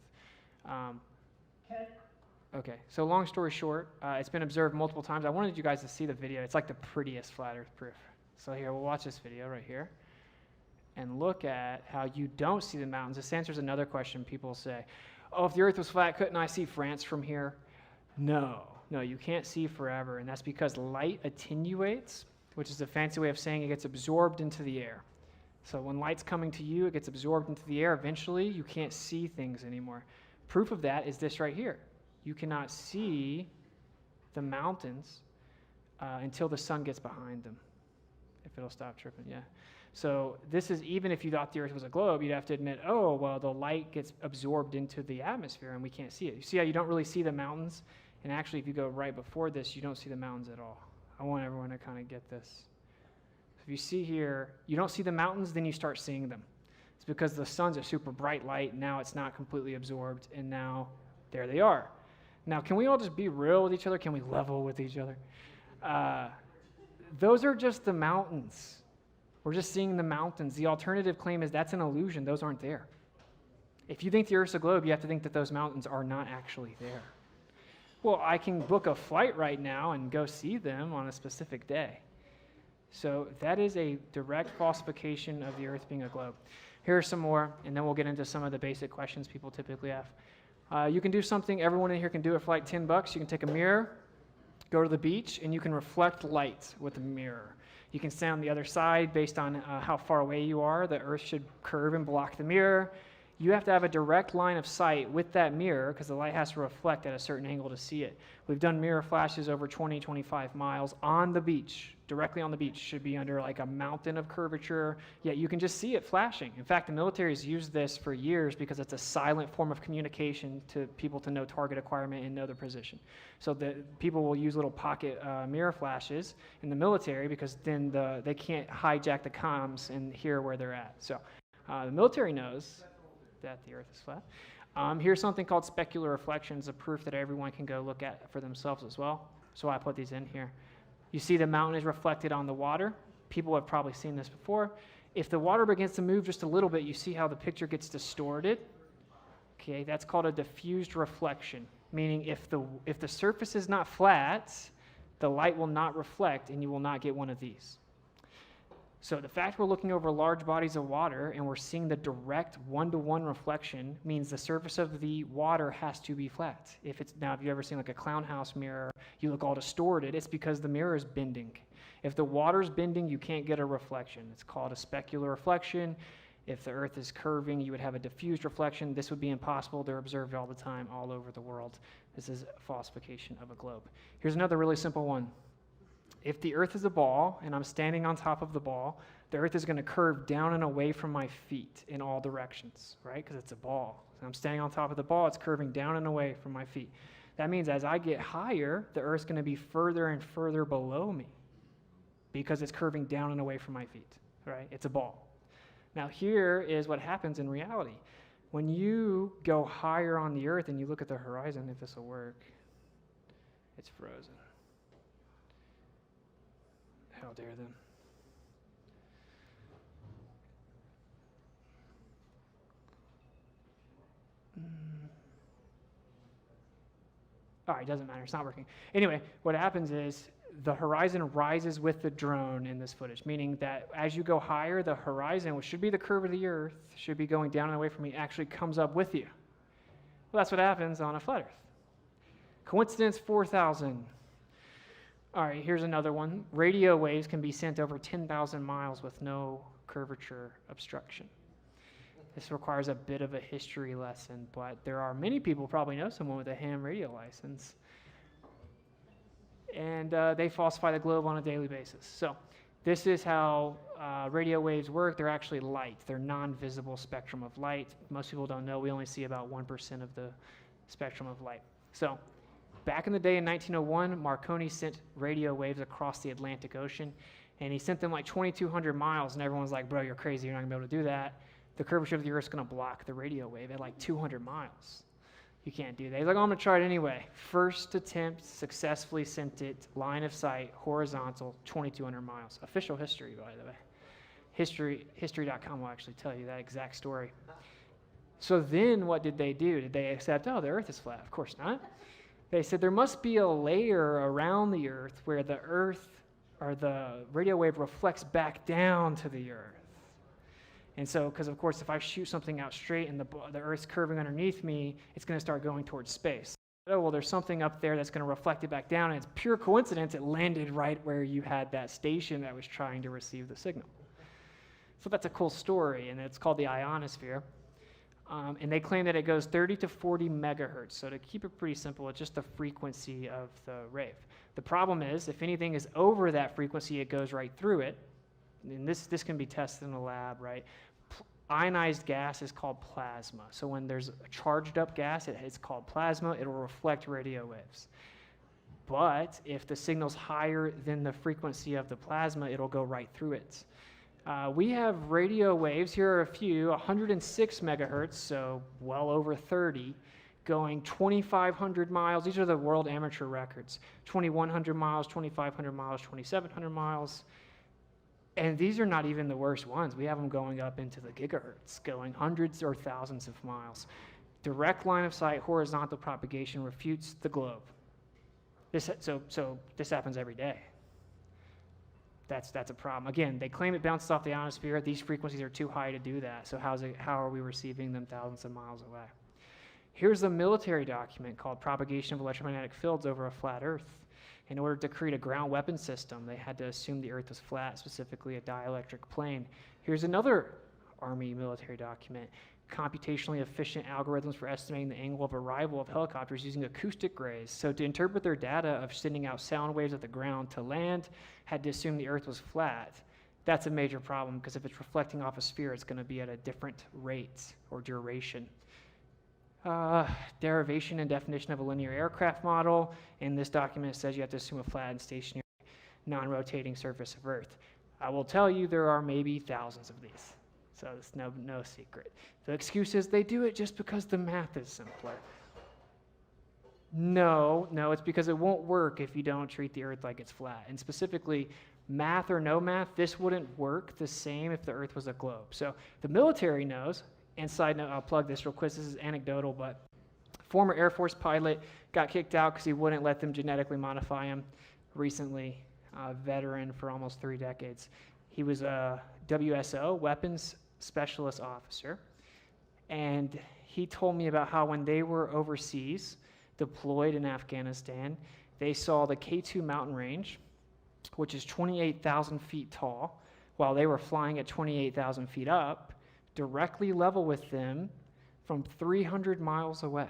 Okay, so long story short, it's been observed multiple times. I wanted you guys to see the video. It's like the prettiest flat Earth proof. So here, we'll watch this video right here and look at how you don't see the mountains. This answers another question people say. Oh, if the Earth was flat, couldn't I see France from here? No, you can't see forever, and that's because light attenuates, which is a fancy way of saying it gets absorbed into the air. So when light's coming to you, it gets absorbed into the air. Eventually, you can't see things anymore. Proof of that is this right here. You cannot see the mountains until the sun gets behind them, if it'll stop tripping, yeah. So this is, even if you thought the Earth was a globe, you'd have to admit, oh, well, the light gets absorbed into the atmosphere and we can't see it. You see how you don't really see the mountains? And actually, if you go right before this, you don't see the mountains at all. I want everyone to kind of get this. If you see here, you don't see the mountains, then you start seeing them. It's because the sun's a super bright light, now it's not completely absorbed, and now there they are. Now, can we all just be real with each other? Can we level with each other? Those are just the mountains. We're just seeing the mountains. The alternative claim is that's an illusion. Those aren't there. If you think the Earth's a globe, you have to think that those mountains are not actually there. Well, I can book a flight right now and go see them on a specific day. So that is a direct falsification of the Earth being a globe. Here are some more, and then we'll get into some of the basic questions people typically have. You can do something, everyone in here can do it for like $10. You can take a mirror, go to the beach, and you can reflect light with a mirror. You can stand on the other side based on how far away you are. The earth should curve and block the mirror. You have to have a direct line of sight with that mirror because the light has to reflect at a certain angle to see it. We've done mirror flashes over 20, 25 miles on the beach, directly on the beach. Should be under like a mountain of curvature, yet you can just see it flashing. In fact, the military has used this for years because it's a silent form of communication to people to know target acquirement and know their position. So the people will use little pocket mirror flashes in the military because then they can't hijack the comms and hear where they're at. So the military knows that the earth is flat. Here's something called specular reflections, a proof that everyone can go look at for themselves as well. So I put these in here. You see the mountain is reflected on the water. People have probably seen this before. If the water begins to move just a little bit, you see how the picture gets distorted. Okay, that's called a diffused reflection, meaning if the surface is not flat, the light will not reflect and you will not get one of these. So the fact we're looking over large bodies of water and we're seeing the direct one-to-one reflection means the surface of the water has to be flat. If you ever seen like a clown house mirror, you look all distorted, it's because the mirror is bending. If the water's bending, you can't get a reflection. It's called a specular reflection. If the earth is curving, you would have a diffused reflection. This would be impossible. They're observed all the time, all over the world. This is a falsification of a globe. Here's another really simple one. If the earth is a ball and I'm standing on top of the ball, the earth is going to curve down and away from my feet in all directions, right? Because it's a ball. So I'm standing on top of the ball, it's curving down and away from my feet. That means as I get higher, the earth's going to be further and further below me because it's curving down and away from my feet, right? It's a ball. Now here is what happens in reality. When you go higher on the earth and you look at the horizon, if this will work, it's frozen. How dare them. All right, doesn't matter. It's not working. Anyway, what happens is the horizon rises with the drone in this footage, meaning that as you go higher, the horizon, which should be the curve of the earth, should be going down and away from me, actually comes up with you. Well, that's what happens on a flat earth. Coincidence 4,000. All right, here's another one. Radio waves can be sent over 10,000 miles with no curvature obstruction. This requires a bit of a history lesson, but there are many people probably know someone with a ham radio license. And they falsify the globe on a daily basis. So this is how radio waves work. They're actually light. They're non-visible spectrum of light. Most people don't know. We only see about 1% of the spectrum of light. So back in the day in 1901, Marconi sent radio waves across the Atlantic Ocean, and he sent them like 2,200 miles, and everyone's like, bro, you're crazy. You're not going to be able to do that. The curvature of the Earth is going to block the radio wave at like 200 miles. You can't do that. He's like, oh, I'm going to try it anyway. First attempt, successfully sent it, line of sight, horizontal, 2,200 miles. Official history, by the way. History.com will actually tell you that exact story. So then what did they do? Did they accept, oh, the Earth is flat? Of course not. They said there must be a layer around the Earth where the Earth or the radio wave reflects back down to the Earth. And so, because of course, if I shoot something out straight and the Earth's curving underneath me, it's going to start going towards space. Oh, well, there's something up there that's going to reflect it back down, and it's pure coincidence it landed right where you had that station that was trying to receive the signal. So that's a cool story, and it's called the ionosphere. And they claim that it goes 30 to 40 megahertz. So to keep it pretty simple, it's just the frequency of the wave. The problem is, if anything is over that frequency, it goes right through it. And this can be tested in a lab, right? Ionized gas is called plasma. So when there's a charged up gas, it's called plasma. It'll reflect radio waves. But if the signal's higher than the frequency of the plasma, it'll go right through it. We have radio waves, here are a few, 106 megahertz, so well over 30, going 2,500 miles. These are the world amateur records. 2,100 miles, 2,500 miles, 2,700 miles. And these are not even the worst ones. We have them going up into the gigahertz, going hundreds or thousands of miles. Direct line of sight, horizontal propagation refutes the globe. So this happens every day. That's a problem. Again, they claim it bounces off the ionosphere. These frequencies are too high to do that. So how are we receiving them thousands of miles away? Here's a military document called Propagation of Electromagnetic Fields Over a Flat Earth. In order to create a ground weapon system, they had to assume the Earth was flat, specifically a dielectric plane. Here's another Army military document. Computationally efficient algorithms for estimating the angle of arrival of helicopters using acoustic rays. So to interpret their data of sending out sound waves at the ground to land, had to assume the Earth was flat. That's a major problem because if it's reflecting off a sphere, it's going to be at a different rate or duration. Derivation and definition of a linear aircraft model. In this document, it says you have to assume a flat and stationary, non-rotating surface of Earth. I will tell you there are maybe thousands of these. So it's no secret. The excuse is they do it just because the math is simpler. No, it's because it won't work if you don't treat the Earth like it's flat. And specifically, math or no math, this wouldn't work the same if the Earth was a globe. So the military knows, and side note, I'll plug this real quick, this is anecdotal, but former Air Force pilot got kicked out because he wouldn't let them genetically modify him recently, veteran for almost 3 decades. He was a WSO, Weapons Specialist Officer, and he told me about how when they were overseas, deployed in Afghanistan, they saw the K2 mountain range, which is 28,000 feet tall, while they were flying at 28,000 feet up, directly level with them from 300 miles away.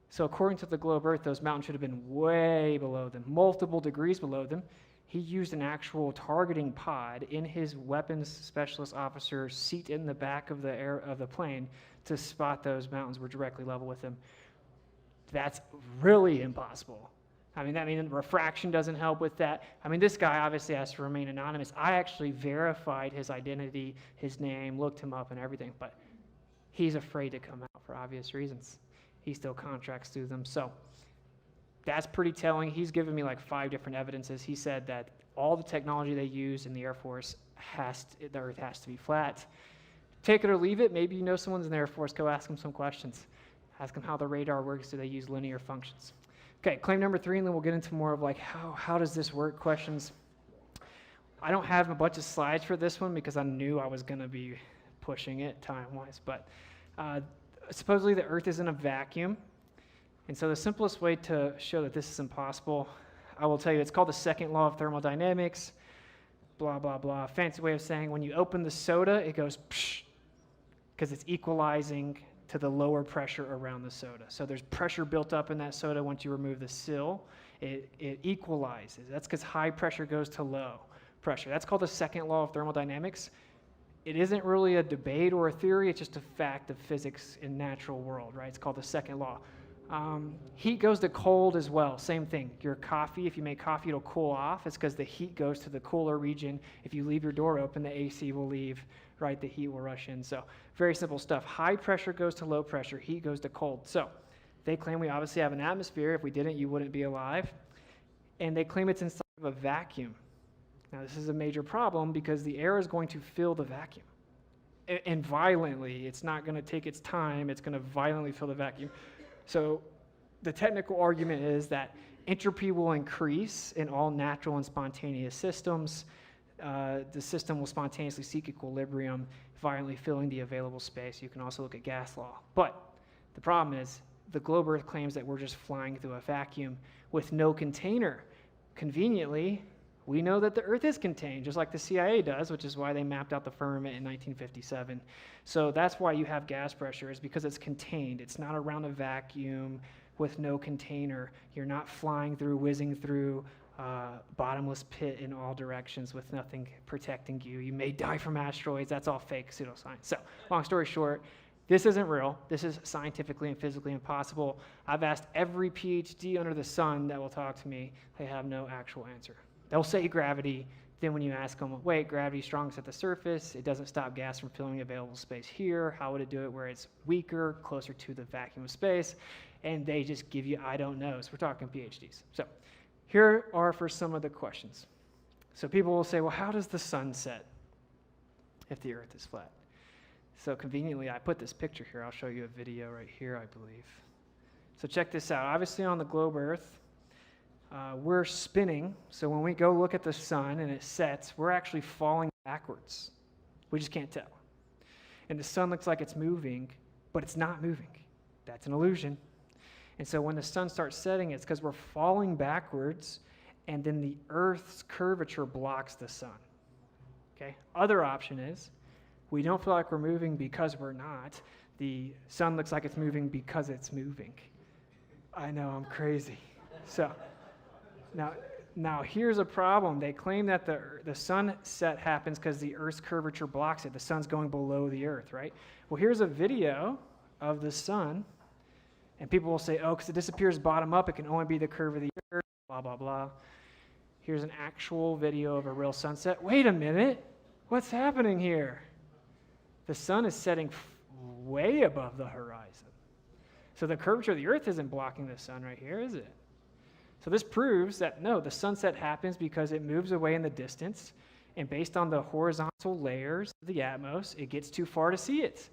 So according to the globe Earth, those mountains should have been way below them, multiple degrees below them. He used an actual targeting pod in his weapons specialist officer's seat in the back of the plane to spot those mountains were directly level with him. That's really impossible. I mean, refraction doesn't help with that. I mean, this guy obviously has to remain anonymous. I actually verified his identity, his name, looked him up and everything, but he's afraid to come out for obvious reasons. He still contracts through them. So that's pretty telling. He's given me like 5 different evidences. He said that all the technology they use in the Air Force, the Earth has to be flat. Take it or leave it. Maybe you know someone's in the Air Force. Go ask them some questions. Ask them how the radar works. Do they use linear functions? Okay, claim number 3, and then we'll get into more of like how does this work questions. I don't have a bunch of slides for this one because I knew I was going to be pushing it time-wise, but supposedly the Earth is in a vacuum. And so the simplest way to show that this is impossible, I will tell you, it's called the second law of thermodynamics, blah, blah, blah. Fancy way of saying when you open the soda, it goes psh, because it's equalizing to the lower pressure around the soda. So there's pressure built up in that soda once you remove the sill. It equalizes. That's because high pressure goes to low pressure. That's called the second law of thermodynamics. It isn't really a debate or a theory, it's just a fact of physics in natural world, right? It's called the second law. Heat goes to cold as well, same thing. Your coffee, if you make coffee, it'll cool off. It's because the heat goes to the cooler region. If you leave your door open, the AC will leave, right? The heat will rush in. So very simple stuff. High pressure goes to low pressure, heat goes to cold. So they claim we obviously have an atmosphere. If we didn't, you wouldn't be alive. And they claim it's inside of a vacuum. Now this is a major problem because the air is going to fill the vacuum. And violently, it's not going to take its time, it's going to violently fill the vacuum. So the technical argument is that entropy will increase in all natural and spontaneous systems. The system will spontaneously seek equilibrium, violently filling the available space. You can also look at gas law. But the problem is the globe Earth claims that we're just flying through a vacuum with no container. Conveniently, we know that the Earth is contained, just like the CIA does, which is why they mapped out the firmament in 1957. So that's why you have gas pressure, is because it's contained. It's not around a vacuum with no container. You're not flying through, whizzing through bottomless pit in all directions with nothing protecting you. You may die from asteroids. That's all fake pseudoscience. So long story short, this isn't real. This is scientifically and physically impossible. I've asked every PhD under the sun that will talk to me. They have no actual answer. They'll say gravity, then when you ask them, wait, gravity's strongest at the surface, it doesn't stop gas from filling available space here, how would it do it where it's weaker, closer to the vacuum of space? And they just give you, I don't know. So we're talking PhDs. So here are for some of the questions. So people will say, well, how does the sun set if the Earth is flat? So conveniently, I put this picture here. I'll show you a video right here, I believe. So check this out. Obviously on the globe Earth, we're spinning. So when we go look at the sun and it sets, we're actually falling backwards. We just can't tell. And the sun looks like it's moving, but it's not moving. That's an illusion. And so when the sun starts setting, it's because we're falling backwards, and then the Earth's curvature blocks the sun. Okay? Other option is we don't feel like we're moving because we're not. The sun looks like it's moving because it's moving. I know, I'm crazy. So now here's a problem. They claim that the sunset happens because the Earth's curvature blocks it. The sun's going below the Earth, right? Well, here's a video of the sun, and people will say, oh, because it disappears bottom up, it can only be the curve of the Earth, blah, blah, blah. Here's an actual video of a real sunset. Wait a minute. What's happening here? The sun is setting way above the horizon. So the curvature of the Earth isn't blocking the sun right here, is it? So this proves that, no, the sunset happens because it moves away in the distance, and based on the horizontal layers of the atmos, it gets too far to see it.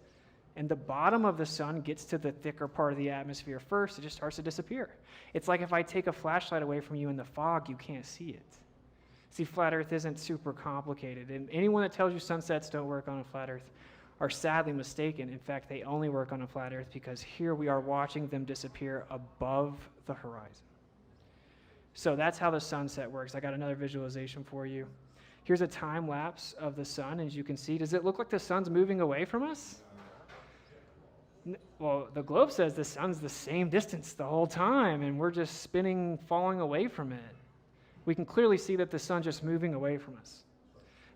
And the bottom of the sun gets to the thicker part of the atmosphere first, it just starts to disappear. It's like if I take a flashlight away from you in the fog, you can't see it. See, flat Earth isn't super complicated, and anyone that tells you sunsets don't work on a flat Earth are sadly mistaken. In fact, they only work on a flat Earth because here we are watching them disappear above the horizon. So that's how the sunset works. I got another visualization for you. Here's a time lapse of the sun. As you can see, does it look like the sun's moving away from us? Well, the globe says the sun's the same distance the whole time, and we're just spinning, falling away from it. We can clearly see that the sun's just moving away from us.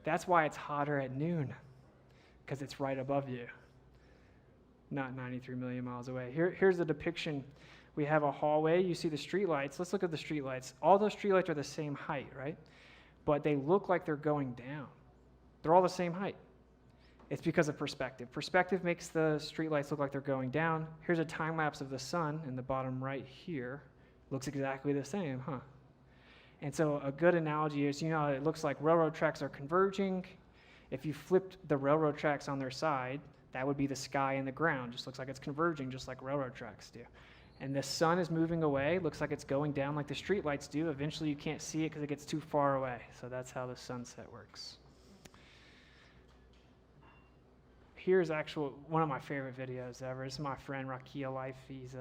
That's why it's hotter at noon, because it's right above you, not 93 million miles away. Here's the depiction. We have a hallway. You see the streetlights. Let's look at the streetlights. All those streetlights are the same height, right? But they look like they're going down. They're all the same height. It's because of perspective. Perspective makes the streetlights look like they're going down. Here's a time lapse of the sun in the bottom right here. Looks exactly the same, huh? And so a good analogy is, you know, it looks like railroad tracks are converging. If you flipped the railroad tracks on their side, that would be the sky and the ground. Just looks like it's converging, just like railroad tracks do. And the sun is moving away. Looks like it's going down like the streetlights do. Eventually you can't see it because it gets too far away. So that's how the sunset works. Here's one of my favorite videos ever. This is my friend Rakia Life. He's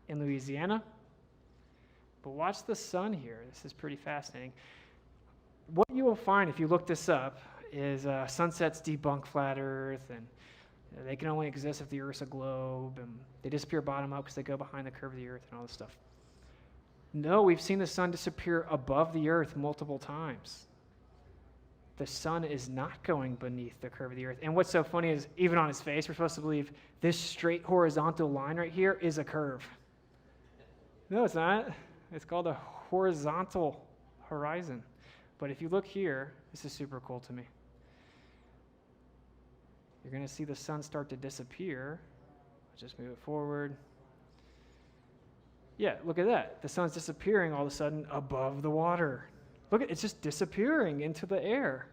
in Louisiana. But watch the sun here. This is pretty fascinating. What you will find if you look this up is sunsets debunk flat Earth, and they can only exist if the Earth's a globe, and they disappear bottom up because they go behind the curve of the Earth and all this stuff. No, we've seen the sun disappear above the Earth multiple times. The sun is not going beneath the curve of the Earth. And what's so funny is, even on his face, we're supposed to believe this straight horizontal line right here is a curve. No, it's not. It's called a horizontal horizon. But if you look here, this is super cool to me. You're going to see the sun start to disappear. Let's just move it forward. Yeah, look at that. The sun's disappearing all of a sudden above the water. Look, it's just disappearing into the air.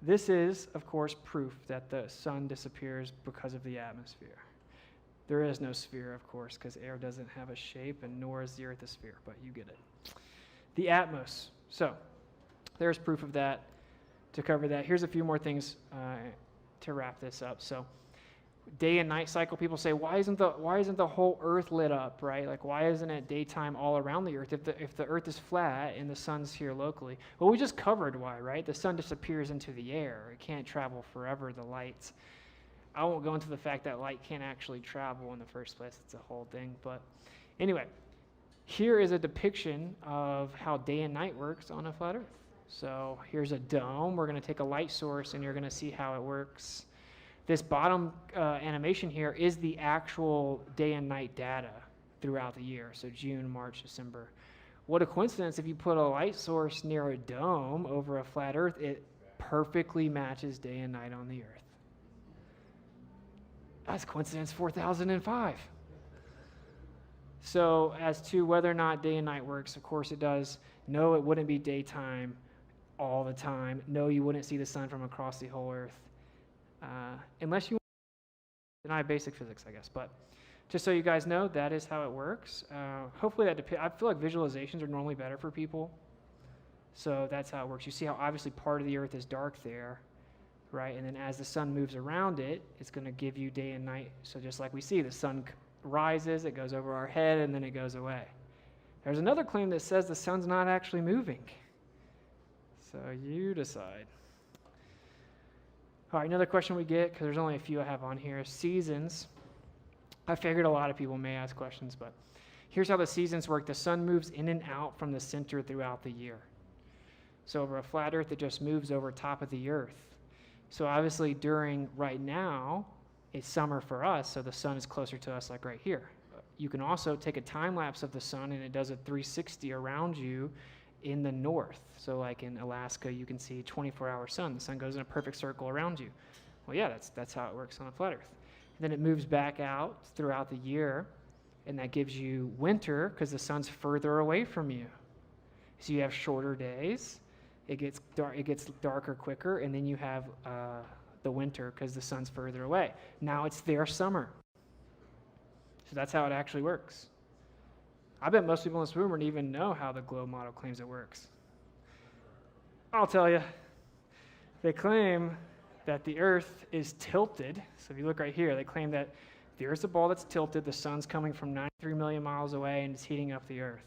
This is, of course, proof that the sun disappears because of the atmosphere. There is no sphere, of course, because air doesn't have a shape, and nor is the Earth a sphere, but you get it. The atmos. So there's proof of that. To cover that, here's a few more things to wrap this up. So day and night cycle, people say, why isn't the whole Earth lit up, right? Like, why isn't it daytime all around the Earth if the Earth is flat and the sun's here locally? Well, we just covered why, right? The sun disappears into the air. It can't travel forever, the light. I won't go into the fact that light can't actually travel in the first place. It's a whole thing. But anyway, here is a depiction of how day and night works on a flat Earth. So here's a dome. We're going to take a light source, and you're going to see how it works. This bottom animation here is the actual day and night data throughout the year, so June, March, December. What a coincidence, if you put a light source near a dome over a flat Earth, it perfectly matches day and night on the Earth. That's coincidence 4005. So as to whether or not day and night works, of course it does. No, it wouldn't be daytime all the time. No, you wouldn't see the sun from across the whole Earth. Unless you deny basic physics, I guess. But just so you guys know, that is how it works. Hopefully I feel like visualizations are normally better for people. So that's how it works. You see how obviously part of the earth is dark there, right? And then as the sun moves around it, it's going to give you day and night. So just like we see, the sun rises, it goes over our head, and then it goes away. There's another claim that says the sun's not actually moving. So you decide. All right, another question we get, because there's only a few I have on here, seasons. I figured a lot of people may ask questions, but here's how the seasons work. The sun moves in and out from the center throughout the year. So over a flat earth, it just moves over top of the earth. So obviously right now, it's summer for us, so the sun is closer to us like right here. You can also take a time lapse of the sun and it does a 360 around you in the north. So like in Alaska, you can see 24-hour sun. The sun goes in a perfect circle around you. Well, yeah, that's how it works on a flat earth. And then it moves back out throughout the year, and that gives you winter because the sun's further away from you. So you have shorter days. It gets darker quicker, and then you have the winter because the sun's further away. Now it's their summer. So that's how it actually works. I bet most people in this room don't even know how the globe model claims it works. I'll tell you. They claim that the earth is tilted. So if you look right here, they claim that the earth's a ball that's tilted, the sun's coming from 93 million miles away, and it's heating up the earth.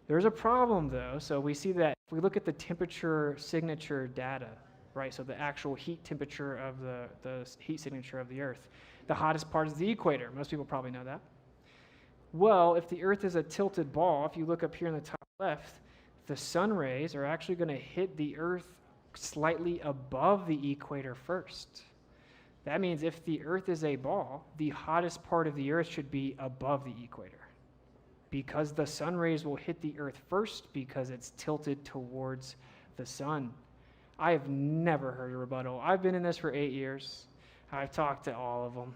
There's a problem, though. So we see that if we look at the temperature signature data, right, so the actual heat temperature of the heat signature of the earth, the hottest part is the equator. Most people probably know that. Well, if the earth is a tilted ball, if you look up here in the top left, the sun rays are actually going to hit the earth slightly above the equator first. That means if the earth is a ball, the hottest part of the earth should be above the equator, because the sun rays will hit the earth first because it's tilted towards the sun. I have never heard a rebuttal. I've been in this for 8 years. I've talked to all of them.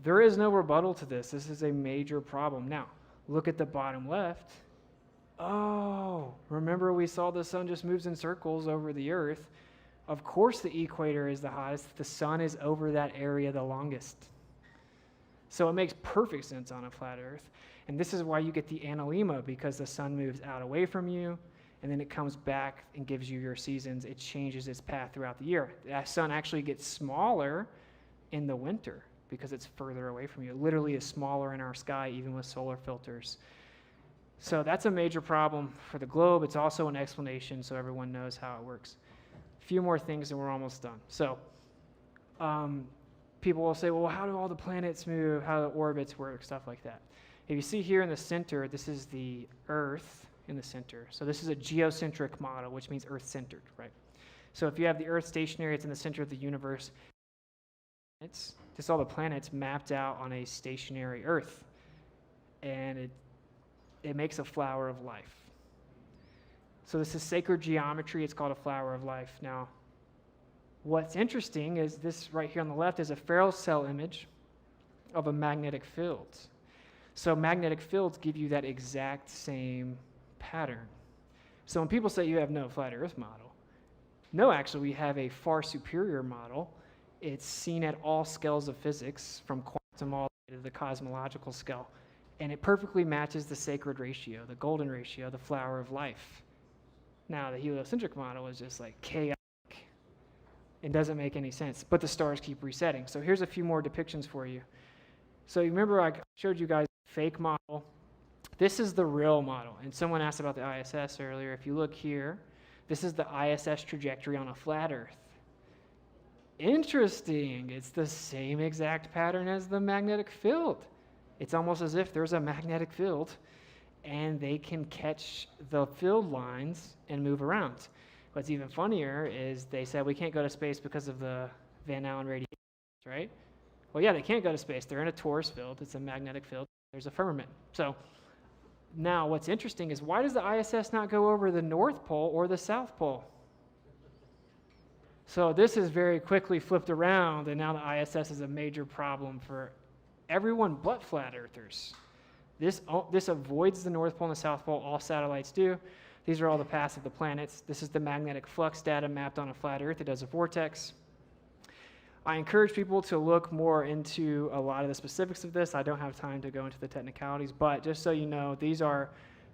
There is no rebuttal to this. This is a major problem. Now, look at the bottom left. Oh, remember we saw the sun just moves in circles over the earth. Of course the equator is the hottest. The sun is over that area the longest. So it makes perfect sense on a flat earth. And this is why you get the analemma, because the sun moves out away from you, and then it comes back and gives you your seasons. It changes its path throughout the year. That sun actually gets smaller in the winter because it's further away from you. It literally is smaller in our sky, even with solar filters. So that's a major problem for the globe. It's also an explanation so everyone knows how it works. A few more things and we're almost done. So people will say, well, how do all the planets move? How do the orbits work? Stuff like that. If you see here in the center, this is the Earth in the center. So this is a geocentric model, which means Earth-centered, right? So if you have the Earth stationary, it's in the center of the universe. It's just all the planets mapped out on a stationary Earth. And it makes a flower of life. So this is sacred geometry. It's called a flower of life. Now, what's interesting is this right here on the left is a Farrell cell image of a magnetic field. So magnetic fields give you that exact same pattern. So when people say you have no flat Earth model, no, actually we have a far superior model. It's seen at all scales of physics, from quantum all the way to the cosmological scale. And it perfectly matches the sacred ratio, the golden ratio, the flower of life. Now, the heliocentric model is just like chaotic. It doesn't make any sense, but the stars keep resetting. So here's a few more depictions for you. So you remember I showed you guys a fake model. This is the real model. And someone asked about the ISS earlier. If you look here, this is the ISS trajectory on a flat Earth. Interesting. It's the same exact pattern as the magnetic field. It's almost as if there's a magnetic field and they can catch the field lines and move around. What's even funnier is they said we can't go to space because of the Van Allen radiation, right? Well, yeah, they can't go to space. They're in a torus field. It's a magnetic field. There's a firmament. So now what's interesting is why does the ISS not go over the North Pole or the South Pole? So this is very quickly flipped around, and now the ISS is a major problem for everyone but flat earthers. This avoids the North Pole and the South Pole. All satellites do. These are all the paths of the planets. This is the magnetic flux data mapped on a flat Earth. It does a vortex. I encourage people to look more into a lot of the specifics of this. I don't have time to go into the technicalities, but just so you know, these are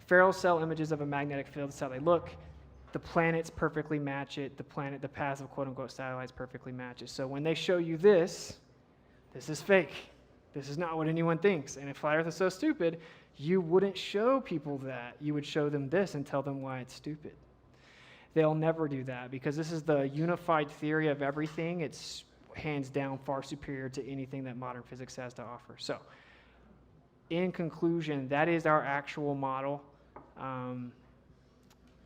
Farrell cell images of a magnetic field. That's how they look. The planets perfectly match it. The paths of quote-unquote satellites perfectly match it. So when they show you this is fake. This is not what anyone thinks. And if flat earth is so stupid, you wouldn't show people that. You would show them this and tell them why it's stupid. They'll never do that because this is the unified theory of everything. It's hands down far superior to anything that modern physics has to offer. So in conclusion, that is our actual model.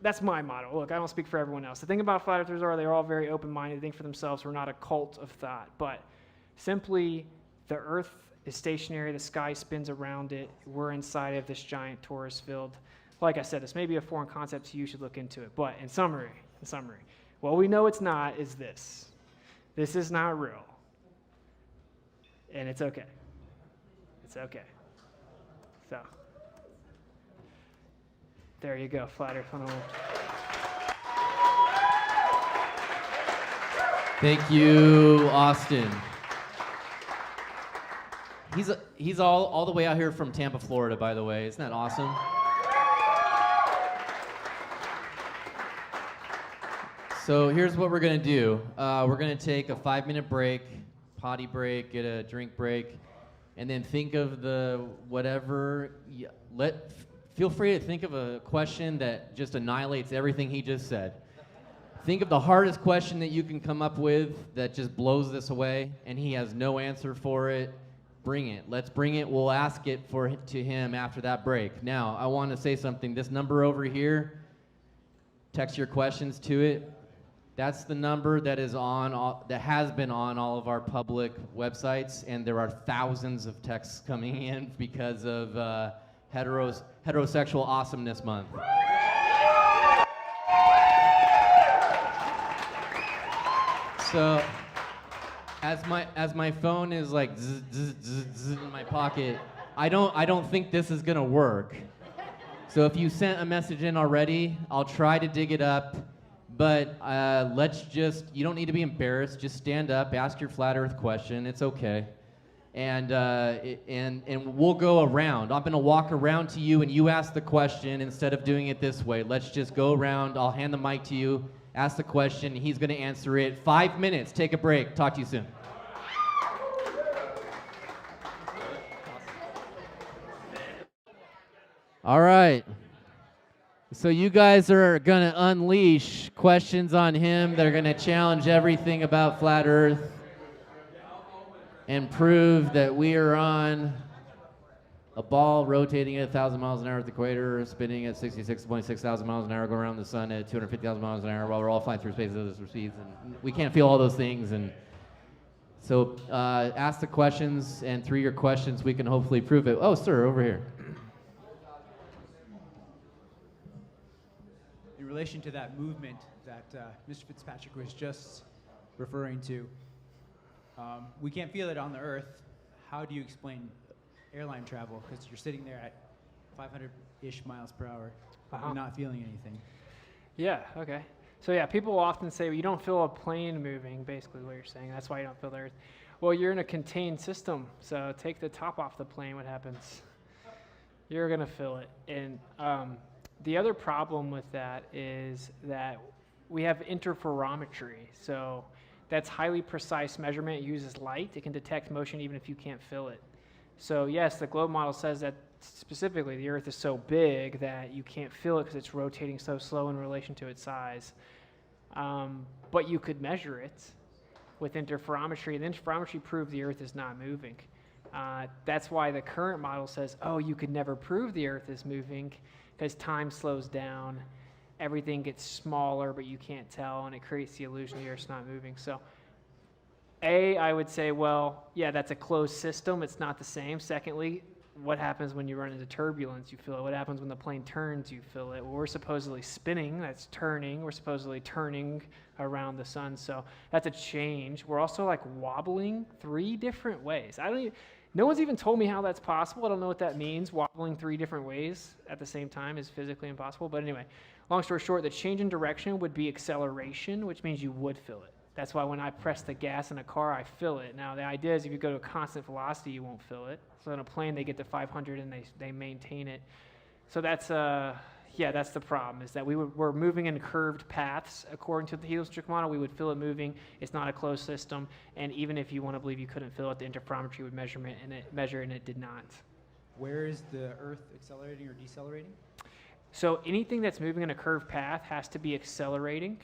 That's my model. Look, I don't speak for everyone else. The thing about flat earthers are they're all very open-minded. They think for themselves. We're not a cult of thought. But simply, the earth is stationary. The sky spins around it. We're inside of this giant torus field. Like I said, this may be a foreign concept to you. You should look into it. But in summary, what we know it's not is this. This is not real. And it's okay. It's okay. So, there you go, Flat Earth 101. Thank you, Austin. He's all the way out here from Tampa, Florida, by the way. Isn't that awesome? So here's what we're going to do. We're going to take a 5-minute break, potty break, get a drink break, and then think of the whatever. Feel free to think of a question that just annihilates everything he just said. Think of the hardest question that you can come up with that just blows this away, and he has no answer for it. Bring it. Let's bring it. We'll ask it to him after that break. Now, I want to say something. This number over here, text your questions to it. That's the number that is that has been on all of our public websites, and there are thousands of texts coming in because of Heterosexual Awesomeness Month. So, as my phone is like zzz, zzz, zzz, zzz in my pocket, I don't think this is gonna work. So if you sent a message in already, I'll try to dig it up. But you don't need to be embarrassed. Just stand up, ask your flat Earth question. It's okay. And we'll go around. I'm gonna walk around to you and you ask the question instead of doing it this way. Let's just go around. I'll hand the mic to you, ask the question, he's gonna answer it. 5 minutes, take a break. Talk to you soon. All right. So you guys are gonna unleash questions on him that are gonna challenge everything about flat Earth and prove that we are on a ball rotating at 1,000 miles an hour at the equator, spinning at 66.6 thousand miles an hour, going around the sun at 250,000 miles an hour while we're all flying through space at other speeds, and we can't feel all those things. And so ask the questions, and through your questions we can hopefully prove it. Oh, sir, over here. In relation to that movement that Mr. Fitzpatrick was just referring to, we can't feel it on the Earth. How do you explain airline travel? Because you're sitting there at 500-ish miles per hour, but you're not feeling anything. Yeah, okay. So yeah, people often say, well, you don't feel a plane moving, basically what you're saying. That's why you don't feel the Earth. Well, you're in a contained system, so take the top off the plane, what happens? You're gonna feel it. And the other problem with that is that we have interferometry. So that's highly precise measurement. It uses light. It can detect motion even if you can't feel it. So yes, the globe model says that specifically the Earth is so big that you can't feel it because it's rotating so slow in relation to its size. But you could measure it with interferometry. And interferometry proved the Earth is not moving. That's why the current model says, oh, you could never prove the Earth is moving because time slows down, everything gets smaller, but you can't tell, and it creates the illusion the Earth's not moving. So, I would say, well, yeah, that's a closed system. It's not the same. Secondly, what happens when you run into turbulence? You feel it. What happens when the plane turns? You feel it. Well, we're supposedly spinning. That's turning. We're supposedly turning around the sun. So that's a change. We're also like wobbling 3 different ways. No one's even told me how that's possible. I don't know what that means. Wobbling 3 different ways at the same time is physically impossible. But anyway, long story short, the change in direction would be acceleration, which means you would feel it. That's why when I press the gas in a car, I fill it. Now, the idea is if you go to a constant velocity, you won't fill it. So in a plane, they get to 500 and they maintain it. So that's that's the problem, is that we're moving in curved paths. According to the heliocentric model, we would fill it moving. It's not a closed system. And even if you want to believe you couldn't fill it, the interferometry would measure and it did not. Where is the Earth accelerating or decelerating? So anything that's moving in a curved path has to be accelerating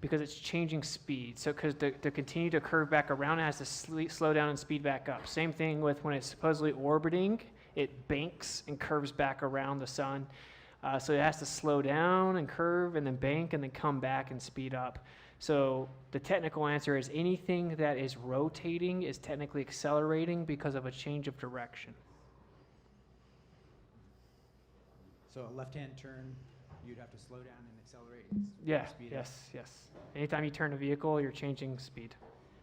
because it's changing speed. So because to continue to curve back around, it has to slow down and speed back up. Same thing with when it's supposedly orbiting, it banks and curves back around the sun. So it has to slow down and curve and then bank and then come back and speed up. So the technical answer is anything that is rotating is technically accelerating because of a change of direction. So a left-hand turn, you'd have to slow down and accelerate. Yeah, speed up. yes. Anytime you turn a vehicle, you're changing speed.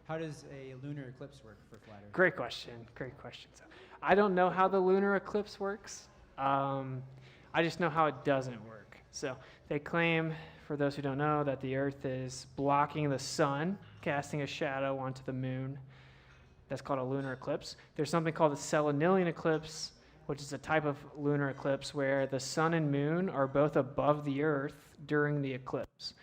How does a lunar eclipse work for flat Earth? Great question. So I don't know how the lunar eclipse works. I just know how it doesn't work. So they claim, for those who don't know, that the Earth is blocking the sun, casting a shadow onto the moon. That's called a lunar eclipse. There's something called a Saloon eclipse, which is a type of lunar eclipse where the sun and moon are both above the Earth during the eclipse.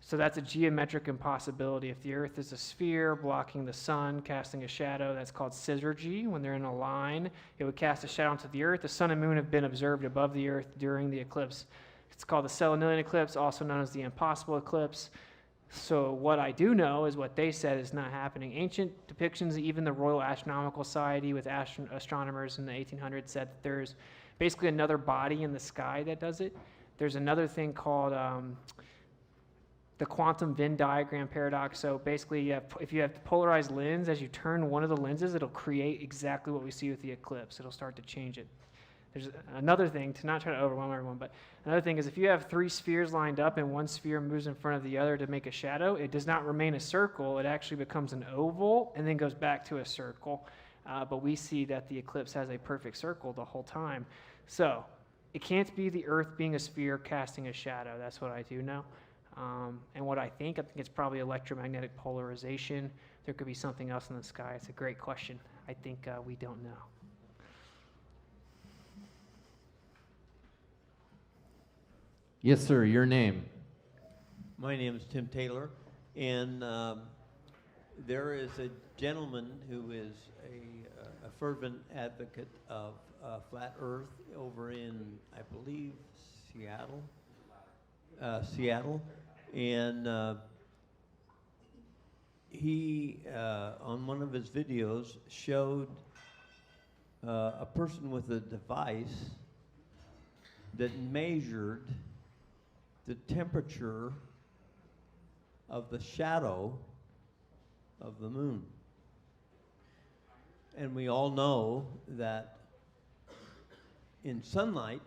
So that's a geometric impossibility. If the Earth is a sphere blocking the sun, casting a shadow, that's called syzygy. When they're in a line, it would cast a shadow onto the Earth. The sun and moon have been observed above the Earth during the eclipse. It's called the Saloon eclipse, also known as the impossible eclipse. So what I do know is what they said is not happening. Ancient depictions, even the Royal Astronomical Society with astronomers in the 1800s said that there's basically another body in the sky that does it. There's another thing called the quantum Venn diagram paradox. So basically, if you have the polarized lens, as you turn one of the lenses, it'll create exactly what we see with the eclipse. It'll start to change it. There's another thing, to not try to overwhelm everyone, but another thing is if you have three spheres lined up and one sphere moves in front of the other to make a shadow, it does not remain a circle. It actually becomes an oval and then goes back to a circle. But we see that the eclipse has a perfect circle the whole time. So it can't be the Earth being a sphere casting a shadow. That's what I do know. And what I think it's probably electromagnetic polarization. There could be something else in the sky. It's a great question. I think we don't know. Yes, sir. Your name? My name is Tim Taylor, and there is a gentleman who is a fervent advocate of flat Earth over in, I believe, Seattle, and he, on one of his videos, showed a person with a device that measured the temperature of the shadow of the moon. And we all know that in sunlight,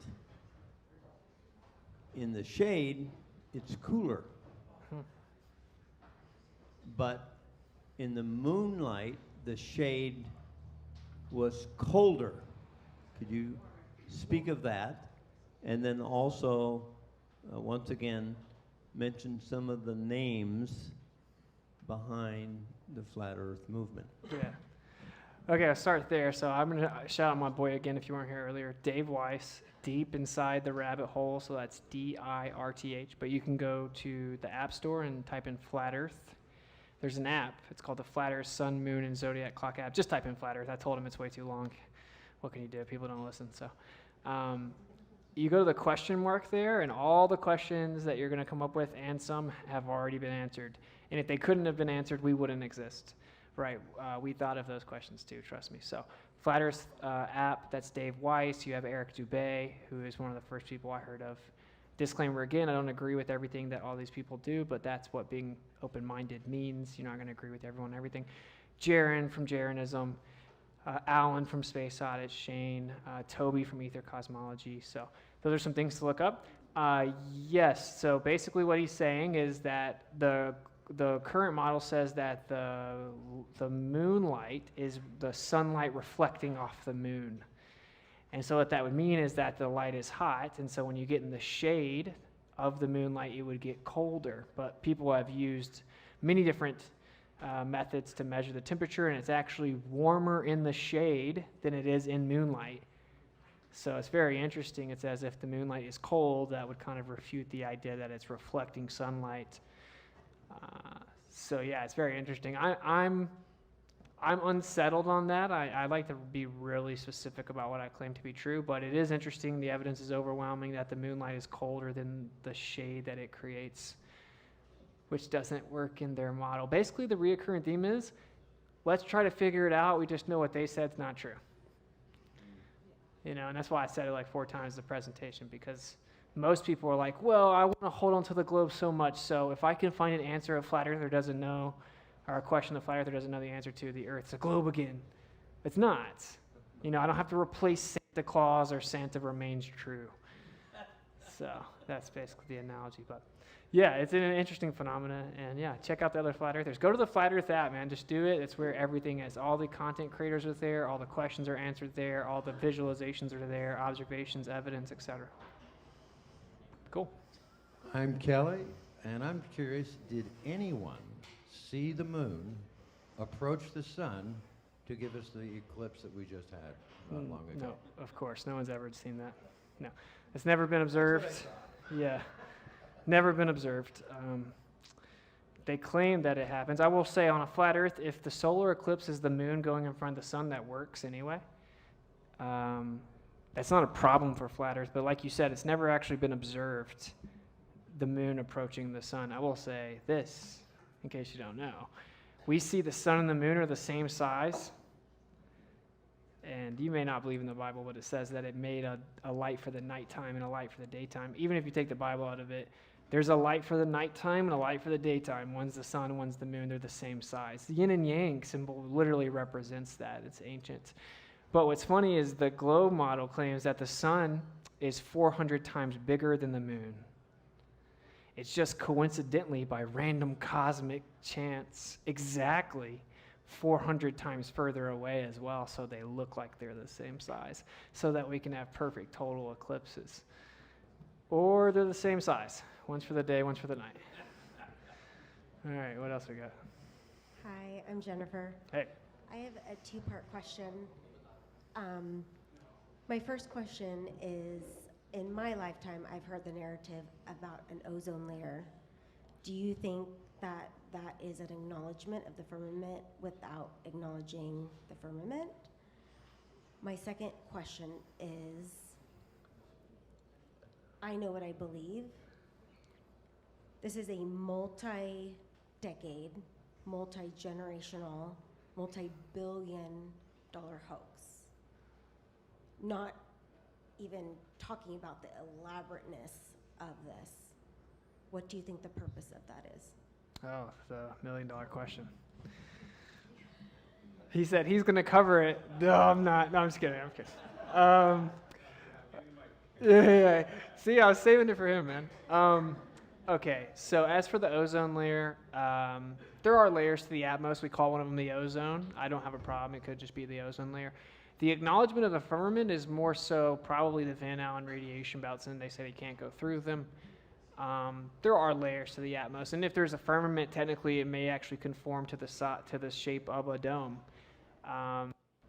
in the shade, it's cooler. But in the moonlight, the shade was colder. Could you speak of that? And then also, once again, mention some of the names behind the Flat Earth movement. Yeah. Okay, I'll start there. So I'm going to shout out my boy again, if you weren't here earlier, Dave Weiss, Deep Inside the Rabbit Hole. So that's DIRTH. But you can go to the App Store and type in Flat Earth. There's an app. It's called the Flat Earth Sun, Moon, and Zodiac Clock app. Just type in Flat Earth. I told him it's way too long. What can you do? People don't listen. So you go to the question mark there, and all the questions that you're going to come up with, and some have already been answered. And if they couldn't have been answered, we wouldn't exist. Right, we thought of those questions too, trust me. So, Flat Earth app, that's Dave Weiss. You have Eric Dubé, who is one of the first people I heard of. Disclaimer again, I don't agree with everything that all these people do, but that's what being open-minded means. You're not going to agree with everyone and everything. Jaron from Jaronism, Alan from Space Oddity, Shane, Toby from Ether Cosmology. So, those are some things to look up. Yes, so basically what he's saying is that the current model says that the moonlight is the sunlight reflecting off the moon. And so what that would mean is that the light is hot, and so when you get in the shade of the moonlight, it would get colder. But people have used many different methods to measure the temperature, and it's actually warmer in the shade than it is in moonlight. So it's very interesting. It's as if the moonlight is cold. That would kind of refute the idea that it's reflecting sunlight. So yeah, it's very interesting. I'm unsettled on that. I like to be really specific about what I claim to be true, but it is interesting. The evidence is overwhelming that the moonlight is colder than the shade that it creates, which doesn't work in their model. Basically, the reoccurring theme is, let's try to figure it out. We just know what they said is not true. You know, and that's why I said it like 4 times in the presentation, because most people are like, well, I want to hold on to the globe so much, so if I can find an answer a flat earther doesn't know, or a question the flat earther doesn't know the answer to, the earth's a globe again. It's not. You know, I don't have to replace Santa Claus or Santa remains true. So that's basically the analogy. But yeah, it's an interesting phenomenon. And yeah, check out the other flat earthers. Go to the Flat Earth app, man. Just do it. It's where everything is. All the content creators are there. All the questions are answered there. All the visualizations are there. Observations, evidence, etc. Cool. I'm Kelly, and I'm curious, did anyone see the moon approach the sun to give us the eclipse that we just had not long ago? No, of course. No one's ever seen that. No. It's never been observed. Yeah. Never been observed. They claim that it happens. I will say on a flat earth, if the solar eclipse is the moon going in front of the sun, that works anyway. That's not a problem for flat earth, but like you said, it's never actually been observed, the moon approaching the sun. I will say this, in case you don't know. We see the sun and the moon are the same size, and you may not believe in the Bible, but it says that it made a light for the nighttime and a light for the daytime. Even if you take the Bible out of it, there's a light for the nighttime and a light for the daytime. One's the sun, one's the moon. They're the same size. The yin and yang symbol literally represents that. It's ancient. But what's funny is the globe model claims that the sun is 400 times bigger than the moon. It's just coincidentally, by random cosmic chance, exactly 400 times further away as well, so they look like they're the same size, so that we can have perfect total eclipses. Or they're the same size. One's for the day, one's for the night. All right, what else we got? Hi, I'm Jennifer. Hey. I have a 2-part question. My first question is, in my lifetime, I've heard the narrative about an ozone layer. Do you think that that is an acknowledgement of the firmament without acknowledging the firmament? My second question is, I know what I believe. This is a multi-decade, multi-generational, multi-billion-dollar hoax. Not even talking about the elaborateness of this. What do you think the purpose of that is? Oh, the $1 million question. He said he's going to cover it. No, I'm not. No, I'm just kidding. I'm kidding. Yeah. See, I was saving it for him, man. Okay, so as for the ozone layer, there are layers to the atmos. We call one of them the ozone. I don't have a problem. It could just be the ozone layer. The acknowledgement of the firmament is more so probably the Van Allen radiation belts, and they say they can't go through them. There are layers to the atmos, and if there's a firmament, technically it may actually conform to the shape of a dome.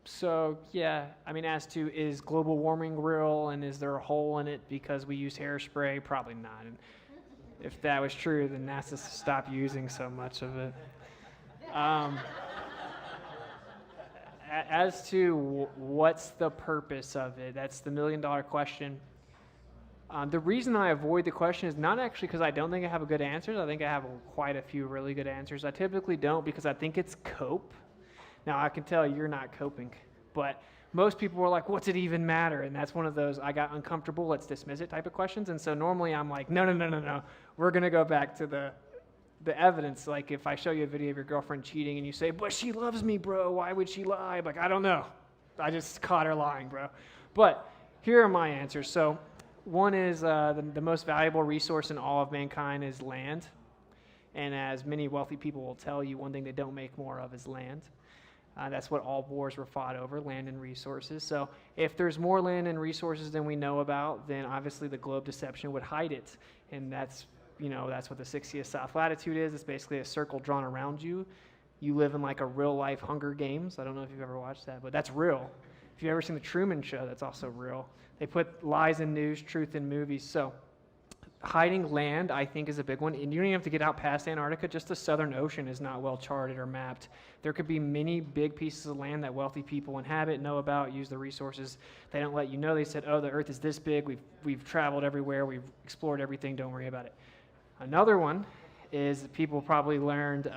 So yeah, I mean, as to is global warming real, and is there a hole in it because we use hairspray? Probably not. And if that was true, then NASA stopped using so much of it. As to what's the purpose of it, that's the $1 million question. The reason I avoid the question is not actually because I don't think I have a good answer. I think I have quite a few really good answers. I typically don't because I think it's cope. Now, I can tell you're not coping, but most people were like, what's it even matter? And that's one of those, I got uncomfortable, let's dismiss it type of questions. And so normally I'm like, no. We're going to go back to the evidence. Like if I show you a video of your girlfriend cheating and you say, but she loves me, bro. Why would she lie? Like, I don't know. I just caught her lying, bro. But here are my answers. So one is the most valuable resource in all of mankind is land. And as many wealthy people will tell you, one thing they don't make more of is land. That's what all wars were fought over, land and resources. So if there's more land and resources than we know about, then obviously the globe deception would hide it. And that's that's what the 60th south latitude is. It's basically a circle drawn around you. You live in like a real life Hunger Games. I don't know if you've ever watched that, but that's real. If you've ever seen the Truman Show, that's also real. They put lies in news, truth in movies. So hiding land, I think, is a big one. And you don't even have to get out past Antarctica. Just the Southern Ocean is not well charted or mapped. There could be many big pieces of land that wealthy people inhabit, know about, use the resources. They don't let you know. They said, oh, the Earth is this big. We've traveled everywhere. We've explored everything. Don't worry about it. Another one is people probably learned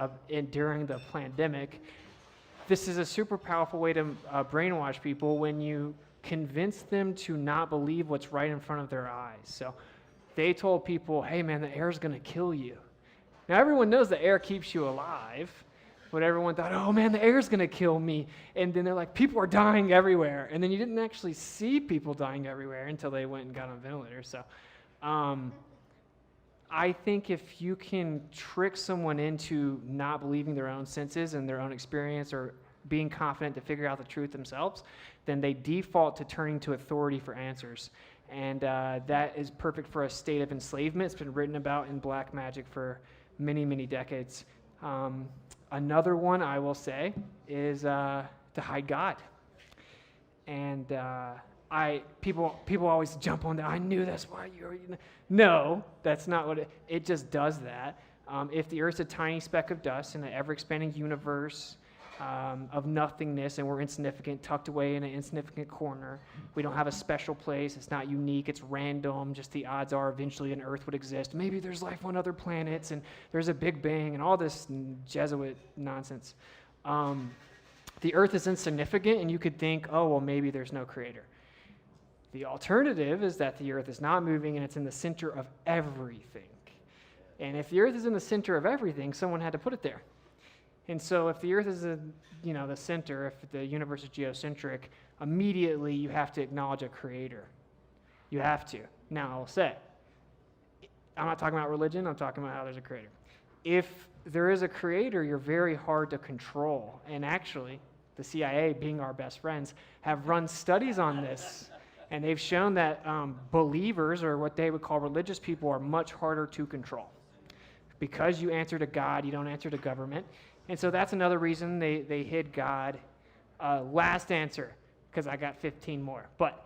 during the pandemic. This is a super powerful way to brainwash people when you convince them to not believe what's right in front of their eyes. So they told people, hey man, the air's gonna kill you. Now everyone knows the air keeps you alive, but everyone thought, oh man, the air's gonna kill me. And then they're like, people are dying everywhere. And then you didn't actually see people dying everywhere until they went and got on ventilators. So I think if you can trick someone into not believing their own senses and their own experience or being confident to figure out the truth themselves, then they default to turning to authority for answers. And that is perfect for a state of enslavement. It's been written about in black magic for many, many decades. Another one I will say is to hide God. And people always jump on that. I knew that's why you were. No, that's not what it just does that. If the Earth's a tiny speck of dust in an ever-expanding universe of nothingness, and we're insignificant, tucked away in an insignificant corner, we don't have a special place. It's not unique. It's random. Just the odds are eventually an Earth would exist. Maybe there's life on other planets, and there's a Big Bang, and all this Jesuit nonsense. The Earth is insignificant, and you could think, oh, well, maybe there's no creator. The alternative is that the Earth is not moving and it's in the center of everything. And if the Earth is in the center of everything, someone had to put it there. And so if the Earth is the center, if the universe is geocentric, immediately you have to acknowledge a creator. You have to. Now, I'll say, I'm not talking about religion, I'm talking about how there's a creator. If there is a creator, you're very hard to control. And actually, the CIA, being our best friends, have run studies on this. And they've shown that believers, or what they would call religious people, are much harder to control. Because you answer to God, you don't answer to government. And so that's another reason they hid God. Last answer, because I got 15 more. But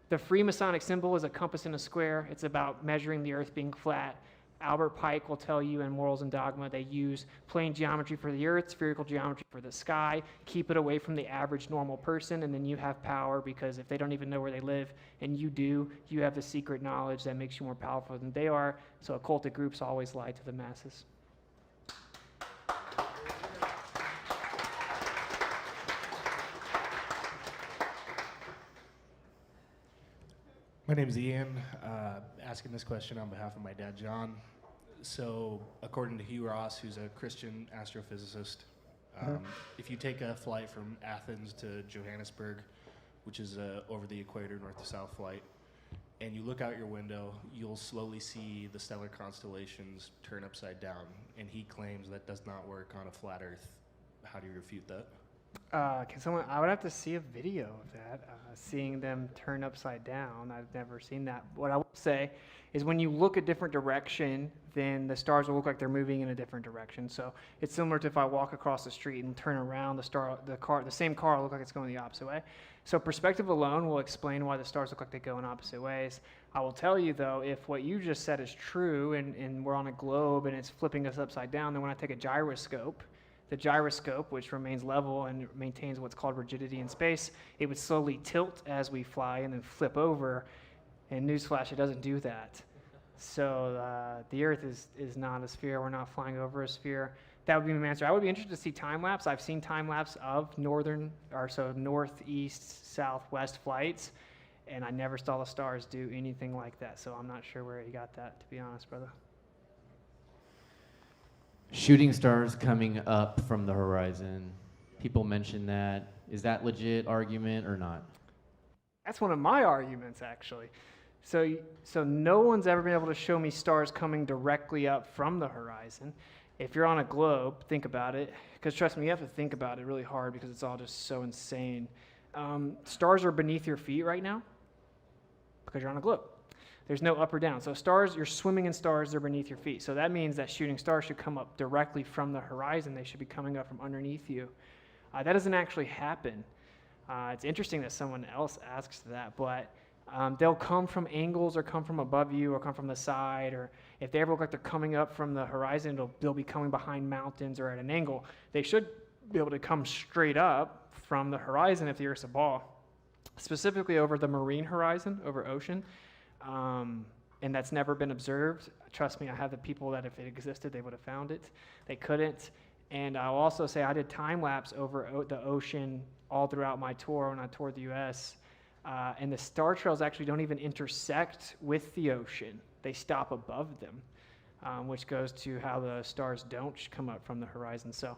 the Freemasonic symbol is a compass in a square. It's about measuring the Earth being flat. Albert Pike will tell you in Morals and Dogma they use plane geometry for the Earth, spherical geometry for the sky, keep it away from the average normal person, and then you have power, because if they don't even know where they live and you do, you have the secret knowledge that makes you more powerful than they are. So occultic groups always lie to the masses. My name is Ian, asking this question on behalf of my dad, John. So, according to Hugh Ross, who's a Christian astrophysicist, if you take a flight from Athens to Johannesburg, which is over the equator, north to south flight, and you look out your window, you'll slowly see the stellar constellations turn upside down. And he claims that does not work on a flat Earth. How do you refute that? I would have to see a video of that, seeing them turn upside down. I've never seen that. What I will say is when you look a different direction, then the stars will look like they're moving in a different direction. So it's similar to if I walk across the street and turn around, the same car will look like it's going the opposite way. So perspective alone will explain why the stars look like they go in opposite ways. I will tell you though, if what you just said is true and we're on a globe and it's flipping us upside down, then when I take a gyroscope, the gyroscope, which remains level and maintains what's called rigidity in space, it would slowly tilt as we fly and then flip over. And newsflash, it doesn't do that. So the Earth is not a sphere. We're not flying over a sphere. That would be my answer. I would be interested to see time lapse. I've seen time lapse of northeast, southwest flights, and I never saw the stars do anything like that. So I'm not sure where you got that, to be honest, brother. Shooting stars coming up from the horizon. People mention that. Is that legit argument or not? That's one of my arguments, actually. So no one's ever been able to show me stars coming directly up from the horizon. If you're on a globe, think about it. Because trust me, you have to think about it really hard because it's all just so insane. Stars are beneath your feet right now because you're on a globe. There's no up or down. So stars, you're swimming in stars, they're beneath your feet. So that means that shooting stars should come up directly from the horizon. They should be coming up from underneath you. That doesn't actually happen. It's interesting that someone else asks that, but they'll come from angles or come from above you or come from the side, or if they ever look like they're coming up from the horizon, they'll be coming behind mountains or at an angle. They should be able to come straight up from the horizon if the Earth's a ball, specifically over the marine horizon, over ocean, and that's never been observed. Trust me, I have the people that if it existed, they would have found it. They couldn't. And I'll also say I did time-lapse over the ocean all throughout my tour when I toured the U.S., and the star trails actually don't even intersect with the ocean. They stop above them, which goes to how the stars don't come up from the horizon. So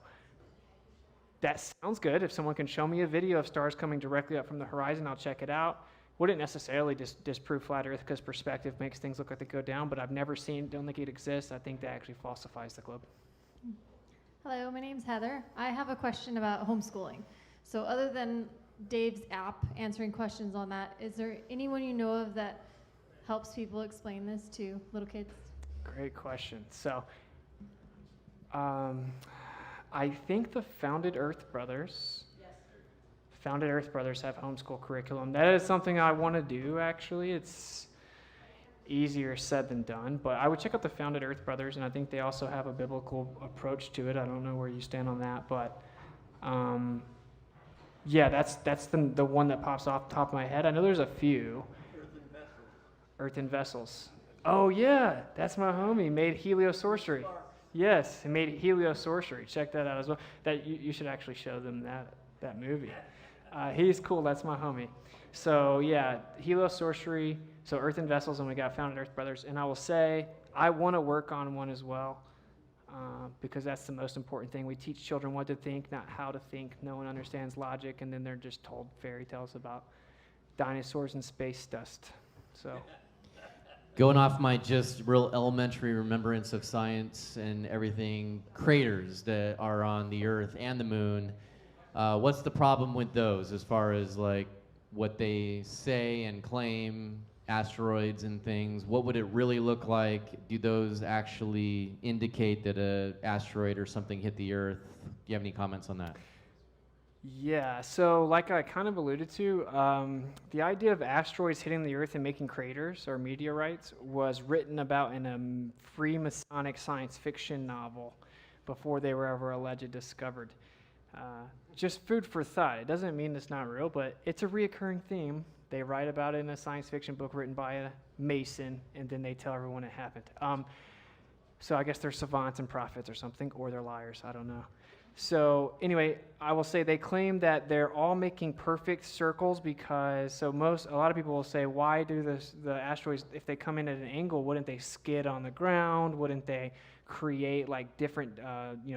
that sounds good. If someone can show me a video of stars coming directly up from the horizon, I'll check it out. Wouldn't necessarily disprove flat Earth because perspective makes things look like they go down, but I've never seen, don't think it exists. I think that actually falsifies the globe. Hello, my name's Heather. I have a question about homeschooling. So other than Dave's app answering questions on that, is there anyone you know of that helps people explain this to little kids? Great question. So I think the Founded Earth Brothers have homeschool curriculum. That is something I want to do, actually. It's easier said than done, but I would check out the Founded Earth Brothers, and I think they also have a biblical approach to it. I don't know where you stand on that, but yeah, that's the one that pops off the top of my head. I know there's a few. Earthen Vessels. Oh yeah, that's my homie. Made heliosorcery. Yes, he made heliosorcery. Check that out as well. That you should actually show them that movie. He's cool. That's my homie. So yeah, heliosorcery. So Earthen Vessels, and we got Founded Earth Brothers. And I will say I want to work on one as well, because that's the most important thing. We teach children what to think, not how to think. No one understands logic, and then they're just told fairy tales about dinosaurs and space dust. So. Going off my just real elementary remembrance of science and everything, craters that are on the Earth and the Moon, what's the problem with those as far as like what they say and claim, asteroids and things? What would it really look like? Do those actually indicate that an asteroid or something hit the Earth? Do you have any comments on that? Yeah, so like I kind of alluded to, the idea of asteroids hitting the Earth and making craters or meteorites was written about in a Freemasonic science fiction novel before they were ever alleged discovered. Just food for thought. It doesn't mean it's not real, but it's a reoccurring theme. They write about it in a science fiction book written by a Mason, and then they tell everyone it happened. So I guess they're savants and prophets or something, or they're liars. I don't know. So anyway, I will say they claim that they're all making perfect circles because a lot of people will say, why do the asteroids, if they come in at an angle, wouldn't they skid on the ground? Wouldn't they create like different,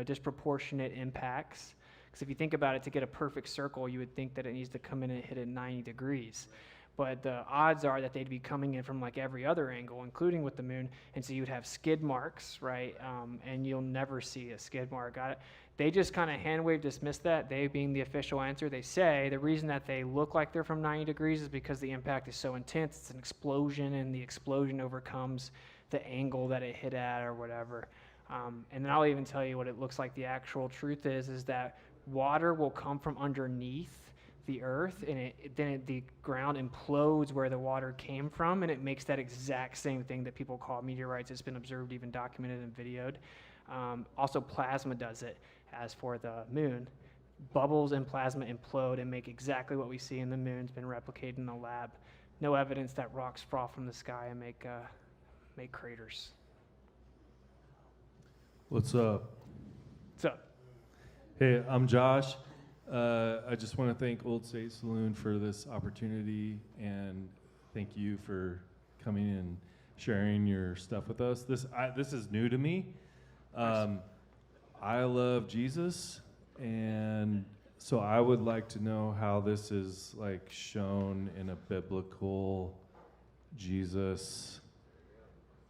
disproportionate impacts? Because if you think about it, to get a perfect circle, you would think that it needs to come in and hit at 90 degrees. But the odds are that they'd be coming in from like every other angle, including with the moon, and so you'd have skid marks, right? And you'll never see a skid mark. They just kind of hand-wave dismiss that, they being the official answer. They say the reason that they look like they're from 90 degrees is because the impact is so intense. It's an explosion, and the explosion overcomes the angle that it hit at or whatever. And then I'll even tell you what it looks like the actual truth is that water will come from underneath the Earth, and then the ground implodes where the water came from, and it makes that exact same thing that people call meteorites. It's been observed, even documented and videoed. Also, plasma does it. As for the moon, bubbles and plasma implode and make exactly what we see in the moon. It's been replicated in the lab. No evidence that rocks fall from the sky and make craters. What's up? What's up? Hey, I'm Josh. I just want to thank Old State Saloon for this opportunity, and thank you for coming and sharing your stuff with us. This is new to me. I love Jesus, and so I would like to know how this is like shown in a biblical Jesus,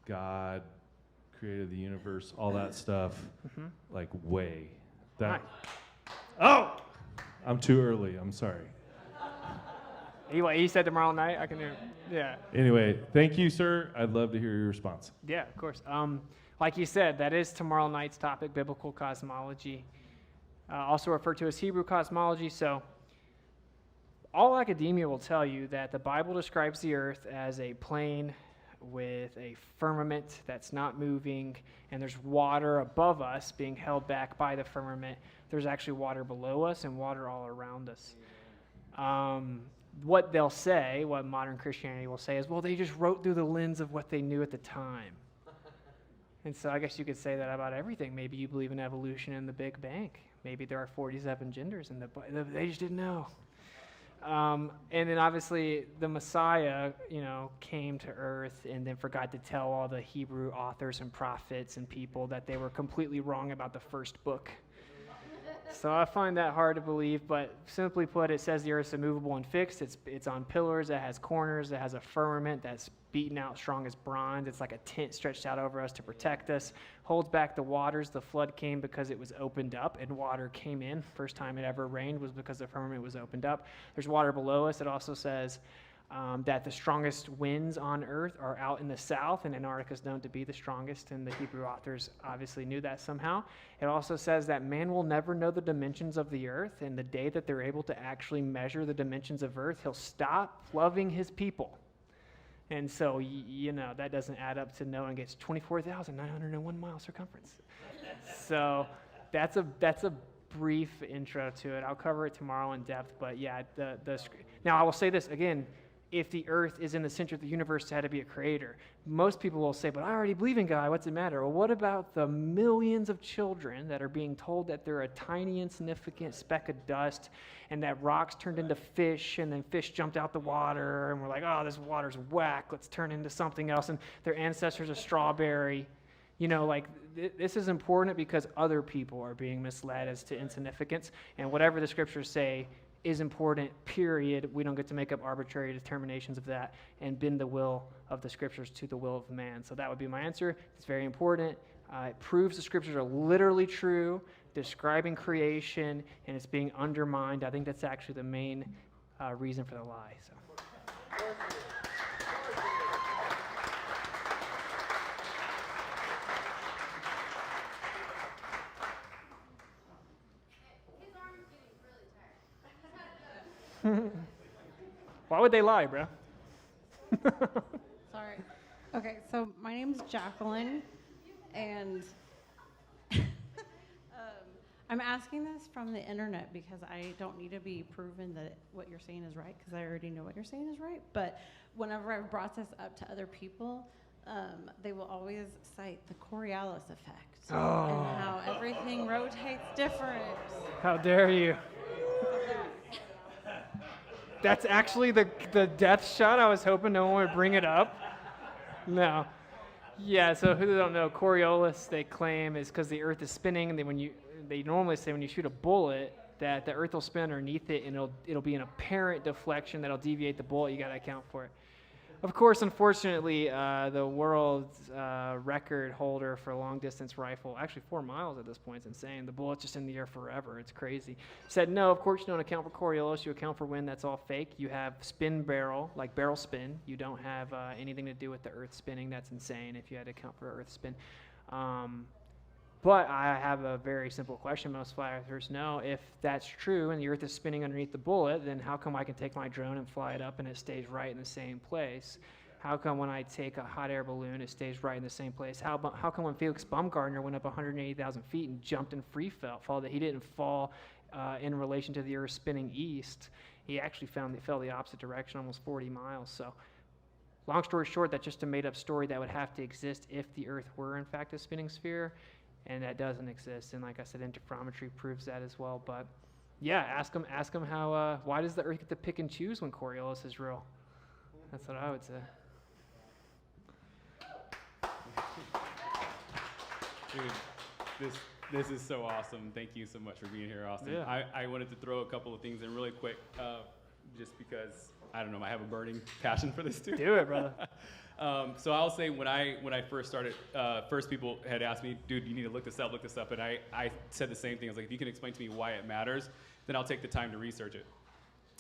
God created the universe, all that stuff, like way. That. Oh, I'm too early. I'm sorry. He said tomorrow night. I can hear. Yeah. Anyway, thank you, sir. I'd love to hear your response. Yeah, of course. Like you said, that is tomorrow night's topic, biblical cosmology, also referred to as Hebrew cosmology. So all academia will tell you that the Bible describes the earth as a plane with a firmament that's not moving, and there's water above us being held back by the firmament. There's actually water below us and water all around us. What they'll say, what modern Christianity will say is, well, they just wrote through the lens of what they knew at the time. And so I guess you could say that about everything. Maybe you believe in evolution and the Big Bang. Maybe there are 47 genders, and they just didn't know. And then obviously the Messiah, came to earth and then forgot to tell all the Hebrew authors and prophets and people that they were completely wrong about the first book. So I find that hard to believe, but simply put, it says the earth is immovable and fixed. It's on pillars, it has corners, it has a firmament that's beaten out strong as bronze. It's like a tent stretched out over us to protect us, holds back the waters. The flood came because it was opened up and water came in. First time it ever rained was because the firmament was opened up. There's water below us. It also says that the strongest winds on earth are out in the south, and Antarctica is known to be the strongest, and the Hebrew authors obviously knew that somehow. It also says that man will never know the dimensions of the earth, and the day that they're able to actually measure the dimensions of earth, he'll stop loving his people. And so, that doesn't add up to knowing it's 24,901 mile circumference. So that's a brief intro to it. I'll cover it tomorrow in depth, but yeah, now I will say this again. If the earth is in the center of the universe, it had to be a creator. Most people will say, but I already believe in God, what's it matter? Well, what about the millions of children that are being told that they're a tiny, insignificant speck of dust, and that rocks turned into fish, and then fish jumped out the water, and we're like, oh, this water's whack, let's turn into something else, and their ancestors are strawberry. This is important because other people are being misled as to insignificance, and whatever the scriptures say is important, period. We don't get to make up arbitrary determinations of that and bend the will of the scriptures to the will of man. So that would be my answer. It's very important. It proves the scriptures are literally true, describing creation, and it's being undermined. I think that's actually the main reason for the lie. So. Why would they lie, bro? Sorry. Okay, so my name's Jacqueline, and I'm asking this from the internet because I don't need to be proven that what you're saying is right, because I already know what you're saying is right. But whenever I've brought this up to other people, they will always cite the Coriolis effect and how everything rotates different. How dare you? That's actually the death shot. I was hoping no one would bring it up. No. Yeah, so who don't know, Coriolis, they claim, is because the earth is spinning, and they normally say when you shoot a bullet that the earth will spin underneath it, and it'll be an apparent deflection that'll deviate the bullet. You got to account for it. Of course, unfortunately, the world's record holder for a long-distance rifle, actually 4 miles at this point, it's insane. The bullet's just in the air forever. It's crazy. Said, no, of course you don't account for Coriolis. You account for wind. That's all fake. You have spin barrel, like barrel spin. You don't have anything to do with the earth spinning. That's insane if you had to account for earth spin. But I have a very simple question most flat earthers know. If that's true and the earth is spinning underneath the bullet, then how come I can take my drone and fly it up and it stays right in the same place? How come when I take a hot air balloon, it stays right in the same place? How come when Felix Baumgartner went up 180,000 feet and jumped and free fall, that he didn't fall in relation to the earth spinning east? He actually fell the opposite direction, almost 40 miles. So long story short, that's just a made-up story that would have to exist if the earth were in fact a spinning sphere. And that doesn't exist, and like I said, interferometry proves that as well. But yeah, ask them how. Why does the Earth get to pick and choose when Coriolis is real? That's what I would say. Dude, this is so awesome. Thank you so much for being here, Austin. Yeah. I wanted to throw a couple of things in really quick, just because I don't know, I have a burning passion for this too. Do it, brother. So I'll say when I first started, first people had asked me, dude, you need to look this up, and I said the same thing. I was like, if you can explain to me why it matters, then I'll take the time to research it.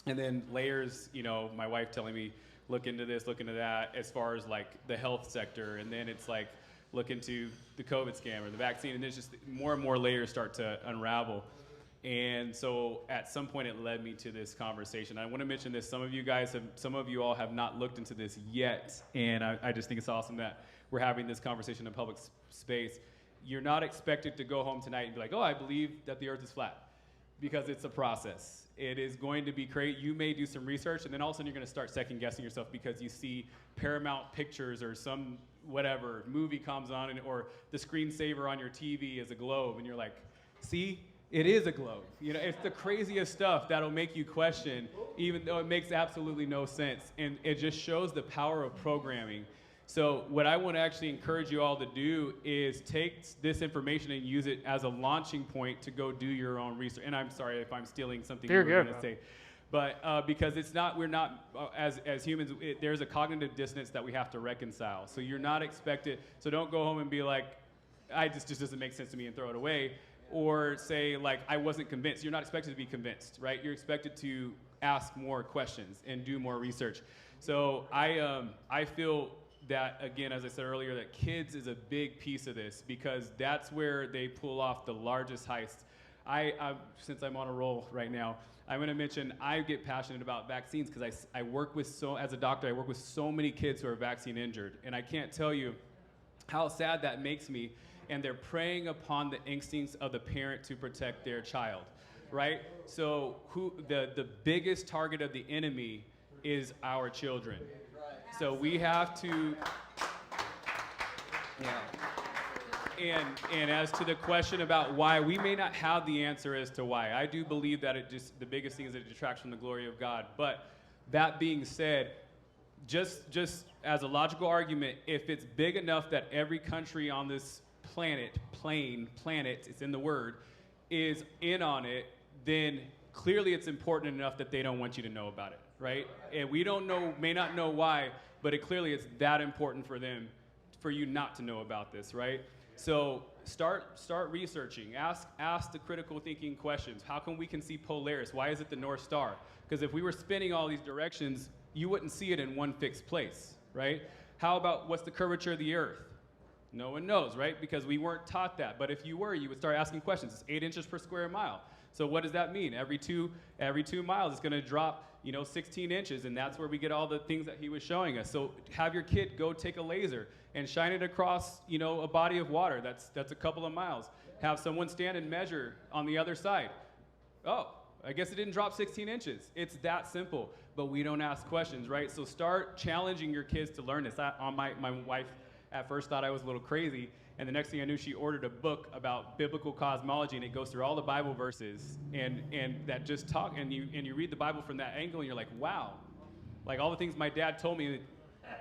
And then layers, you know, my wife telling me, look into this, look into that, as far as like the health sector. And then it's like, look into the COVID scam or the vaccine. And there's just more and more layers start to unravel. And so at some point it led me to this conversation. I want to mention this. Some of you all have not looked into this yet. And I just think it's awesome that we're having this conversation in public space. You're not expected to go home tonight and be like, oh, I believe that the earth is flat, because it's a process. It is going to be crazy. You may do some research, and then all of a sudden you're going to start second guessing yourself because you see Paramount Pictures or some whatever movie comes on, or the screensaver on your TV is a globe, and you're like, see, it is a globe. You know, it's the craziest stuff that'll make you question, even though it makes absolutely no sense. And it just shows the power of programming. So what I want to actually encourage you all to do is take this information and use it as a launching point to go do your own research. And I'm sorry if I'm stealing something you were going to say. But because it's not, we're not, as humans, there's a cognitive dissonance that we have to reconcile. So you're not expected, so don't go home and be like, just doesn't make sense to me, and throw it away. Or say, like, I wasn't convinced. You're not expected to be convinced, right? You're expected to ask more questions and do more research. So I feel that, again, as I said earlier, that kids is a big piece of this, because that's where they pull off the largest heists. Since I'm on a roll right now, I'm going to mention I get passionate about vaccines because I work with as a doctor, I work with so many kids who are vaccine injured, and I can't tell you how sad that makes me. And they're preying upon the instincts of the parent to protect their child, right? So the biggest target of the enemy is our children. So we have to, and as to the question about why, we may not have the answer as to why. I do believe that the biggest thing is that it detracts from the glory of God. But that being said, just as a logical argument, if it's big enough that every country on this planet, it's in the word, is in on it, then clearly it's important enough that they don't want you to know about it, right? And we may not know why, but clearly it's that important for them, for you not to know about this, right? So start researching. Ask the critical thinking questions. How come we can see Polaris? Why is it the North Star? Because if we were spinning all these directions, you wouldn't see it in one fixed place, right? How about what's the curvature of the earth? No one knows, right? Because we weren't taught that. But if you were, you would start asking questions. It's 8 inches per square mile. So what does that mean? Every two miles, it's going to drop, 16 inches, and that's where we get all the things that he was showing us. So have your kid go take a laser and shine it across, a body of water. That's a couple of miles. Have someone stand and measure on the other side. Oh, I guess it didn't drop 16 inches. It's that simple. But we don't ask questions, right? So start challenging your kids to learn this. My wife at first thought I was a little crazy, and the next thing I knew, she ordered a book about biblical cosmology, and it goes through all the Bible verses, and that just talk, and you read the Bible from that angle, and you're like, wow, like all the things my dad told me,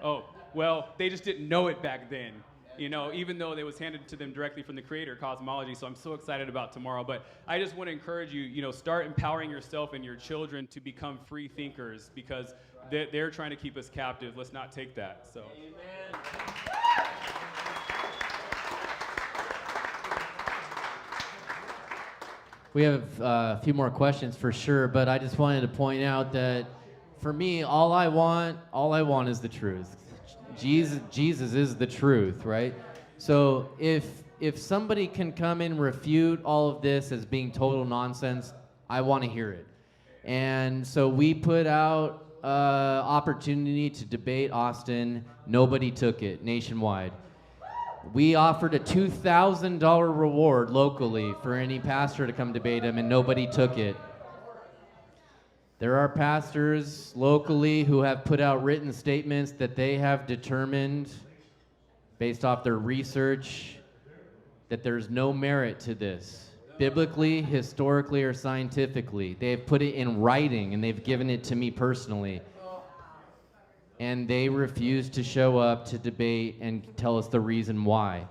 oh, well, they just didn't know it back then, even though it was handed to them directly from the Creator, cosmology. So I'm so excited about tomorrow. But I just want to encourage you, start empowering yourself and your children to become free thinkers, because they're trying to keep us captive. Let's not take that. So. Amen. We have a few more questions for sure, but I just wanted to point out that for me, all I want is the truth. Jesus is the truth, right? So if somebody can come and refute all of this as being total nonsense, I want to hear it. And so we put out opportunity to debate Austin. Nobody took it nationwide. We offered a $2,000 reward locally for any pastor to come debate him, and nobody took it. There are pastors locally who have put out written statements that they have determined, based off their research, that there's no merit to this, biblically, historically, or scientifically. They have put it in writing, and they've given it to me personally. And they refuse to show up to debate and tell us the reason why.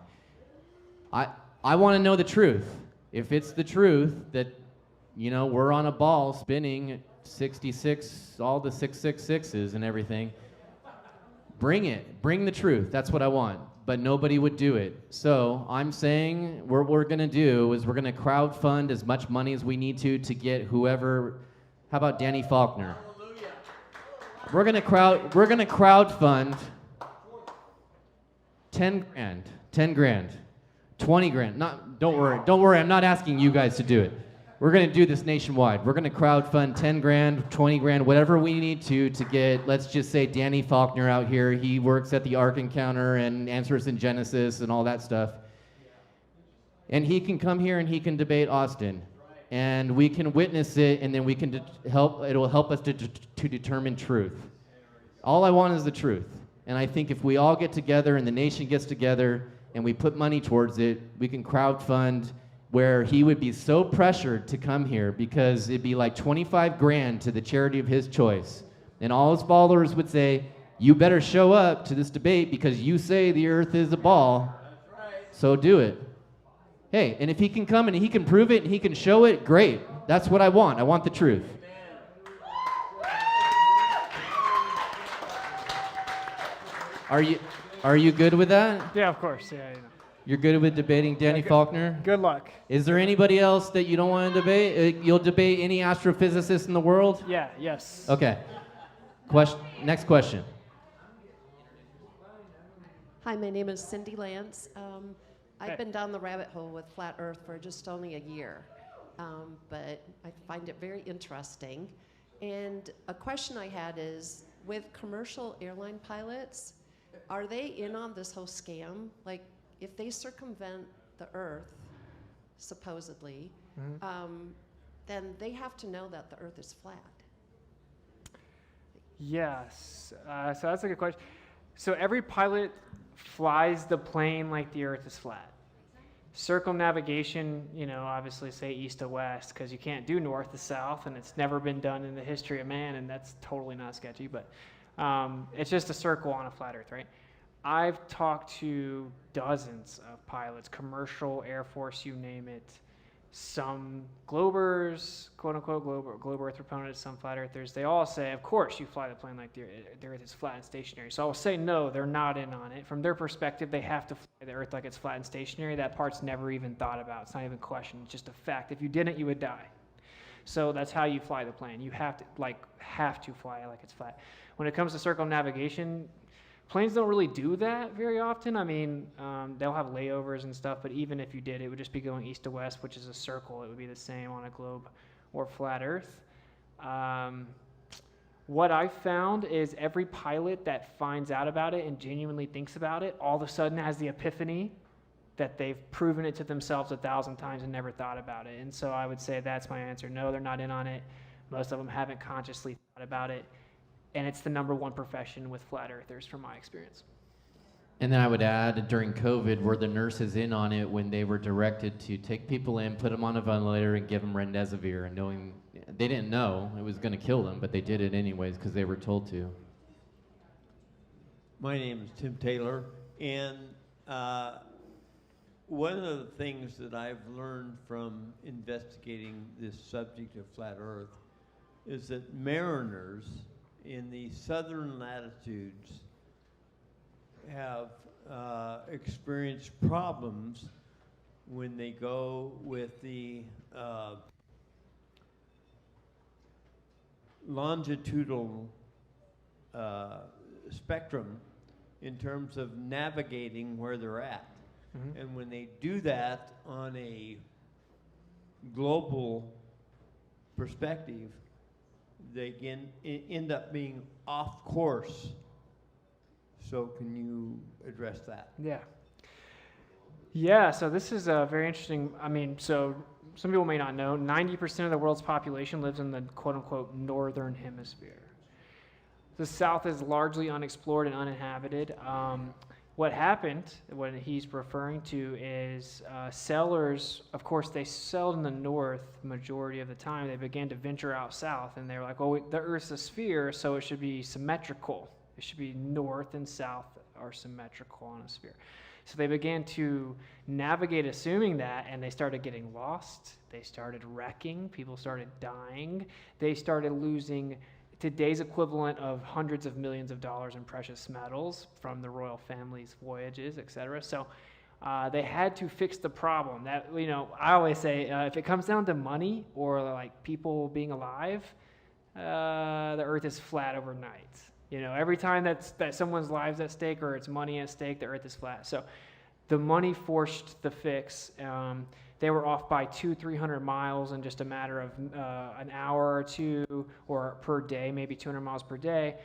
I want to know the truth. If it's the truth that, we're on a ball spinning 66, all the 666s and everything, bring it. Bring the truth. That's what I want. But nobody would do it. So I'm saying what we're going to do is we're going to crowdfund as much money as we need to get whoever How about Danny Faulkner? We're gonna crowdfund 10 grand, 10 grand, 20 grand. Don't worry, I'm not asking you guys to do it. We're gonna do this nationwide. We're gonna crowdfund 10 grand, 20 grand, whatever we need to get, let's just say, Danny Faulkner out here. He works at the Ark Encounter and answers in Genesis and all that stuff. And he can come here and he can debate Austin. And we can witness it, and then we can it'll help us to determine truth. All I want is the truth. And I think if we all get together and the nation gets together and we put money towards it, we can crowdfund where he would be so pressured to come here because it'd be like 25 grand to the charity of his choice. And all his followers would say, you better show up to this debate because you say the earth is a ball, so do it. Hey, and if he can come and he can prove it and he can show it, great. That's what I want. I want the truth. Are you good with that? Yeah, of course. Yeah, you know. You're good with debating Danny Faulkner? Good luck. Is there anybody else that you don't want to debate? You'll debate any astrophysicist in the world? Yeah, yes. Okay. Next question. Hi, my name is Cindy Lance. I've been down the rabbit hole with flat earth for just only a year, but I find it very interesting. And a question I had is, with commercial airline pilots, are they in on this whole scam? Like, if they circumvent the earth, supposedly, then they have to know that the earth is flat. Yes. So that's a good question. So every pilot flies the plane like the earth is flat. Circumnavigation, obviously say east to west because you can't do north to south, and it's never been done in the history of man, and that's totally not sketchy, but it's just a circle on a flat earth, right? I've talked to dozens of pilots, commercial, Air Force, you name it, some Globers, quote unquote, globe earth proponents, some flat earthers. They all say, of course you fly the plane like the earth is flat and stationary. So I'll say no, they're not in on it. From their perspective, they have to fly the earth like it's flat and stationary. That part's never even thought about. It's not even questioned. It's just a fact. If you didn't, you would die. So that's how you fly the plane. You have to fly it like it's flat. When it comes to circumnavigation, planes don't really do that very often. I mean, they'll have layovers and stuff, but even if you did, it would just be going east to west, which is a circle. It would be the same on a globe or flat earth. What I found is every pilot that finds out about it and genuinely thinks about it, all of a sudden has the epiphany that they've proven it to themselves 1,000 times and never thought about it. And so I would say that's my answer. No, they're not in on it. Most of them haven't consciously thought about it. And it's the number one profession with flat earthers from my experience. And then I would add, during COVID, were the nurses in on it when they were directed to take people in, put them on a ventilator, and give them remdesivir, and knowing they didn't know it was going to kill them, but they did it anyways because they were told to. My name is Tim Taylor, and one of the things that I've learned from investigating this subject of flat Earth is that mariners in the southern latitudes have experienced problems when they go with the longitudinal spectrum in terms of navigating where they're at. Mm-hmm. And when they do that on a global perspective, they end up being off course. So can you address that? Yeah, so this is a very interesting, so some people may not know, 90% of the world's population lives in the quote-unquote northern hemisphere. The south is largely unexplored and uninhabited. What happened, what he's referring to, is sailors, of course, they sailed in the north majority of the time. They began to venture out south, and they were like, oh, the Earth's a sphere, so it should be symmetrical. It should be north and south are symmetrical on a sphere. So they began to navigate assuming that, and they started getting lost. They started wrecking. People started dying. They started losing today's equivalent of hundreds of millions of dollars in precious metals from the royal family's voyages, etc. So they had to fix the problem. That, I always say, if it comes down to money or like people being alive, the Earth is flat overnight. You know, every time that someone's lives at stake or it's money at stake, the Earth is flat. So the money forced the fix. They were off by 200-300 miles in just a matter of an hour or two, or per day, maybe 200 miles per day.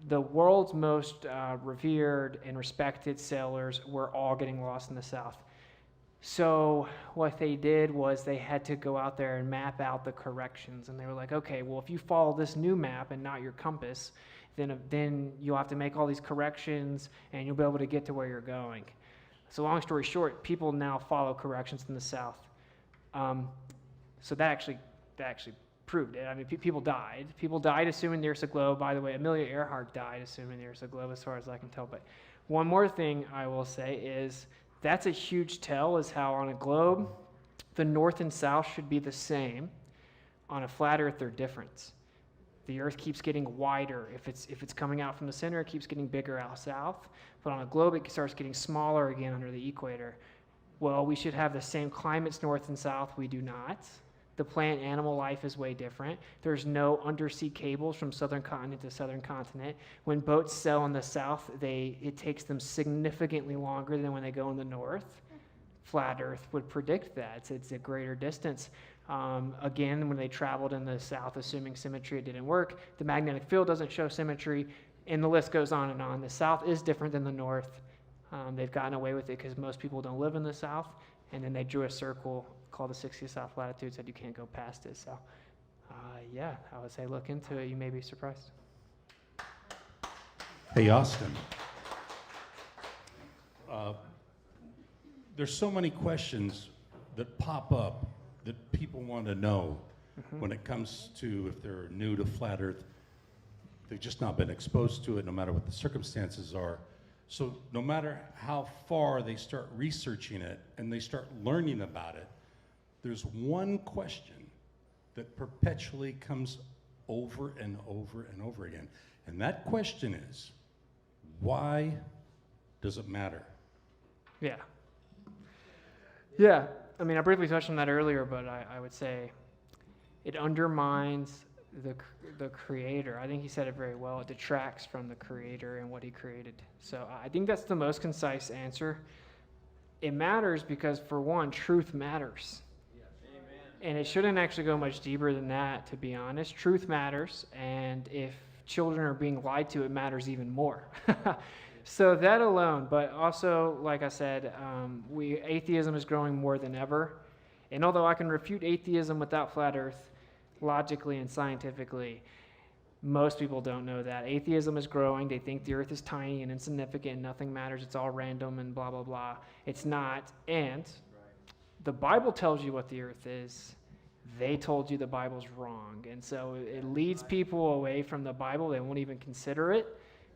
The world's most revered and respected sailors were all getting lost in the South. So what they did was they had to go out there and map out the corrections. And they were like, okay, well, if you follow this new map and not your compass, then you'll have to make all these corrections and you'll be able to get to where you're going. So long story short, people now follow corrections in the South. So that actually proved it. I mean, people died. People died assuming the Earth's a globe. By the way, Amelia Earhart died assuming the Earth's a globe, as far as I can tell. But one more thing I will say is that's a huge tell, is how on a globe, the north and south should be the same. On a flat Earth, they're different. The Earth keeps getting wider. If it's coming out from the center, it keeps getting bigger out south. But on a globe, it starts getting smaller again under the equator. Well, we should have the same climates north and south. We do not. The plant animal life is way different. There's no undersea cables from southern continent to southern continent. When boats sail in the south, it takes them significantly longer than when they go in the north. Flat Earth would predict that. It's a greater distance. Again, when they traveled in the south, assuming symmetry, it didn't work. The magnetic field doesn't show symmetry, and the list goes on and on. The south is different than the north. They've gotten away with it because most people don't live in the south, and then they drew a circle called the 60th south latitude, said you can't go past it. So, yeah, I would say look into it. You may be surprised. Hey, Austin. There's so many questions that pop up that people want to know when it comes to, if they're new to flat Earth, they've just not been exposed to it, no matter what the circumstances are. So no matter how far they start researching it and they start learning about it, there's one question that perpetually comes over and over and over again. And that question is, why does it matter? Yeah. Yeah. I mean, I briefly touched on that earlier, but I would say it undermines the creator. I think he said it very well. It detracts from the creator and what he created. So I think that's the most concise answer. It matters because, for one, truth matters. And it shouldn't actually go much deeper than that, to be honest. Truth matters, and if children are being lied to, it matters even more. So that alone, but also, like I said, atheism is growing more than ever. And although I can refute atheism without flat Earth, logically and scientifically, most people don't know that. Atheism is growing. They think the Earth is tiny and insignificant and nothing matters. It's all random and blah, blah, blah. It's not. And the Bible tells you what the Earth is. They told you the Bible's wrong. And so it leads people away from the Bible. They won't even consider it.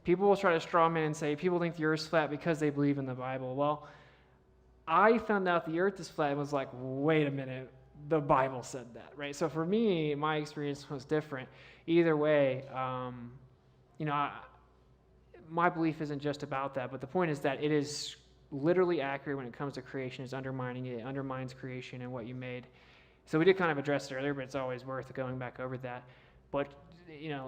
People will try to straw man and say, people think the Earth's flat because they believe in the Bible. Well, I found out the Earth is flat and was like, wait a minute, the Bible said that, right? So for me, my experience was different. Either way, my belief isn't just about that, but the point is that it is literally accurate when it comes to creation. It's undermining it. It undermines creation and what you made. So we did kind of address it earlier, but it's always worth going back over that. But,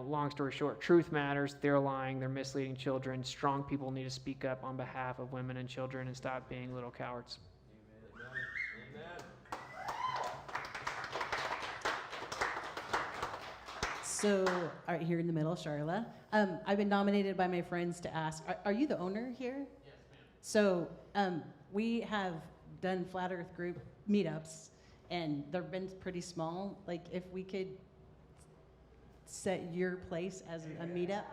long story short, truth matters. They're lying. They're misleading children. Strong people need to speak up on behalf of women and children and stop being little cowards. So, right here in the middle, Charla. I've been nominated by my friends to ask, are you the owner here? Yes, ma'am. So, we have done Flat Earth group meetups, and they've been pretty small. Like, if we could set your place as a meetup,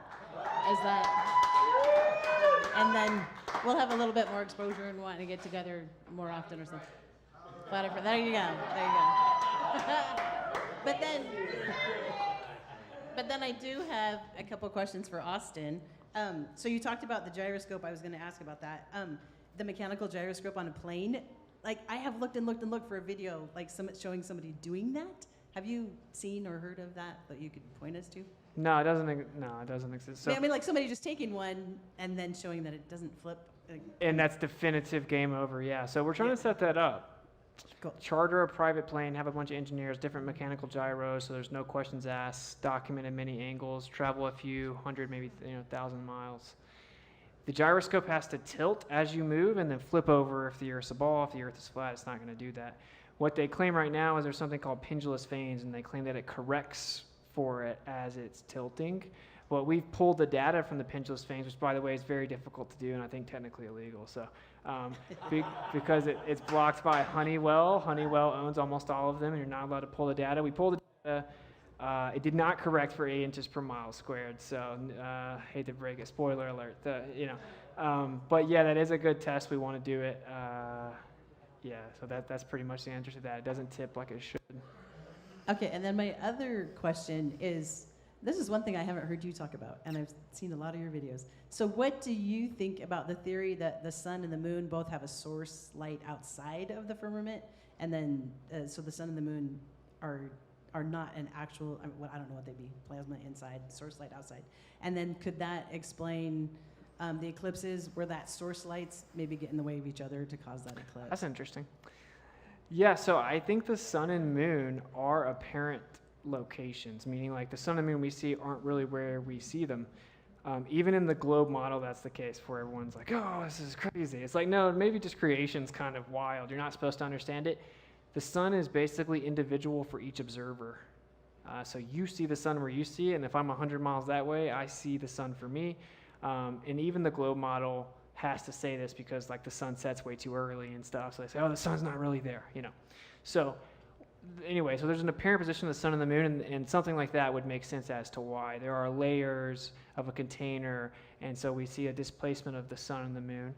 and then we'll have a little bit more exposure and wanting to get together more often or something. Flat Earth, there you go. But then I do have a couple of questions for Austin. So you talked about the gyroscope. I was going to ask about that. The mechanical gyroscope on a plane. Like, I have looked for a video, like showing somebody doing that. Have you seen or heard of that you could point us to? No, it doesn't exist. So, I mean, like somebody just taking one and then showing that it doesn't flip. And that's definitive game over, yeah. So we're trying to set that up. charter a private plane, have a bunch of engineers, different mechanical gyros, so there's no questions asked, documented many angles, travel a few hundred, maybe 1,000 miles. The gyroscope has to tilt as you move and then flip over if the Earth's a ball. If the Earth is flat, it's not going to do that. What they claim right now is there's something called pendulous vanes, and they claim that it corrects for it as it's tilting. Well, we've pulled the data from the pendulous vanes, which, by the way, is very difficult to do and I think technically illegal. So, because it's blocked by Honeywell. Honeywell owns almost all of them, and you're not allowed to pull the data. We pulled the data. It did not correct for 8 inches per mile squared. So, hate to break it. Spoiler alert. But yeah, that is a good test. We want to do it. Yeah, so that's pretty much the answer to that. It doesn't tip like it should. Okay, and then my other question is, this is one thing I haven't heard you talk about, and I've seen a lot of your videos. So what do you think about the theory that the sun and the moon both have a source light outside of the firmament, and then so the sun and the moon are not an actual, I don't know what they'd be, plasma inside, source light outside. And then could that explain the eclipses where that source lights maybe get in the way of each other to cause that eclipse? That's interesting. Yeah, so I think the sun and moon are apparent locations, meaning like the sun and moon we see aren't really where we see them. Even in the globe model, that's the case, where everyone's like, oh, this is crazy. It's like, no, maybe just creation's kind of wild. You're not supposed to understand it. The sun is basically individual for each observer. So you see the sun where you see it, and if I'm 100 miles that way, I see the sun for me. And even the globe model has to say this because like the sun sets way too early and stuff. So they say, oh, the sun's not really there, So anyway, so there's an apparent position of the sun and the moon, and something like that would make sense as to why. There are layers of a container, and so we see a displacement of the sun and the moon.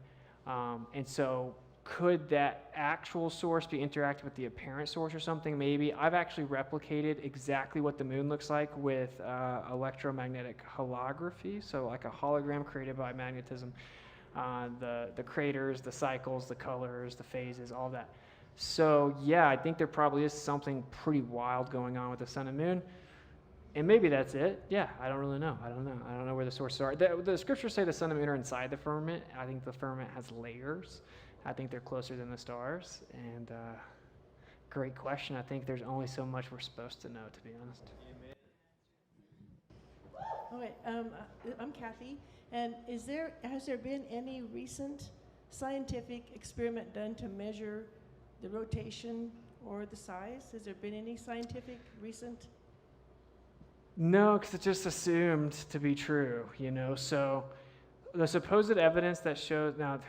And so could that actual source be interacting with the apparent source or something? Maybe. I've actually replicated exactly what the moon looks like with electromagnetic holography, so like a hologram created by magnetism. The craters, the cycles, the colors, the phases, all that. So yeah, I think there probably is something pretty wild going on with the sun and moon. And maybe that's it. Yeah, I don't really know. I don't know where the sources are. The scriptures say the sun and moon are inside the firmament. I think the firmament has layers. I think they're closer than the stars. And great question. I think there's only so much we're supposed to know, to be honest. All right, I'm Kathy. And has there been any recent scientific experiment done to measure the rotation or the size? Has there been any scientific recent? No, because it's just assumed to be true, So the supposed evidence that shows, now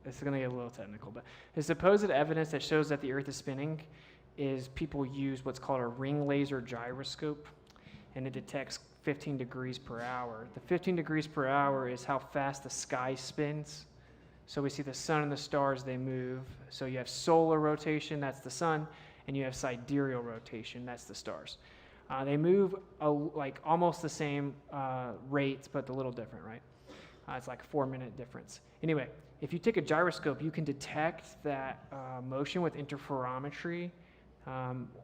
this is going to get a little technical, but the supposed evidence that shows that the Earth is spinning is people use what's called a ring laser gyroscope, and it detects 15 degrees per hour. The 15 degrees per hour is how fast the sky spins. So we see the sun and the stars, they move. So you have solar rotation, that's the sun, and you have sidereal rotation, that's the stars. They move like almost the same rates, but a little different, right? It's like a 4-minute difference. Anyway, if you take a gyroscope, you can detect that motion with interferometry,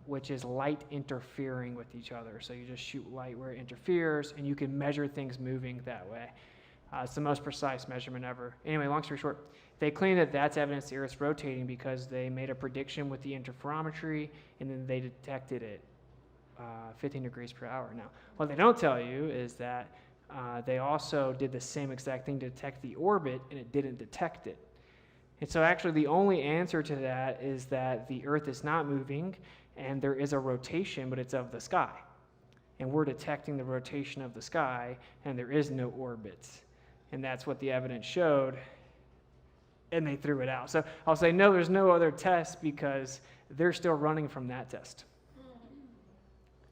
which is light interfering with each other. So you just shoot light where it interferes, and you can measure things moving that way. It's the most precise measurement ever. Anyway, long story short, they claim that that's evidence the Earth's rotating because they made a prediction with the interferometry, and then they detected it 15 degrees per hour. Now, what they don't tell you is that they also did the same exact thing to detect the orbit, and it didn't detect it. And so actually the only answer to that is that the Earth is not moving, and there is a rotation, but it's of the sky. And we're detecting the rotation of the sky, and there is no orbit. And that's what the evidence showed, and they threw it out. So I'll say, no, there's no other test because they're still running from that test.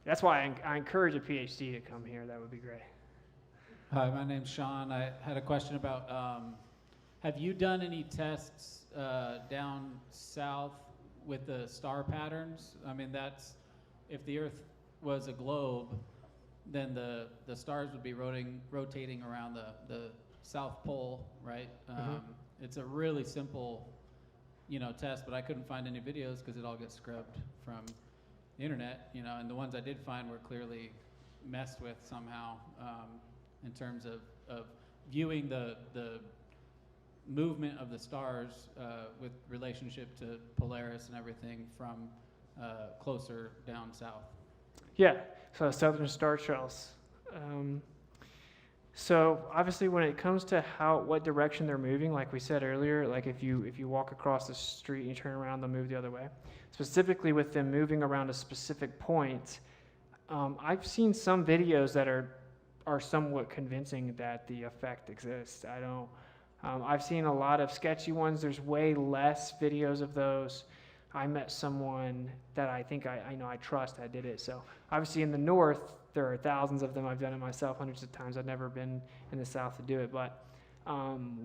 That's why I encourage a PhD to come here. That would be great. Hi, my name's Sean. I had a question about, have you done any tests down south with the star patterns? I mean, if the Earth was a globe, then the stars would be rotating around the South Pole, right? It's a really simple, test, but I couldn't find any videos because it all gets scrubbed from the internet, and the ones I did find were clearly messed with somehow in terms of viewing the movement of the stars with relationship to Polaris and everything from closer down south? Yeah, so southern star trails. So obviously, when it comes to what direction they're moving, like we said earlier, like if you walk across the street and you turn around, they'll move the other way. Specifically, with them moving around a specific point, I've seen some videos that are somewhat convincing that the effect exists. I don't. I've seen a lot of sketchy ones. There's way less videos of those. I met someone that I think I know I trust that did it. So obviously in the north, there are thousands of them. I've done it myself hundreds of times. I've never been in the south to do it. But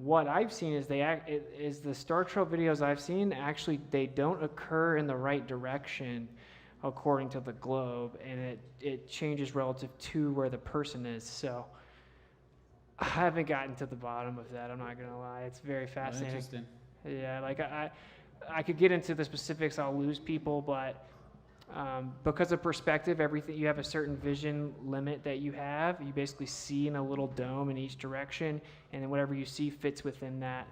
what I've seen is the star trail videos I've seen, actually they don't occur in the right direction according to the globe, and it changes relative to where the person is. So I haven't gotten to the bottom of that. I'm not going to lie. It's very fascinating. Interesting. Yeah, like I could get into the specifics. I'll lose people, but because of perspective, everything, you have a certain vision limit that you have. You basically see in a little dome in each direction, and then whatever you see fits within that.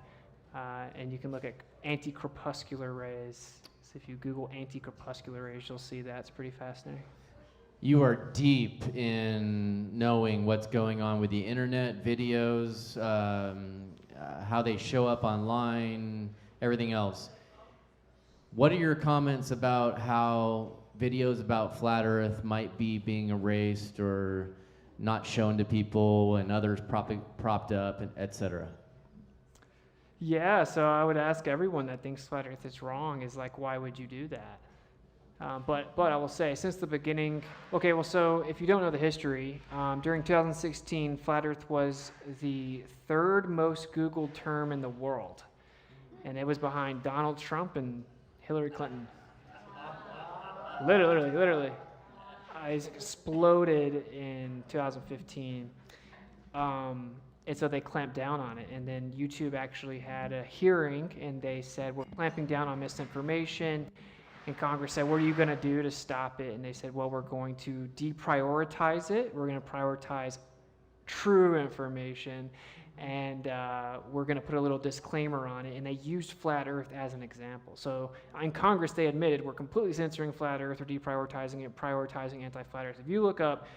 And you can look at anti-crepuscular rays. So if you Google anti-crepuscular rays, you'll see that. It's pretty fascinating. You are deep in knowing what's going on with the internet, videos, how they show up online, everything else. What are your comments about how videos about flat Earth might be being erased or not shown to people and others propped up, et cetera? Yeah, so I would ask everyone that thinks flat Earth is wrong is like, why would you do that? But I will say, since the beginning, okay, well, so if you don't know the history, during 2016, flat Earth was the third most Googled term in the world. And it was behind Donald Trump and Hillary Clinton. Literally. It exploded in 2015. And so they clamped down on it. And then YouTube actually had a hearing, and they said, we're clamping down on misinformation. And Congress said, what are you going to do to stop it? And they said, well, we're going to deprioritize it. We're going to prioritize true information. And we're going to put a little disclaimer on it. And they used flat Earth as an example. So in Congress, they admitted we're completely censoring flat Earth or deprioritizing it, prioritizing anti-flat Earth. If you look up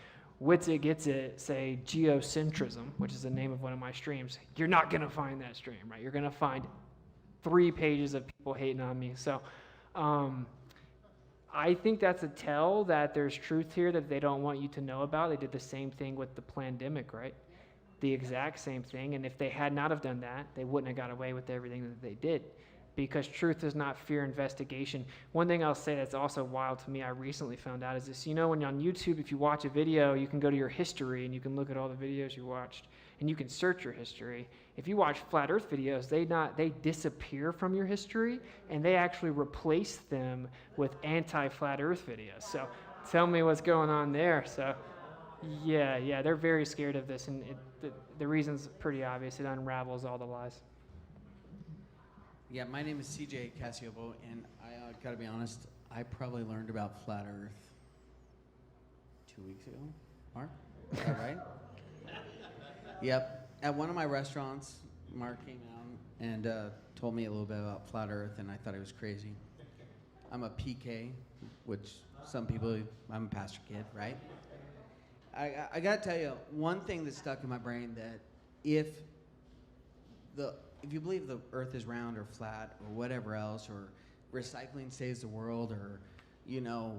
Whitsitt Gets It, say geocentrism, which is the name of one of my streams, you're not going to find that stream, right? You're going to find 3 pages of people hating on me. So I think that's a tell that there's truth here that they don't want you to know about. They did the same thing with the pandemic, right? The exact same thing. And if they had not have done that, they wouldn't have got away with everything that they did, because truth does not fear investigation. One thing I'll say that's also wild to me, I recently found out, is this: you know, when you're on YouTube, if you watch a video, you can go to your history and you can look at all the videos you watched, and you can search your history. If you watch flat Earth videos, they disappear from your history, and they actually replace them with anti-flat Earth videos. So tell me what's going on there. So yeah, they're very scared of this, and the reason's pretty obvious. It unravels all the lies. Yeah, my name is CJ Cassiopo, and I gotta be honest, I probably learned about flat Earth 2 weeks ago. Mark, is that right? Yep. At one of my restaurants, Mark came out and told me a little bit about flat Earth, and I thought it was crazy. I'm a PK, which some people, I'm a pastor kid, right? I gotta tell you, one thing that stuck in my brain, that if you believe the Earth is round or flat or whatever else, or recycling saves the world, or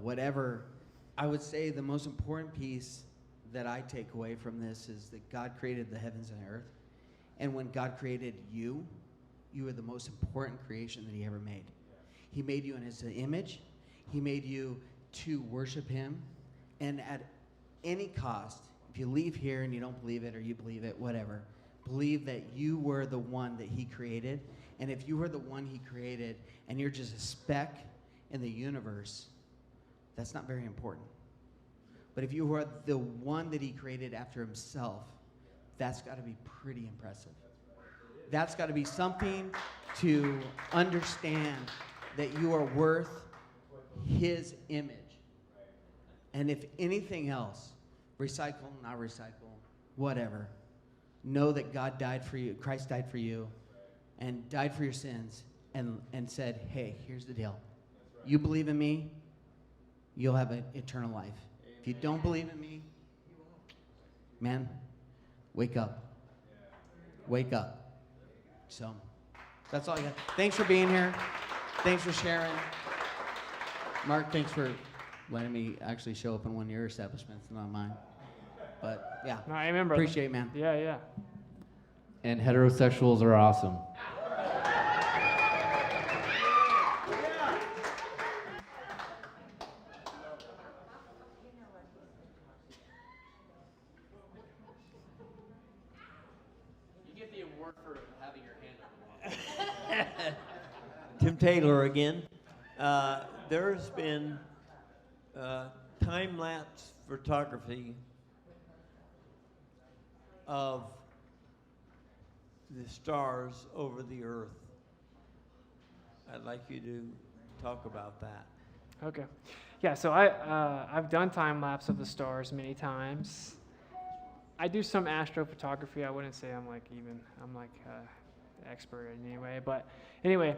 whatever, I would say the most important piece that I take away from this is that God created the heavens and earth, and when God created you, you were the most important creation that He ever made. He made you in His image. He made you to worship Him, and at any cost, if you leave here and you don't believe it, or you believe it, whatever, believe that you were the one that He created. And if you were the one He created and you're just a speck in the universe, that's not very important. But if you were the one that He created after Himself, that's got to be pretty impressive. That's got to be something to understand that you are worth His image. And if anything else, recycle, not recycle, whatever, know that God died for you, Christ died for you, and died for your sins and said, hey, here's the deal. You believe in me, you'll have an eternal life. If you don't believe in me, man, wake up. Wake up. So that's all I got. Thanks for being here. Thanks for sharing. Mark, thanks for letting me actually show up in one of your establishments, not mine. But yeah, No, I remember. appreciate it, man. Yeah, yeah. And heterosexuals are awesome. You get the award for having your hand up. Tim Taylor again. There's been time-lapse photography of the stars over the earth. I'd like you to talk about that. Okay. Yeah, so I've done time lapse of the stars many times. I do some astrophotography. I wouldn't say I'm like expert in any way, but anyway,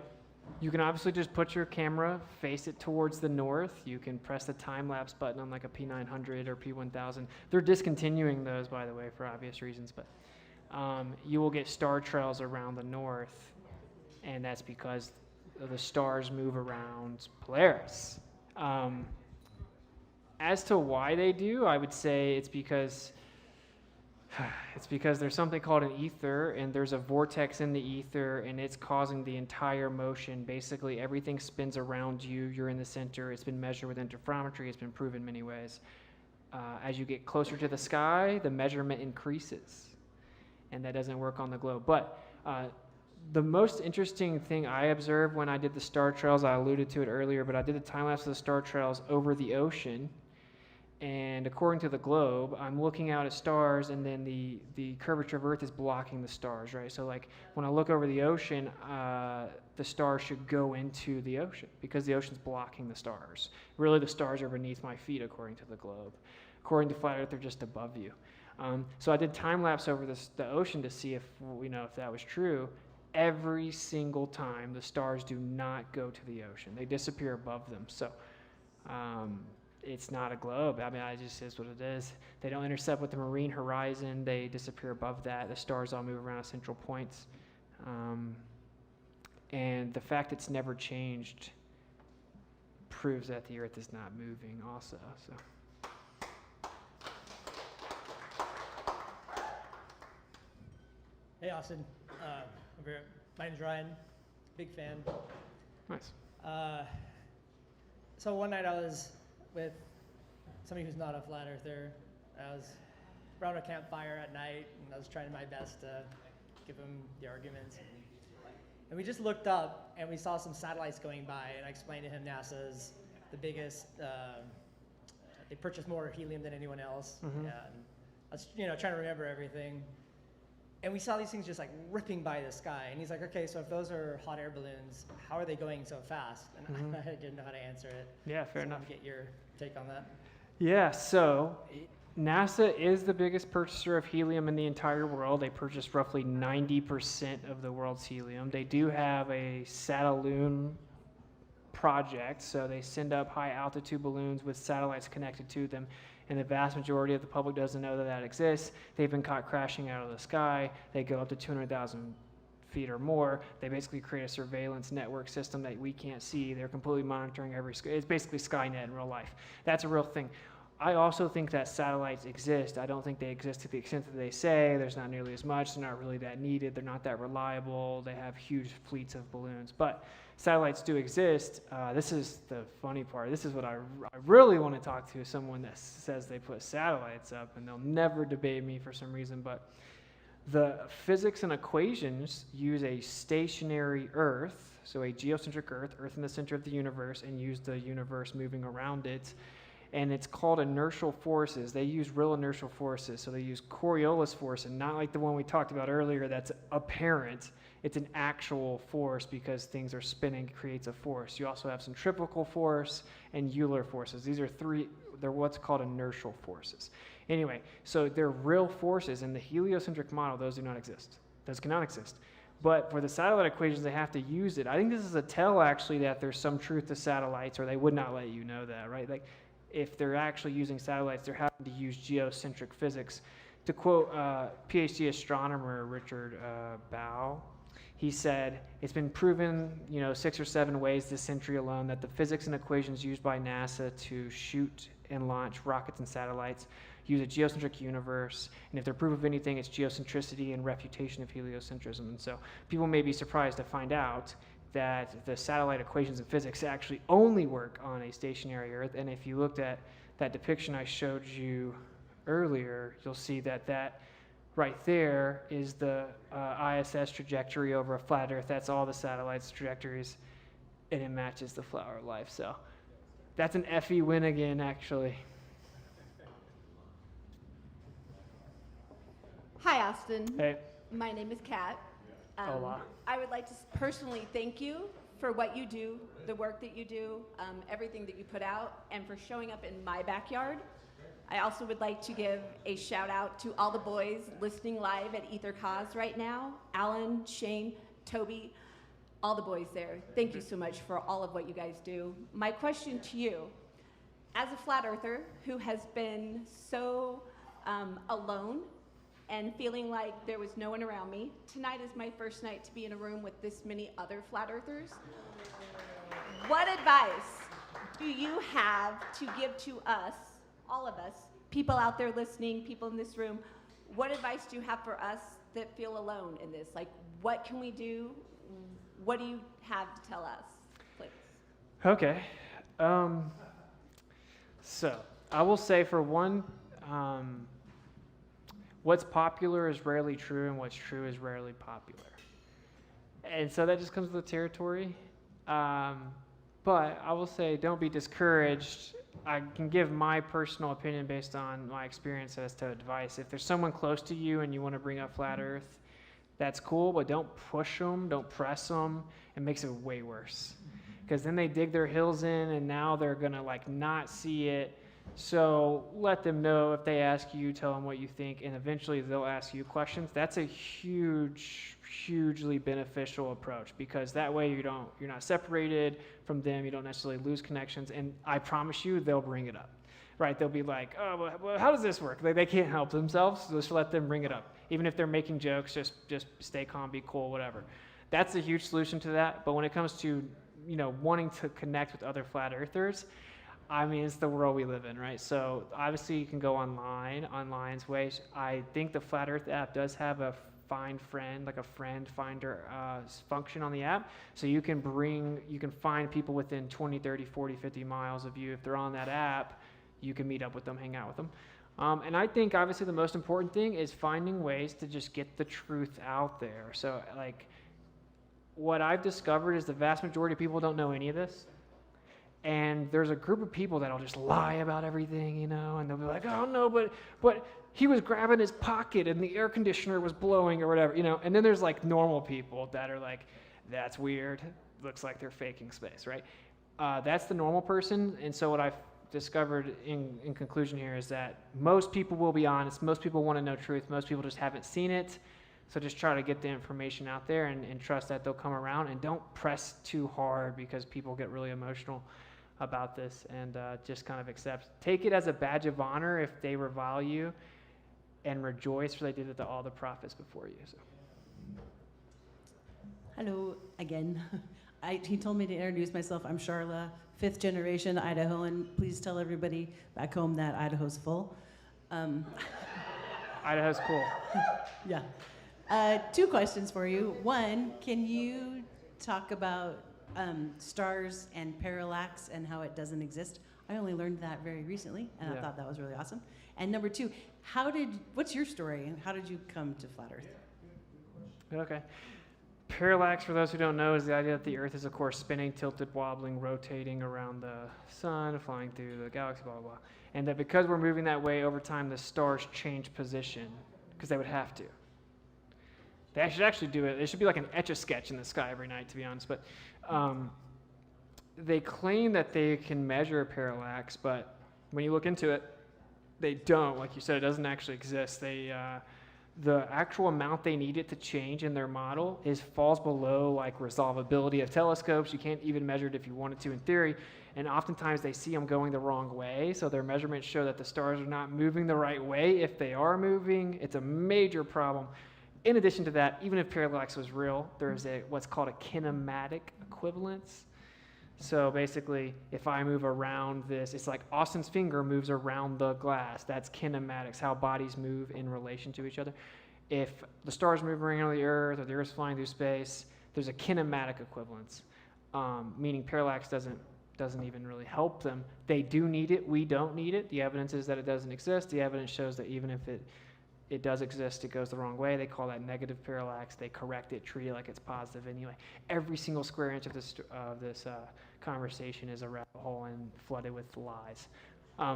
you can obviously just put your camera, face it towards the north. You can press the time-lapse button on like a P900 or P1000. They're discontinuing those, by the way, for obvious reasons, but you will get star trails around the north, and that's because the stars move around Polaris. As to why they do, I would say it's because there's something called an ether, and there's a vortex in the ether, and it's causing the entire motion. Basically, everything spins around you. You're in the center. It's been measured with interferometry. It's been proven many ways. As you get closer to the sky, the measurement increases, and that doesn't work on the globe. But the most interesting thing I observed when I did the star trails, I alluded to it earlier, but I did the time-lapse of the star trails over the ocean. And according to the globe, I'm looking out at stars, and then the curvature of Earth is blocking the stars, right? So like when I look over the ocean, the stars should go into the ocean because the ocean's blocking the stars. Really, the stars are beneath my feet, according to the globe. According to Flat Earth, they're just above you. So I did time lapse over the ocean to see if that was true. Every single time, the stars do not go to the ocean; they disappear above them. So. It's not a globe. I mean, it just is what it is. They don't intercept with the marine horizon. They disappear above that. The stars all move around central points. And the fact it's never changed proves that the Earth is not moving also. So. Hey, Austin. My name's Ryan. Big fan. Nice. So one night I was with somebody who's not a flat earther. I was around a campfire at night, and I was trying my best to give him the arguments. And we just looked up, and we saw some satellites going by, and I explained to him NASA's the biggest. They purchase more helium than anyone else. Mm-hmm. And I was, trying to remember everything. And we saw these things just like ripping by the sky. And he's like, okay, so if those are hot air balloons, how are they going so fast? And Mm-hmm. I didn't know how to answer it. Yeah, fair enough. I want to get your take on that. Yeah, so NASA is the biggest purchaser of helium in the entire world. They purchase roughly 90% of the world's helium. They do have a Saloon project, so they send up high altitude balloons with satellites connected to them, and the vast majority of the public doesn't know that exists. They've been caught crashing out of the sky. They go up to 200,000 feet or more. They basically create a surveillance network system that we can't see. They're completely monitoring it's basically Skynet in real life. That's a real thing. I also think that satellites exist. I don't think they exist to the extent that they say. There's not nearly as much. They're not really that needed. They're not that reliable. They have huge fleets of balloons. But satellites do exist. This is the funny part. This is what I really want to talk to, someone that says they put satellites up, and they'll never debate me for some reason. But the physics and equations use a stationary Earth, so a geocentric Earth in the center of the universe, and use the universe moving around it. And it's called inertial forces. They use real inertial forces. So they use Coriolis force, and not like the one we talked about earlier that's apparent. It's an actual force because things are spinning creates a force. You also have centrifugal force and Euler forces. They're what's called inertial forces. Anyway, so they're real forces. In the heliocentric model, those do not exist. Those cannot exist. But for the satellite equations, they have to use it. I think this is a tell, actually, that there's some truth to satellites, or they would not let you know that, right? Like, if they're actually using satellites, they're having to use geocentric physics. To quote PhD astronomer Richard Bow, he said, it's been proven, 6 or 7 ways this century alone that the physics and equations used by NASA to shoot and launch rockets and satellites use a geocentric universe, and if they're proof of anything, it's geocentricity and refutation of heliocentrism. And so people may be surprised to find out that the satellite equations and physics actually only work on a stationary Earth. And if you looked at that depiction I showed you earlier, you'll see that right there is the ISS trajectory over a flat Earth. That's all the satellites' trajectories, and it matches the flower of life. So that's an FE win again, actually. Hi, Austin. Hey. My name is Kat. Hola. I would like to personally thank you for what you do, the work that you do, everything that you put out, and for showing up in my backyard. I also would like to give a shout out to all the boys listening live at Ether Cause right now. Alan, Shane, Toby, all the boys there. Thank you so much for all of what you guys do. My question to you, as a flat earther who has been so alone and feeling like there was no one around me, tonight is my first night to be in a room with this many other flat earthers. What advice do you have to give to us, all of us, people out there listening, people in this room? What advice do you have for us that feel alone in this? Like, what can we do? What do you have to tell us, please? Okay. So I will say, for one, what's popular is rarely true, and what's true is rarely popular. And so that just comes with the territory. But I will say, don't be discouraged. I can give my personal opinion based on my experience as to advice. If there's someone close to you and you want to bring up flat Earth, that's cool, but don't push them, don't press them. It makes it way worse. Because then they dig their heels in, and now they're going to not see it. So let them know. If they ask you, tell them what you think, and eventually they'll ask you questions. That's a hugely beneficial approach, because that way you're not separated from them. You don't necessarily lose connections, and I promise you they'll bring it up. Right? They'll be like, oh, well, how does this work? They can't help themselves, so just let them bring it up. Even if they're making jokes, just stay calm, be cool, whatever. That's a huge solution to that. But when it comes to wanting to connect with other flat earthers, I mean, it's the world we live in, right? So obviously you can go online's ways. I think the Flat Earth app does have a find friend, like a friend finder function on the app. So you can find people within 20, 30, 40, 50 miles of you. If they're on that app, you can meet up with them, hang out with them. And I think obviously the most important thing is finding ways to just get the truth out there. So what I've discovered is the vast majority of people don't know any of this. And there's a group of people that'll just lie about everything, and they'll be like, oh no, but he was grabbing his pocket and the air conditioner was blowing or whatever, And then there's normal people that are like, that's weird. Looks like they're faking space, right? That's the normal person. And so what I've discovered in conclusion here is that most people will be honest. Most people want to know truth. Most people just haven't seen it. So just try to get the information out there and trust that they'll come around, and don't press too hard, because people get really emotional about this, and just kind of take it as a badge of honor if they revile you, and rejoice, for they did it to all the prophets before you. So. Hello again. He told me to introduce myself. I'm Charla, 5th generation Idahoan. Please tell everybody back home that Idaho's full. Idaho's cool. Yeah. 2 questions for you. One, can you talk about stars and parallax and how it doesn't exist? I only learned that very recently, and I thought that was really awesome. And number 2, what's your story, and how did you come to Flat Earth? Okay. Parallax, for those who don't know, is the idea that the Earth is, of course, spinning, tilted, wobbling, rotating around the sun, flying through the galaxy, blah, blah, blah. And that because we're moving that way over time, the stars change position, because they would have to. They should actually do it. It should be like an Etch-a-Sketch in the sky every night, to be honest. But they claim that they can measure parallax, but when you look into it, they don't. Like you said, it doesn't actually exist. the actual amount they needed to change in their model falls below like resolvability of telescopes. You can't even measure it if you wanted to in theory. And oftentimes they see them going the wrong way. So their measurements show that the stars are not moving the right way. If they are moving, it's a major problem. In addition to that, even if parallax was real, there's what's called a kinematic equivalence. So basically, if I move around this, it's like Austin's finger moves around the glass. That's kinematics, how bodies move in relation to each other. If the stars move around the Earth or the Earth's flying through space, there's a kinematic equivalence, meaning parallax doesn't even really help them. They do need it. We don't need it. The evidence is that it doesn't exist. The evidence shows that even if it does exist, it goes the wrong way. They call that negative parallax. They correct it, treat it like it's positive anyway. Every single square inch of this conversation is a rabbit hole and flooded with lies.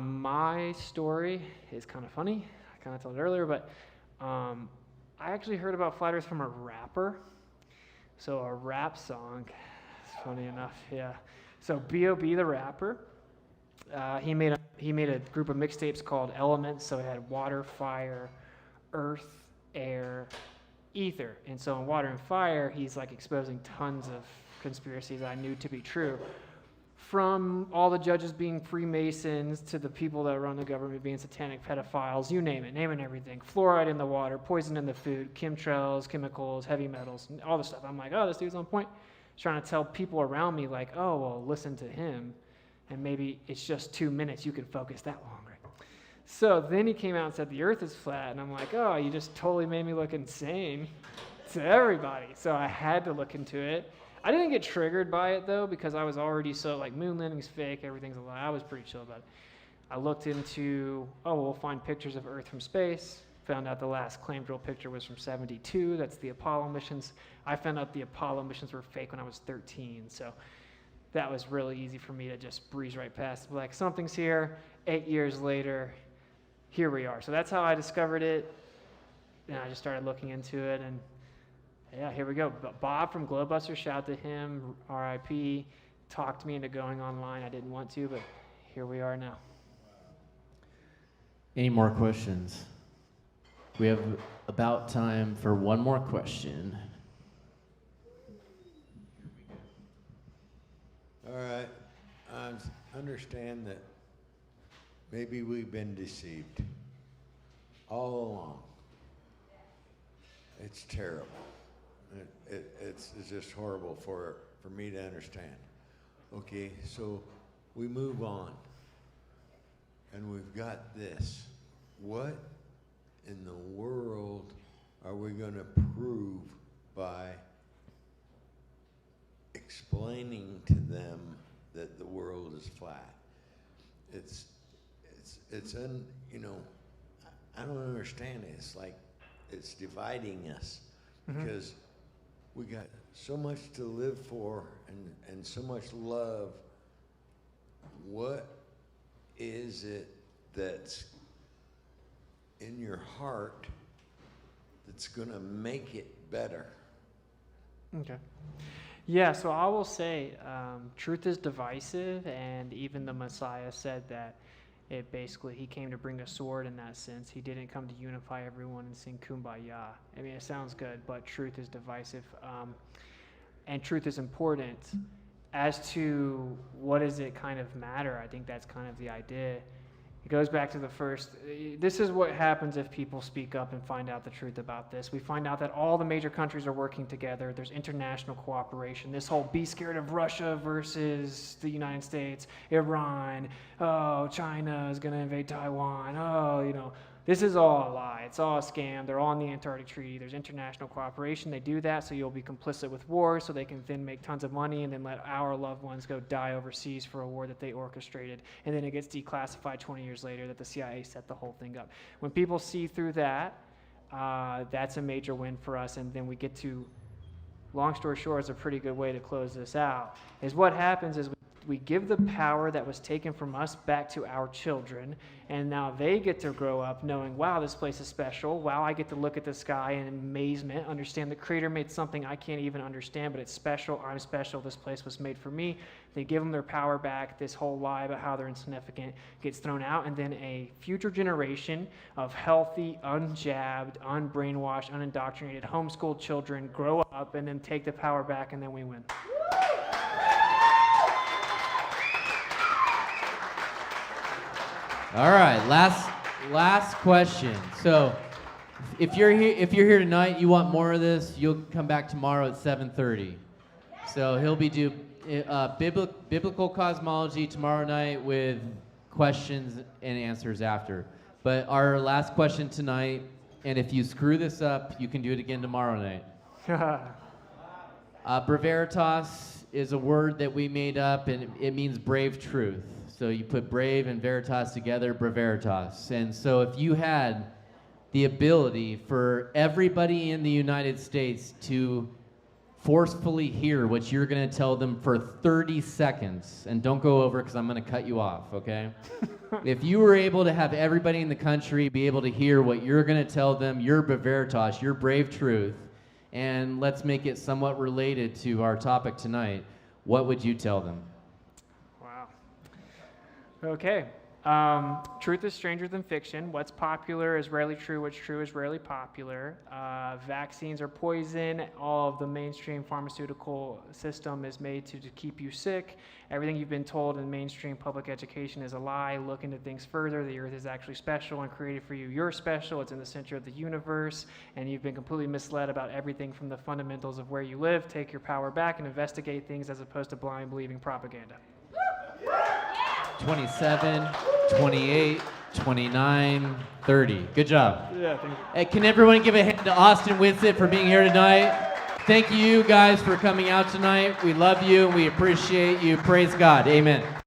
My story is kind of funny. I kind of told it earlier, but I actually heard about flat Earth from a rapper. So a rap song, it's funny enough, yeah. So B.O.B. the rapper, he made a group of mixtapes called Elements. So it had water, fire, earth, air, ether. And so in water and fire, he's like exposing tons of conspiracies I knew to be true. From all the judges being Freemasons to the people that run the government being satanic pedophiles, you name it, naming everything. Fluoride in the water, poison in the food, chemtrails, chemicals, heavy metals, all this stuff. I'm like, oh, this dude's on point. Trying to tell people around me like, oh, well, listen to him. And maybe it's just 2 minutes. You can focus that long, right? So then he came out and said the earth is flat. And I'm like, oh, you just totally made me look insane to everybody. So I had to look into it. I didn't get triggered by it, though, because I was already so, like, moon landing's fake, everything's a lie. I was pretty chill about it. I looked into, we'll find pictures of Earth from space. Found out the last claim drill picture was from 72. That's the Apollo missions. I found out the Apollo missions were fake when I was 13. So that was really easy for me to just breeze right past. Like, something's here. 8 years later, here we are. So that's how I discovered it. And I just started looking into it, and yeah, here we go. Bob from Glowbuster, shout out to him, RIP, talked me into going online. I didn't want to, but here we are now. Any more questions? We have about time for one more question. All right. I understand that maybe we've been deceived all along. It's terrible. It's just horrible for me to understand. Okay, so we move on, and we've got this. What in the world are we going to prove by explaining to them that the world is flat? I don't understand it. It's like it's dividing us because we got so much to live for and so much love. What is it that's in your heart that's going to make it better? Okay. Yeah, so I will say truth is divisive, and even the Messiah said that he came to bring a sword in that sense. He didn't come to unify everyone and sing Kumbaya. I mean, it sounds good, but truth is divisive. And truth is important. As to what does it kind of matter, I think that's kind of the idea. It goes back to the first. This is what happens if people speak up and find out the truth about this. We find out that all the major countries are working together. There's international cooperation. This whole be scared of Russia versus the United States, Iran, China is going to invade Taiwan, this is all a lie. It's all a scam. They're all in the Antarctic Treaty. There's international cooperation. They do that so you'll be complicit with war so they can then make tons of money and then let our loved ones go die overseas for a war that they orchestrated. And then it gets declassified 20 years later that the CIA set the whole thing up. When people see through that, that's a major win for us. And then we get to, long story short, is a pretty good way to close this out, is what happens is we give the power that was taken from us back to our children, and now they get to grow up knowing, wow, this place is special. Wow, I get to look at the sky in amazement, understand the Creator made something I can't even understand, but it's special. I'm special. This place was made for me. They give them their power back. This whole lie about how they're insignificant gets thrown out, and then a future generation of healthy, unjabbed, unbrainwashed, unindoctrinated, homeschooled children grow up and then take the power back, and then we win. All right, last question. So, if you're here tonight, you want more of this, you'll come back tomorrow at 7:30. So he'll be do biblical cosmology tomorrow night with questions and answers after. But our last question tonight, and if you screw this up, you can do it again tomorrow night. BRAVERITAS is a word that we made up, and it means brave truth. So you put brave and veritas together, BRAVERITAS. And so if you had the ability for everybody in the United States to forcefully hear what you're going to tell them for 30 seconds, and don't go over because I'm going to cut you off, okay? If you were able to have everybody in the country be able to hear what you're going to tell them, your BRAVERITAS, your brave truth, and let's make it somewhat related to our topic tonight, what would you tell them? Okay. Truth is stranger than fiction. What's popular is rarely true. What's true is rarely popular. Vaccines are poison. All of the mainstream pharmaceutical system is made to keep you sick. Everything you've been told in mainstream public education is a lie. Look into things further. The earth is actually special and created for you. You're special. It's in the center of the universe. And you've been completely misled about everything from the fundamentals of where you live. Take your power back and investigate things as opposed to blind believing propaganda. 27, 28, 29, 30. Good job. Yeah, thank you. Hey, can everyone give a hand to Austin Whitsitt for being here tonight? Thank you guys for coming out tonight. We love you and we appreciate you. Praise God. Amen.